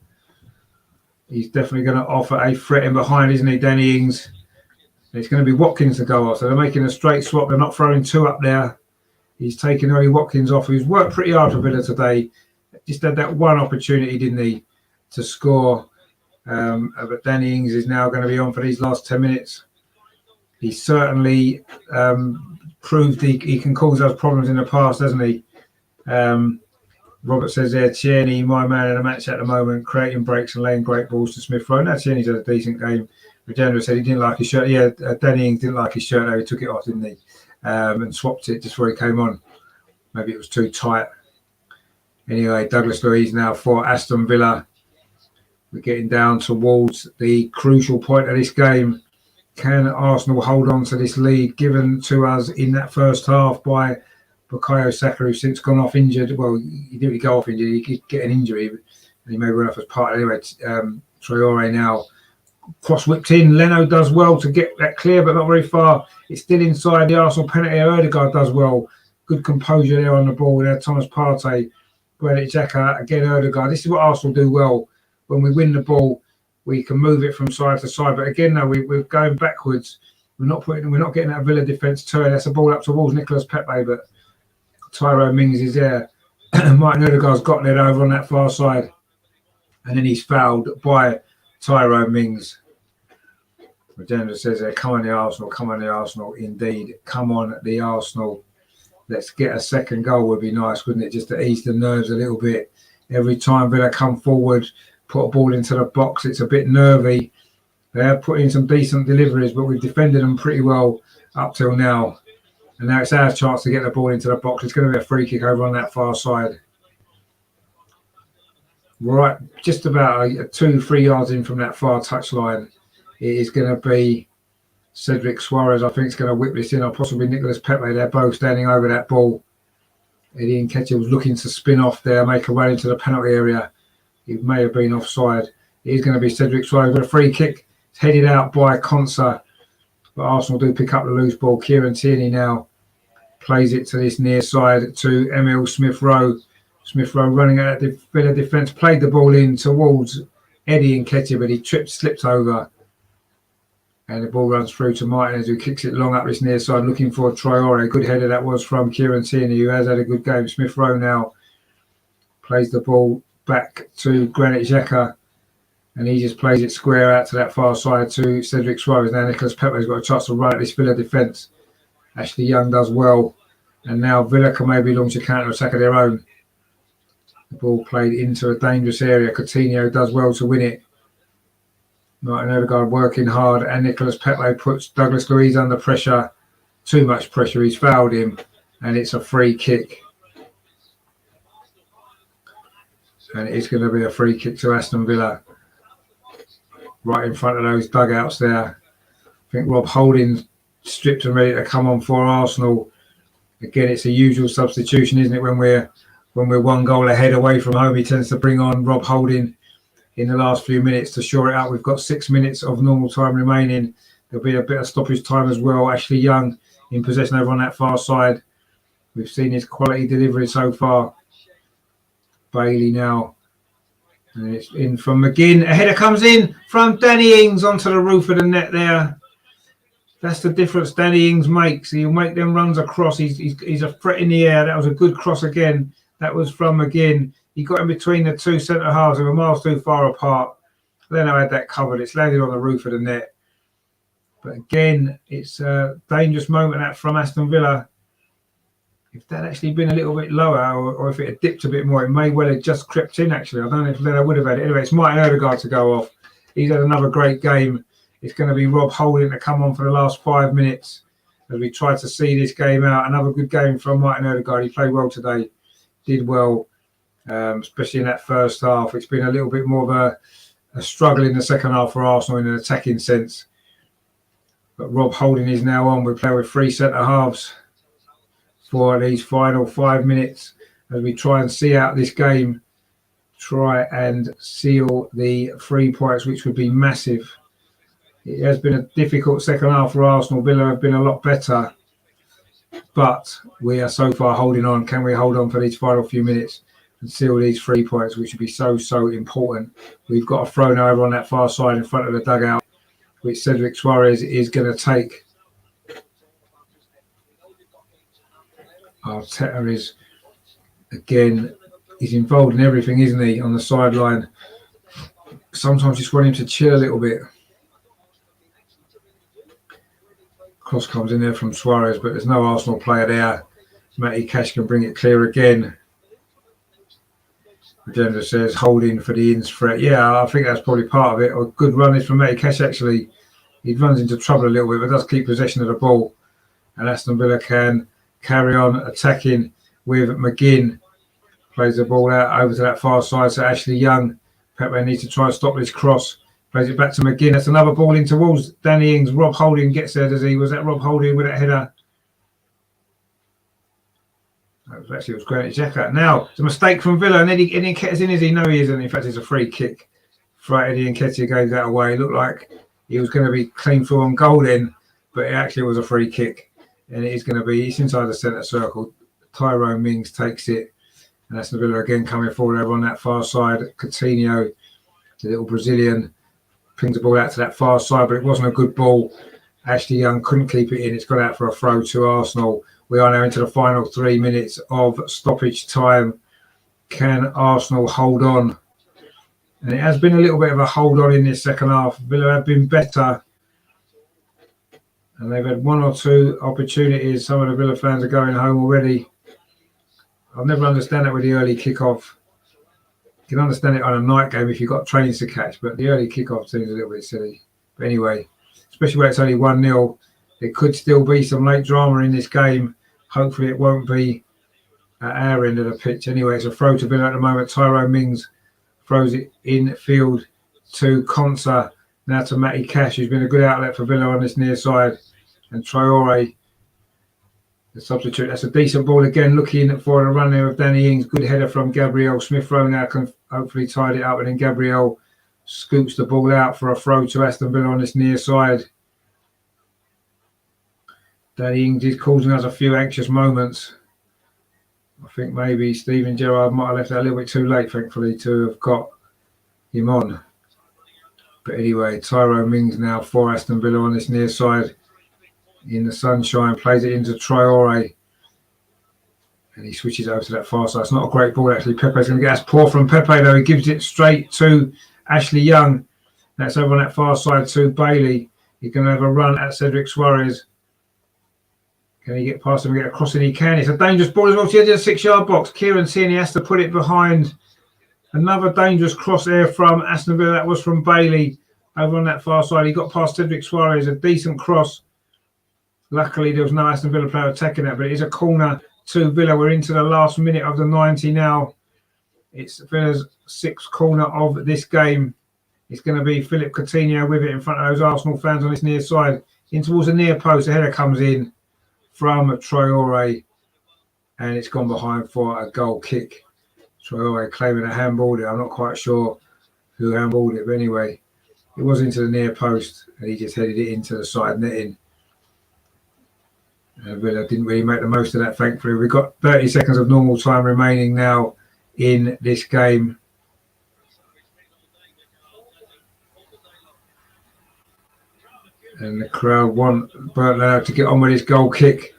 He's definitely going to offer a threat in behind, isn't he, Danny Ings? It's going to be Watkins to go off. So they're making a straight swap. They're not throwing two up there. He's taking Ollie Watkins off, who's worked pretty hard for Villa today. Just had that one opportunity, didn't he, to score. But Danny Ings is now going to be on for these last 10 minutes. He certainly proved he can cause us problems in the past, hasn't he? Robert says there, Tierney, my man in the match at the moment, creating breaks and laying great balls to Smith Rowe. Now Tierney's had a decent game. Regenda said he didn't like his shirt. Yeah, Danny Ings didn't like his shirt, though. He took it off, didn't he? And swapped it just before he came on. Maybe it was too tight. Anyway, Douglas Luiz now for Aston Villa. We're getting down towards the crucial point of this game. Can Arsenal hold on to this lead given to us in that first half by Bukayo Saka, who's since gone off injured? Well, he didn't really go off injured. He could get an injury, and he may run off as part. Anyway, Traore now cross-whipped in. Leno does well to get that clear, but not very far. It's still inside the Arsenal penalty. Odegaard does well. Good composure there on the ball. There, Thomas Partey, Granit Xhaka, again Odegaard. This is what Arsenal do well. When we win the ball, we can move it from side to side. But again, no, we're going backwards. We're not getting that Villa defence turn. That's a ball up towards Nicolas Pepe, but Tyrone Mings is there. Martin Odegaard's got it over on that far side, and then he's fouled by Tyrone Mings. Regenda says there, come on the Arsenal, come on the Arsenal. Indeed, come on the Arsenal. Let's get a second goal would be nice, wouldn't it? Just to ease the nerves a little bit. Every time Villa come forward, put a ball into the box, it's a bit nervy. They have put in some decent deliveries, but we've defended them pretty well up till now. And now it's our chance to get the ball into the box. It's going to be a free kick over on that far side. Right, just about 2-3 yards in from that far touchline. It is going to be Cedric Suarez. I think it's going to whip this in, or possibly Nicolas Pepe. They're both standing over that ball. Eddie Nketiah was looking to spin off there, make a run into the penalty area. He may have been offside. It is going to be Cedric Suarez with a free kick. It's headed out by Konsa. But Arsenal do pick up the loose ball. Kieran Tierney now plays it to this near side to Emil Smith Rowe. Smith Rowe running at the Villa defence, played the ball in towards Eddie Nketiah, but he slipped over. And the ball runs through to Martinez, who kicks it long up this near side, looking for Traore. Good header that was from Kieran Tierney, who has had a good game. Smith Rowe now plays the ball back to Granit Xhaka, and he just plays it square out to that far side to Cedric Suarez. Now Nicolas Pepe's got a chance to run at this Villa defence. Ashley Young does well, and now Villa can maybe launch a counter-attack of their own. The ball played into a dangerous area. Coutinho does well to win it. Martin Odegaard working hard, and Nicolas Pepe puts Douglas Luiz under pressure. Too much pressure. He's fouled him, and it's a free kick. And it is going to be a free kick to Aston Villa. Right in front of those dugouts there. I think Rob Holding stripped and ready to come on for Arsenal. Again, it's a usual substitution, isn't it? When we're 1 goal ahead away from home, he tends to bring on Rob Holding in the last few minutes to shore it out. We've got 6 minutes of normal time remaining. There'll be a bit of stoppage time as well. Ashley Young in possession over on that far side. We've seen his quality delivery so far. Bailey now. And it's in from McGinn. A header comes in from Danny Ings onto the roof of the net there. That's the difference Danny Ings makes. He'll make them runs across. He's a threat in the air. That was a good cross again. That was from McGinn. He got in between the two centre halves. They were miles too far apart. Then I had that covered. It's landed on the roof of the net. But again, it's a dangerous moment that from Aston Villa. If that actually been a little bit lower, or if it had dipped a bit more, it may well have just crept in, actually. I don't know if Leno would have had it. Anyway, it's Martin Odegaard to go off. He's had another great game. It's going to be Rob Holding to come on for the last 5 minutes as we try to see this game out. Another good game from Martin Odegaard. He played well today. Did well, especially in that first half. It's been a little bit more of a struggle in the second half for Arsenal in an attacking sense. But Rob Holding is now on. We play with 3 centre halves. for these final 5 minutes as we try and see out this game, try and seal the 3 points, which would be massive. It has been a difficult second half for Arsenal. Villa have been a lot better, but we are so far holding on. Can we hold on for these final few minutes and seal these 3 points, which would be so important? We've got a throw now over on that far side in front of the dugout, which Cedric Suarez is going to take. Arteta is, again, he's involved in everything, isn't he, on the sideline? Sometimes just want him to chill a little bit. Cross comes in there from Suarez, but there's no Arsenal player there. Matty Cash can bring it clear again. Agenda says holding for the ins threat. Yeah, I think that's probably part of it. A good run is from Matty Cash, actually. He runs into trouble a little bit, but does keep possession of the ball. And Aston Villa can carry on attacking with McGinn. Plays the ball out over to that far side. So Ashley Young, Pepe needs to try and stop this cross. Plays it back to McGinn. That's another ball in towards Danny Ings. Rob Holding gets there, does he? Was that Rob Holding with that header? That was Granit Xhaka. Now, it's a mistake from Villa. And Eddie Nketiah's in, is he? No, he isn't. In fact, it's a free kick. Right, Eddie Nketiah gave that away. It looked like he was going to be clean through on goal then, but it actually was a free kick. And it is going to be, it's inside the centre circle. Tyrone Mings takes it. And that's the Villa again coming forward over on that far side. Coutinho, the little Brazilian, pings the ball out to that far side, but it wasn't a good ball. Ashley Young couldn't keep it in. It's got out for a throw to Arsenal. We are now into the final 3 minutes of stoppage time. Can Arsenal hold on? And it has been a little bit of a hold on in this second half. Villa have been better. And they've had 1 or 2 opportunities. Some of the Villa fans are going home already. I'll never understand that with the early kickoff. You can understand it on a night game if you've got trains to catch, but the early kickoff seems a little bit silly. But anyway, especially when it's only 1-0, there could still be some late drama in this game. Hopefully it won't be at our end of the pitch. Anyway, it's a throw to Villa at the moment. Tyrone Mings throws it in field to Konsa. Now to Matty Cash, who's been a good outlet for Villa on this near side. And Traore, the substitute. That's a decent ball again, looking for a run there of Danny Ings. Good header from Gabriel. Smith Rowe now can hopefully tide it up, and then Gabriel scoops the ball out for a throw to Aston Villa on this near side. Danny Ings is causing us a few anxious moments. I think maybe Steven Gerrard might have left that a little bit too late, thankfully, to have got him on. But anyway, Tyrone Mings now for Aston Villa on this near side. In the sunshine, plays it into Traore. And he switches over to that far side. It's not a great ball, actually. Pepe's going to get us poor from Pepe, though. He gives it straight to Ashley Young. That's over on that far side to Bailey. He's going to have a run at Cedric Suarez. Can he get past him and get across? And he can. It's a dangerous ball as well to the edge of the 6-yard box. Kieran Tierney has to put it behind. Another dangerous cross there from Aston Villa. That was from Bailey over on that far side. He got past Cedric Suarez. A decent cross. Luckily, there was no Aston Villa player attacking that, but it is a corner to Villa. We're into the last minute of the 90 now. It's Villa's 6th corner of this game. It's going to be Philip Coutinho with it in front of those Arsenal fans on this near side. In towards the near post, the header comes in from Traore, and it's gone behind for a goal kick. Traore claiming a handball there. I'm not quite sure who handballed it, but anyway, it was into the near post, and he just headed it into the side netting. Villa didn't really make the most of that, thankfully. We've got 30 seconds of normal time remaining now in this game. And the crowd want Bert Leonard to get on with his goal kick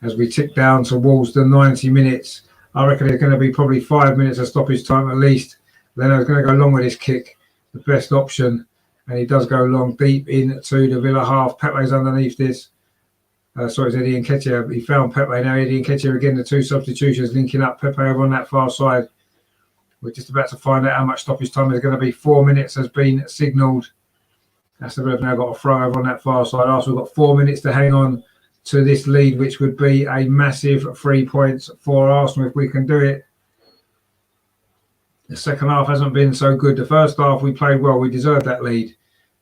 as we tick down towards the 90 minutes. I reckon there's going to be probably 5 minutes of stoppage time at least. Leonard's going to go long with his kick, the best option. And he does go long deep into the Villa half. Pepe's underneath this. Sorry, it's Eddie Nketiah. He found Pepe. Now Eddie Nketiah again, the 2 substitutions linking up. Pepe over on that far side. We're just about to find out how much stoppage time is going to be. 4 minutes has been signalled. Aston Villa have now got a throw over on that far side. Arsenal got 4 minutes to hang on to this lead, which would be a massive 3 points for Arsenal if we can do it. The second half hasn't been so good. The first half we played well. We deserved that lead.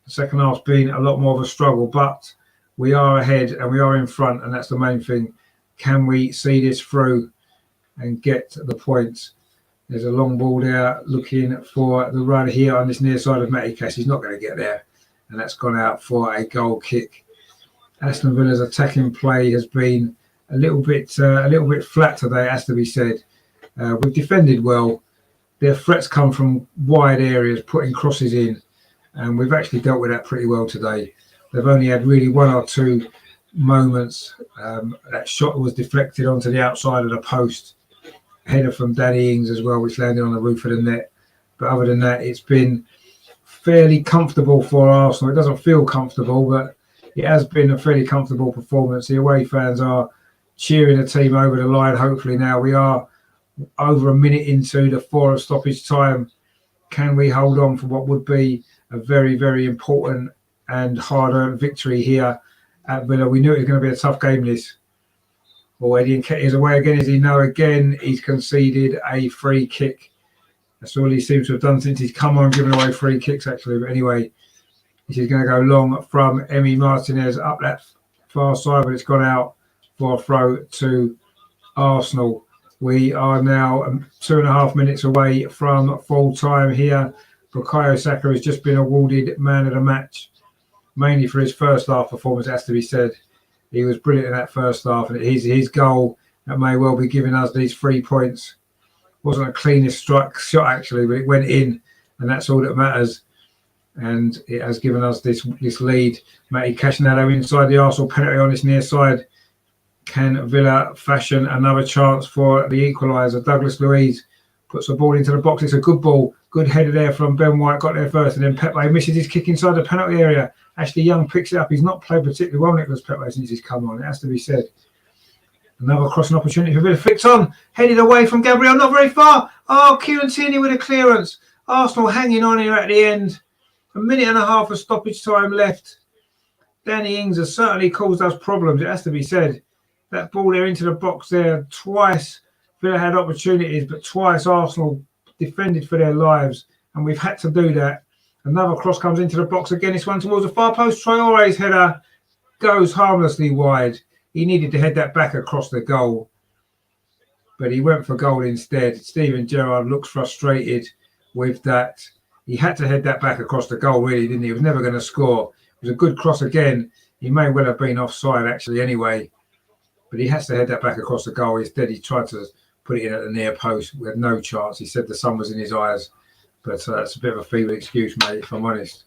The second half's been a lot more of a struggle, but we are ahead and we are in front, and that's the main thing. Can we see this through and get the points? There's a long ball there looking for the run here on this near side of Matty Cash. He's not going to get there, and that's gone out for a goal kick. Aston Villa's attacking play has been a little bit flat today, it has to be said. We've defended well. Their threats come from wide areas, putting crosses in, and we've actually dealt with that pretty well today. They've only had really one or two moments. That shot was deflected onto the outside of the post. Header from Danny Ings as well, which landed on the roof of the net. But other than that, it's been fairly comfortable for Arsenal. It doesn't feel comfortable, but it has been a fairly comfortable performance. The away fans are cheering the team over the line. Hopefully now we are over a minute into the 4 of stoppage time. Can we hold on for what would be a very, very important and hard-earned victory here at Villa? We knew it was going to be a tough game, this. Well, Eddie Nketiah is away again, as he know again. He's conceded a free kick. That's all he seems to have done since he's come on, giving away free kicks, actually. But anyway, this is going to go long from Emi Martinez up that far side, but it's gone out for a throw to Arsenal. We are now 2.5 minutes away from full time here. Bukayo Saka has just been awarded man of the match, mainly for his first half performance, it has to be said. He was brilliant in that first half, and his goal that may well be giving us these 3 points. Wasn't a cleanest shot actually, but it went in, and that's all that matters. And it has given us this lead. Matty Cash now inside the Arsenal penalty on this near side. Can Villa fashion another chance for the equaliser? Douglas Luiz puts the ball into the box. It's a good ball. Good header there from Ben White. Got there first, and then Pepe misses his kick inside the penalty area. Ashley Young picks it up. He's not played particularly well, Nicholas Pepe, since he's come on. It has to be said. Another crossing opportunity for Villa. Flicked on. Headed away from Gabriel. Not very far. Oh, Kieran Tierney with a clearance. Arsenal hanging on here at the end. 1.5 minutes of stoppage time left. Danny Ings has certainly caused us problems. It has to be said. That ball there into the box there. Twice Villa had opportunities, but twice Arsenal defended for their lives. And we've had to do that. Another cross comes into the box again. This one towards the far post. Traore's header goes harmlessly wide. He needed to head that back across the goal, but he went for goal instead. Steven Gerrard looks frustrated with that. He had to head that back across the goal, really, didn't he? He was never going to score. It was a good cross again. He may well have been offside, actually, anyway, but he has to head that back across the goal. Instead, he tried to put it in at the near post. We had no chance. He said the sun was in his eyes, but that's a bit of a feeble excuse, mate, if I'm honest.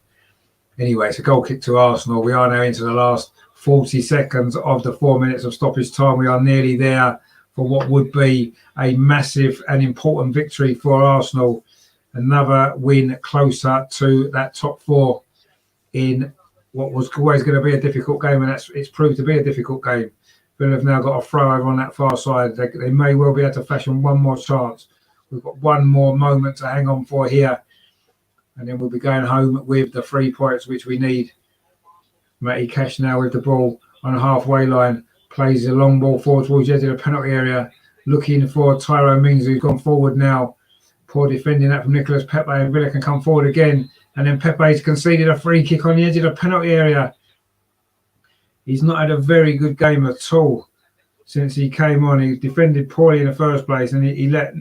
Anyway, it's a goal kick to Arsenal. We are now into the last 40 seconds of the 4 minutes of stoppage time. We are nearly there for what would be a massive and important victory for Arsenal. Another win closer to that top 4 in what was always going to be a difficult game, and it's proved to be a difficult game. Villa have now got a throw over on that far side. They may well be able to fashion one more chance. We've got one more moment to hang on for here, and then we'll be going home with the 3 points which we need. Matty Cash now with the ball on the halfway line, plays a long ball forward towards the edge of the penalty area, looking for Tyrone Mings, who's gone forward now. Poor defending that from Nicholas Pepe, and Villa can come forward again. And then Pepe's conceded a free kick on the edge of the penalty area. He's not had a very good game at all since he came on. He defended poorly in the first place, and he let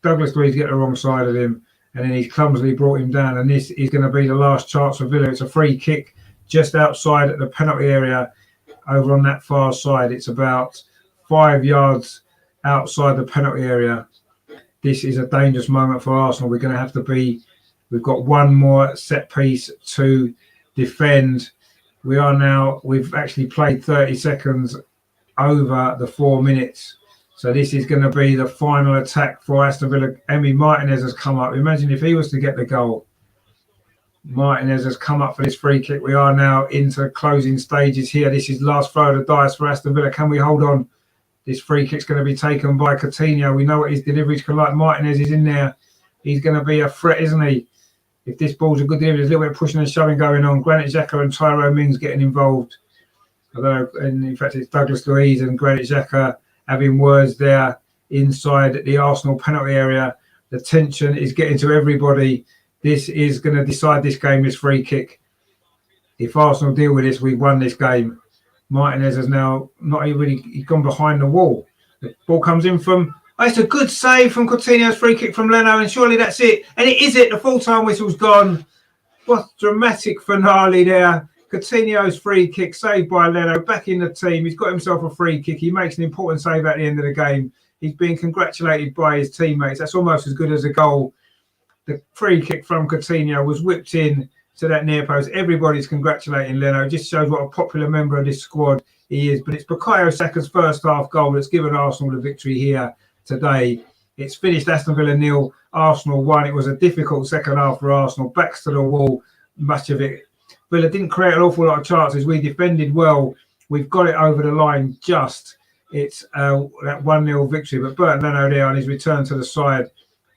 Douglas Luiz get the wrong side of him, and then he clumsily brought him down. And this is going to be the last chance for Villa. It's a free kick just outside the penalty area over on that far side. It's about 5 yards outside the penalty area. This is a dangerous moment for Arsenal. We're going to have to be, we've got one more set piece to defend. We've actually played 30 seconds over the 4 minutes. So this is going to be the final attack for Aston Villa. Emi Martinez has come up. Imagine if he was to get the goal. Martinez has come up for this free kick. We are now into closing stages here. This is last throw of the dice for Aston Villa. Can we hold on? This free kick's going to be taken by Coutinho. We know what his deliveries can like. Martinez is in there. He's going to be a threat, isn't he? If this ball's a good delivery, there's a little bit of pushing and shoving going on. Granit Xhaka and Tyrone Mings getting involved. Although, in fact, it's Douglas Luiz and Granit Xhaka having words there inside the Arsenal penalty area. The tension is getting to everybody. This is going to decide this game, this free kick. If Arsenal deal with this, we've won this game. Martinez has now not even he's gone behind the wall. The ball comes in from. Oh, it's a good save from Coutinho's free kick from Leno, and surely that's it. And it is it. The full-time whistle's gone. What dramatic finale there. Coutinho's free kick saved by Leno, back in the team. He's got himself a free kick. He makes an important save at the end of the game. He's being congratulated by his teammates. That's almost as good as a goal. The free kick from Coutinho was whipped in to that near post. Everybody's congratulating Leno. It just shows what a popular member of this squad he is. But it's Bukayo Saka's first half goal that's given Arsenal the victory here today. It's finished Aston Villa 0, Arsenal 1. It was a difficult second half for Arsenal. Backs to the wall, much of it. Villa didn't create an awful lot of chances. We defended well. We've got it over the line just. It's that 1-0 victory. But Bernd Leno there on his return to the side,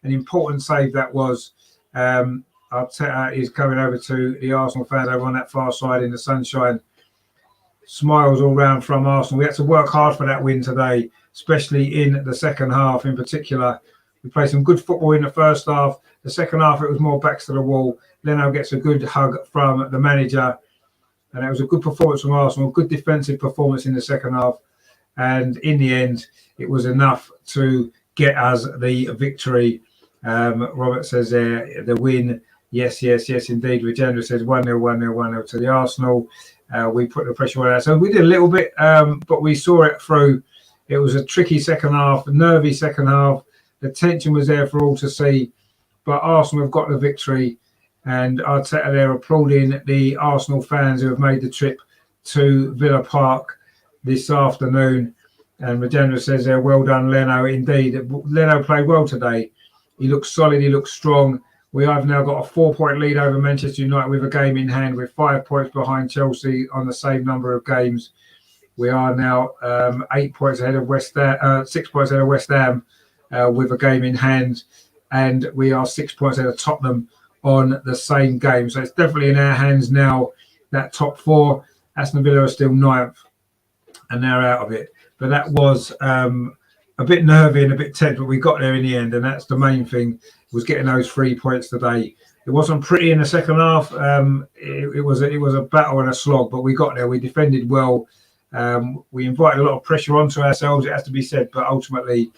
an important save that was. Arteta is coming over to the Arsenal fans over on that far side in the sunshine. Smiles all round from Arsenal. We had to work hard for that win today, especially in the second half in particular. We played some good football in the first half. The second half, it was more backs to the wall. Leno gets a good hug from the manager. And it was a good performance from Arsenal, good defensive performance in the second half. And in the end, it was enough to get us the victory. Robert says there, the win. Yes, indeed. Regenda says 1-0, 1-0, 1-0 to the Arsenal. We put the pressure on that. So we did a little bit, but we saw it through. It was a tricky second half, a nervy second half. The tension was there for all to see. But Arsenal have got the victory. And Arteta there applauding the Arsenal fans who have made the trip to Villa Park this afternoon. And Regenda says there, well done, Leno. Indeed, Leno played well today. He looks solid. He looks strong. We have now got a 4-point lead over Manchester United with a game in hand. We're 5 points behind Chelsea on the same number of games. We are now 8 points ahead of West Ham, 6 points ahead of West Ham with a game in hand. And we are 6 points ahead of Tottenham on the same game. So it's definitely in our hands now, that top four. Aston Villa are still 9th and they're out of it. But that was a bit nervy and a bit tense, but we got there in the end, and that's the main thing, was getting those 3 points today. It wasn't pretty in the second half. It was a battle and a slog, but we got there. We defended well. We invited a lot of pressure onto ourselves, it has to be said, but ultimately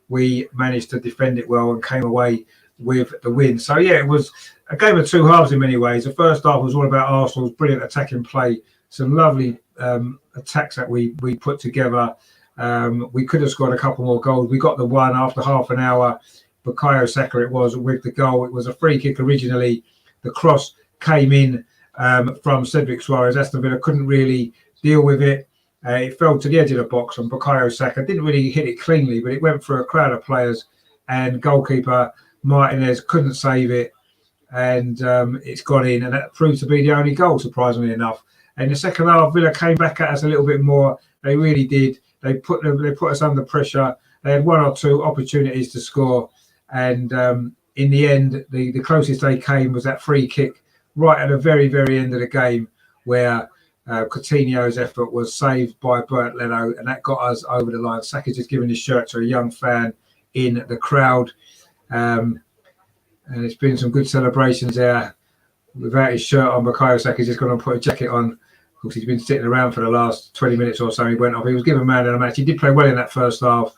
we managed to defend it well and came away with the win. So yeah, it was a game of two halves in many ways. The first half was all about Arsenal's brilliant attacking play, some lovely attacks that we put together. We could have scored a couple more goals. We got the one after half an hour. Bukayo Saka it was with the goal. It was a free kick originally. The cross came in from Cedric Suarez. Aston Villa couldn't really deal with it. It fell to the edge of the box, and Bukayo Saka didn't really hit it cleanly, but it went through a crowd of players, and goalkeeper Martinez couldn't save it, and it's gone in, and that proved to be the only goal, surprisingly enough. And the second half, Villa came back at us a little bit more. They really did. They put us under pressure. They had one or two opportunities to score, and in the end, the closest they came was that free kick right at the very, very end of the game, where Coutinho's effort was saved by Bernd Leno, and that got us over the line. Saka just giving his shirt to a young fan in the crowd, and it's been some good celebrations there. Without his shirt on, Bukayo Saka's just going to put a jacket on. Of course, he's been sitting around for the last 20 minutes or so. He went off. He was given man of the match. He did play well in that first half.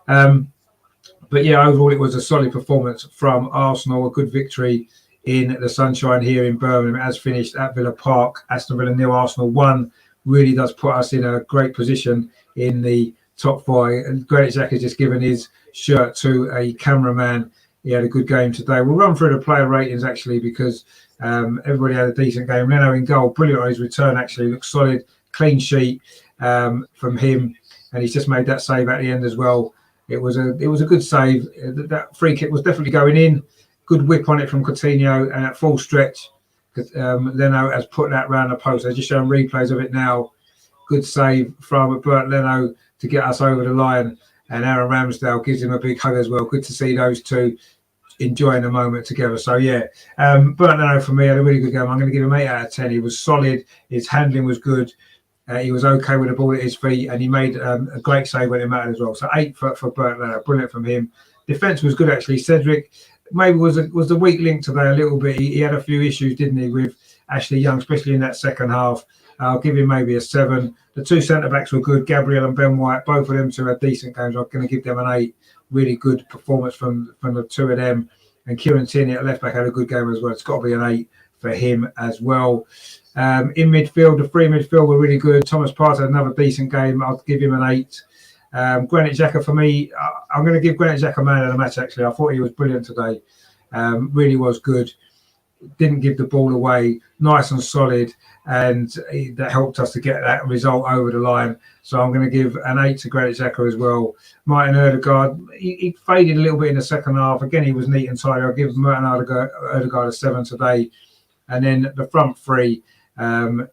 But yeah, overall, it was a solid performance from Arsenal. A good victory in the sunshine here in Birmingham. It has finished at Villa Park. Aston Villa 0, Arsenal 1. Really does put us in a great position in the top four. And Granit Xhaka has just given his shirt to a cameraman. He had a good game today. We'll run through the player ratings, actually, because everybody had a decent game. Leno in goal, brilliant on his return, actually. Looks solid, clean sheet from him. And he's just made that save at the end as well. It was a good save. That free kick was definitely going in. Good whip on it from Coutinho, and at full stretch, Leno has put that round the post. They're just showing replays of it now. Good save from Bernd Leno to get us over the line, and Aaron Ramsdale gives him a big hug as well. Good to see those two enjoying the moment together. So yeah, Bernd Leno for me had a really good game. I'm going to give him 8 out of 10. He was solid. His handling was good. He was okay with the ball at his feet, and he made a great save when it mattered as well. So 8 for Bernd Leno, brilliant from him. Defence was good actually. Cedric maybe was the weak link today a little bit. He had a few issues, didn't he, with Ashley Young, especially in that second half. I'll give him maybe a 7. The 2 centre-backs were good, Gabriel and Ben White. Both of them 2 had decent games. I'm going to give them an 8. Really good performance from the 2 of them. And Kieran Tierney at left-back had a good game as well. It's got to be an 8 for him as well. In midfield, the 3 midfield were really good. Thomas Partey had another decent game. I'll give him an 8. Granit Xhaka for me, I'm going to give Granit Xhaka man of the match, actually. I thought he was brilliant today. Really was good. Didn't give the ball away. Nice and solid. And that helped us to get that result over the line. So I'm going to give an 8 to Granit Xhaka as well. Martin Odegaard, he faded a little bit in the second half. Again, he was neat and tidy. I'll give Martin Odegaard a 7 today. And then the front 3,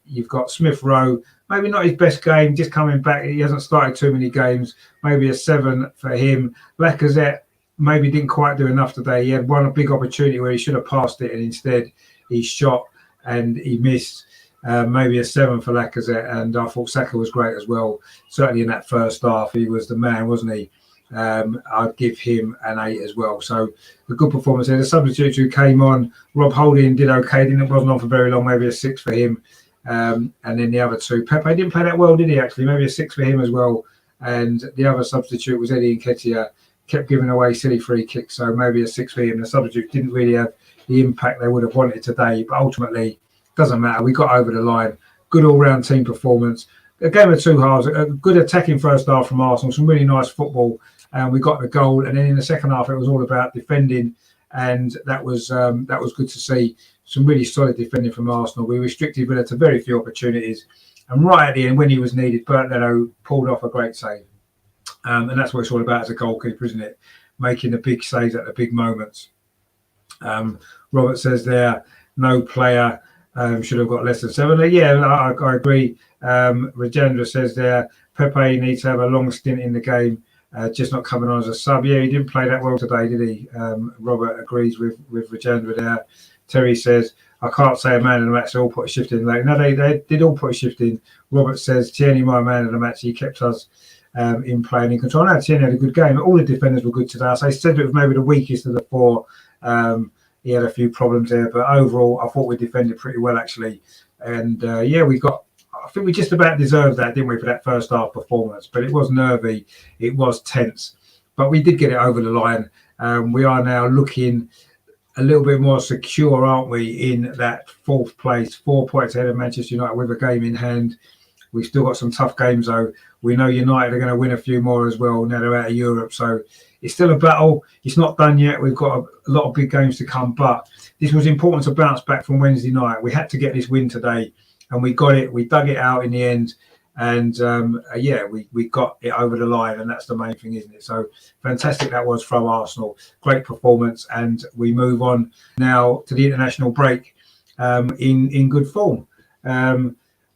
you've got Smith Rowe. Maybe not his best game, just coming back. He hasn't started too many games. Maybe a 7 for him. Lacazette maybe didn't quite do enough today. He had one big opportunity where he should have passed it, and instead he shot and he missed. Maybe a 7 for Lacazette. And I thought Saka was great as well. Certainly in that first half, he was the man, wasn't he? I'd give him an 8 as well. So a good performance there. The substitutes who came on, Rob Holding did okay. Wasn't on for very long. Maybe a 6 for him. And then the other 2, Pepe didn't play that well, did he? Actually, maybe a 6 for him as well. And the other substitute was Eddie Nketiah, kept giving away silly free kicks, so maybe a 6 for him. The substitute didn't really have the impact they would have wanted today, but ultimately doesn't matter. We got over the line. Good all-round team performance. A game of 2 halves. A good attacking first half from Arsenal. Some really nice football, and we got the goal. And then in the second half, it was all about defending, and that was good to see. Some really solid defending from Arsenal. We restricted Villa to very few opportunities. And right at the end, when he was needed, Bernd Leno pulled off a great save. And that's what it's all about as a goalkeeper, isn't it? Making the big saves at the big moments. Robert says there, no player should have got less than 7. Yeah, I agree. Rajendra says there, Pepe needs to have a long stint in the game, just not coming on as a sub. Yeah, he didn't play that well today, did he? Robert agrees with Rajendra there. Terry says, I can't say a man of the match. They all put a shift in late. No, they did all put a shift in. Robert says, Tierney, my man of the match. He kept us in playing in control. Now, Tierney had a good game. All the defenders were good today. I said it was maybe the weakest of the 4. He had a few problems there, but overall, I thought we defended pretty well, actually. And yeah, I think we just about deserved that, didn't we, for that first half performance? But it was nervy. It was tense. But we did get it over the line. We are now looking a little bit more secure, aren't we, in that 4th place, 4 points ahead of Manchester United with a game in hand. We've still got some tough games, though. We know United are going to win a few more as well. Now they're out of Europe, so it's still a battle. It's not done yet. We've got a lot of big games to come, but this was important to bounce back from Wednesday night. We had to get this win today, and we got it. We dug it out in the end, and yeah, we got it over the line, and that's the main thing, isn't it? So fantastic that was from Arsenal. Great performance, and we move on now to the international break in good form.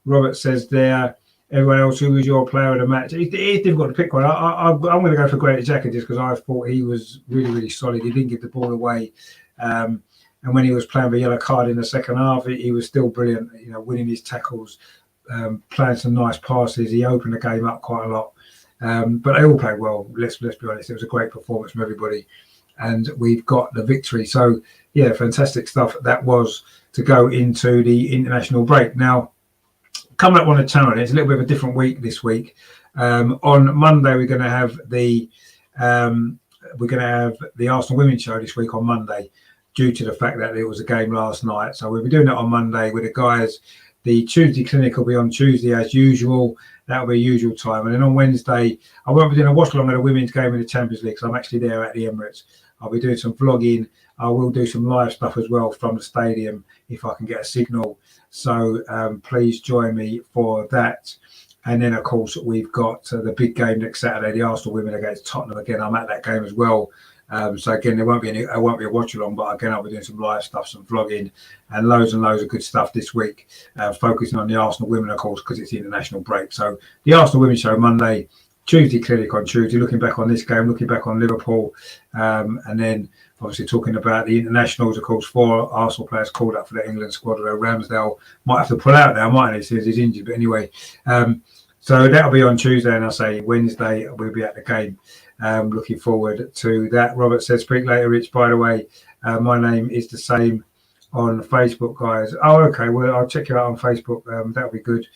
Robert says there, everyone else, who was your player of the match? It's difficult to pick one. I'm going to go for Granit Xhaka just because I thought he was really, really solid. He didn't give the ball away. And when he was playing the yellow card in the second half, he was still brilliant, you know, winning his tackles, playing some nice passes. He opened the game up quite a lot. But they all played well. Let's be honest. It was a great performance from everybody. And we've got the victory. So, yeah, fantastic stuff. That was to go into the international break. Now, coming up on the channel, it's a little bit of a different week this week. On Monday, we're going to have the Arsenal Women's Show this week on Monday, due to the fact that there was a game last night. So we'll be doing it on Monday with the guys. The Tuesday clinic will be on Tuesday as usual. That'll be usual time. And then on Wednesday, I won't be doing a watch-along at a women's game in the Champions League, so I'm actually there at the Emirates. I'll be doing some vlogging. I will do some live stuff as well from the stadium if I can get a signal. So please join me for that. And then, of course, we've got the big game next Saturday, the Arsenal women against Tottenham. Again, I'm at that game as well. So again, there won't be a watch along, but again, I'll be doing some live stuff, some vlogging, and loads of good stuff this week, focusing on the Arsenal women, of course, because it's the international break. So the Arsenal Women's Show Monday, Tuesday clinic on Tuesday, looking back on this game, looking back on Liverpool, and then obviously talking about the internationals. Of course, 4 Arsenal players called up for the England squad. Although Ramsdale might have to pull out now, mightn't he, since he's injured. But anyway, so that'll be on Tuesday, and I'll say Wednesday we'll be at the game. Looking forward to that. Robert says, speak later, Rich. By the way, my name is the same on Facebook, guys. Oh, okay. Well, I'll check you out on Facebook. That'll be good.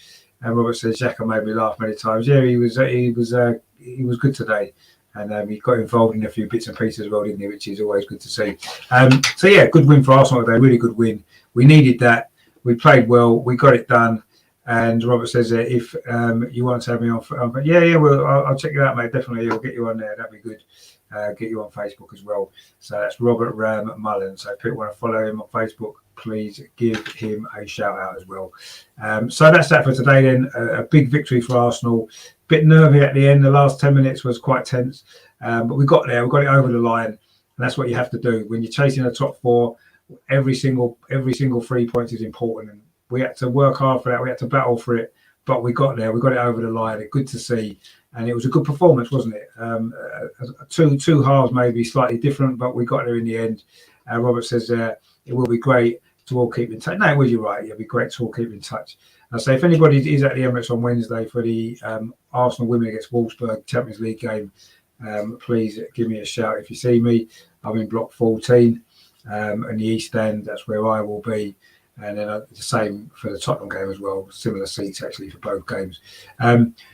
And Robert says Xhaka made me laugh many times. Yeah, he was good today, and he got involved in a few bits and pieces as well, didn't he? Which is always good to see. So yeah, good win for Arsenal today. Really good win. We needed that. We played well. We got it done. And Robert says that if you want to have me on, well, I'll check you out, mate. Definitely, I'll get you on there. That'd be good. Get you on Facebook as well. So that's Robert Ram Mullen. So if people want to follow him on Facebook, please give him a shout out as well. So that's that for today then. A big victory for Arsenal. Bit nervy at the end. The last 10 minutes was quite tense, but we got there. We got it over the line, and that's what you have to do when you're chasing the top four. Every single 3 points is important, and we had to work hard for that. We had to battle for it, but we got there. We got it over the line. Good to see. And it was a good performance, wasn't it? Two halves maybe slightly different, but we got there in the end. Robert says it will be great to all keep in touch. No, well, you're right. It'll be great to all keep in touch. I say if anybody is at the Emirates on Wednesday for the Arsenal women against Wolfsburg Champions League game, please give me a shout if you see me. I'm in block 14 in the East End. That's where I will be. And then the same for the Tottenham game as well. Similar seats actually for both games.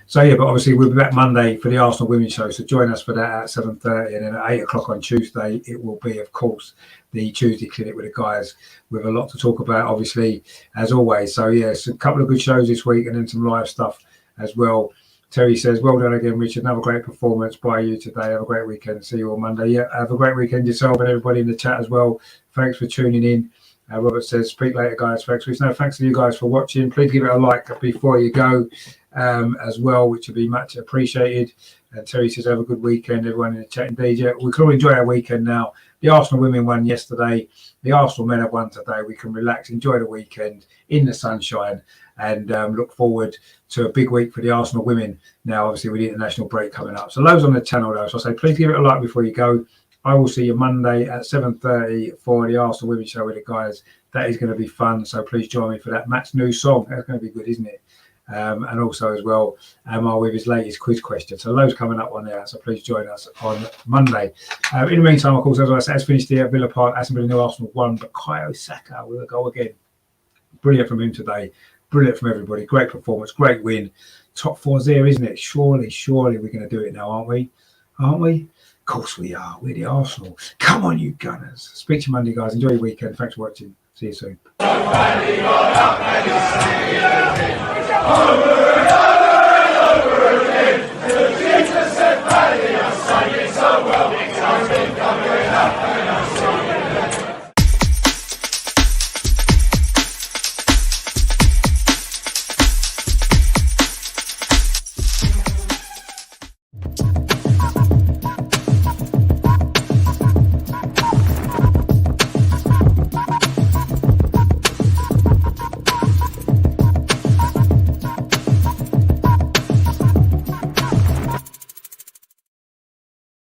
So yeah, but obviously we'll be back Monday for the Arsenal Women's Show. So join us for that at 7:30, and then at 8 o'clock on Tuesday it will be, of course, the Tuesday clinic with the guys with a lot to talk about, obviously, as always. So yes, a couple of good shows this week, and then some live stuff as well. Terry says, well done again, Richard. Another great performance by you today. Have a great weekend. See you on Monday. Yeah, have a great weekend yourself and everybody in the chat as well. Thanks for tuning in. Robert says, speak later, guys. Thanks to you guys for watching. Please give it a like before you go as well, which would be much appreciated. And Terry says, have a good weekend, everyone in the chat. Indeed, yeah, we can all enjoy our weekend now. The Arsenal women won yesterday. The Arsenal men have won today. We can relax, enjoy the weekend in the sunshine, and look forward to a big week for the Arsenal women. Now, obviously, with the international break coming up. So loads on the channel, though. So I say, please give it a like before you go. I will see you Monday at 7:30 for the Arsenal Women's Show with the guys. That is going to be fun. So please join me for that. Matt's new song. That's going to be good, isn't it? And also as well, Amar with his latest quiz question. So loads coming up on there. So please join us on Monday. In the meantime, of course, as I said, has finished here at Villa Park. Aston Villa, Arsenal won, but Bukayo Saka with a goal again. Brilliant from him today. Brilliant from everybody. Great performance. Great win. Top four's there, isn't it? Surely we're going to do it now, aren't we? Aren't we? Of course we are. We're the Arsenal. Come on, you Gunners. Speak to you Monday, guys. Enjoy your weekend. Thanks for watching. See you soon.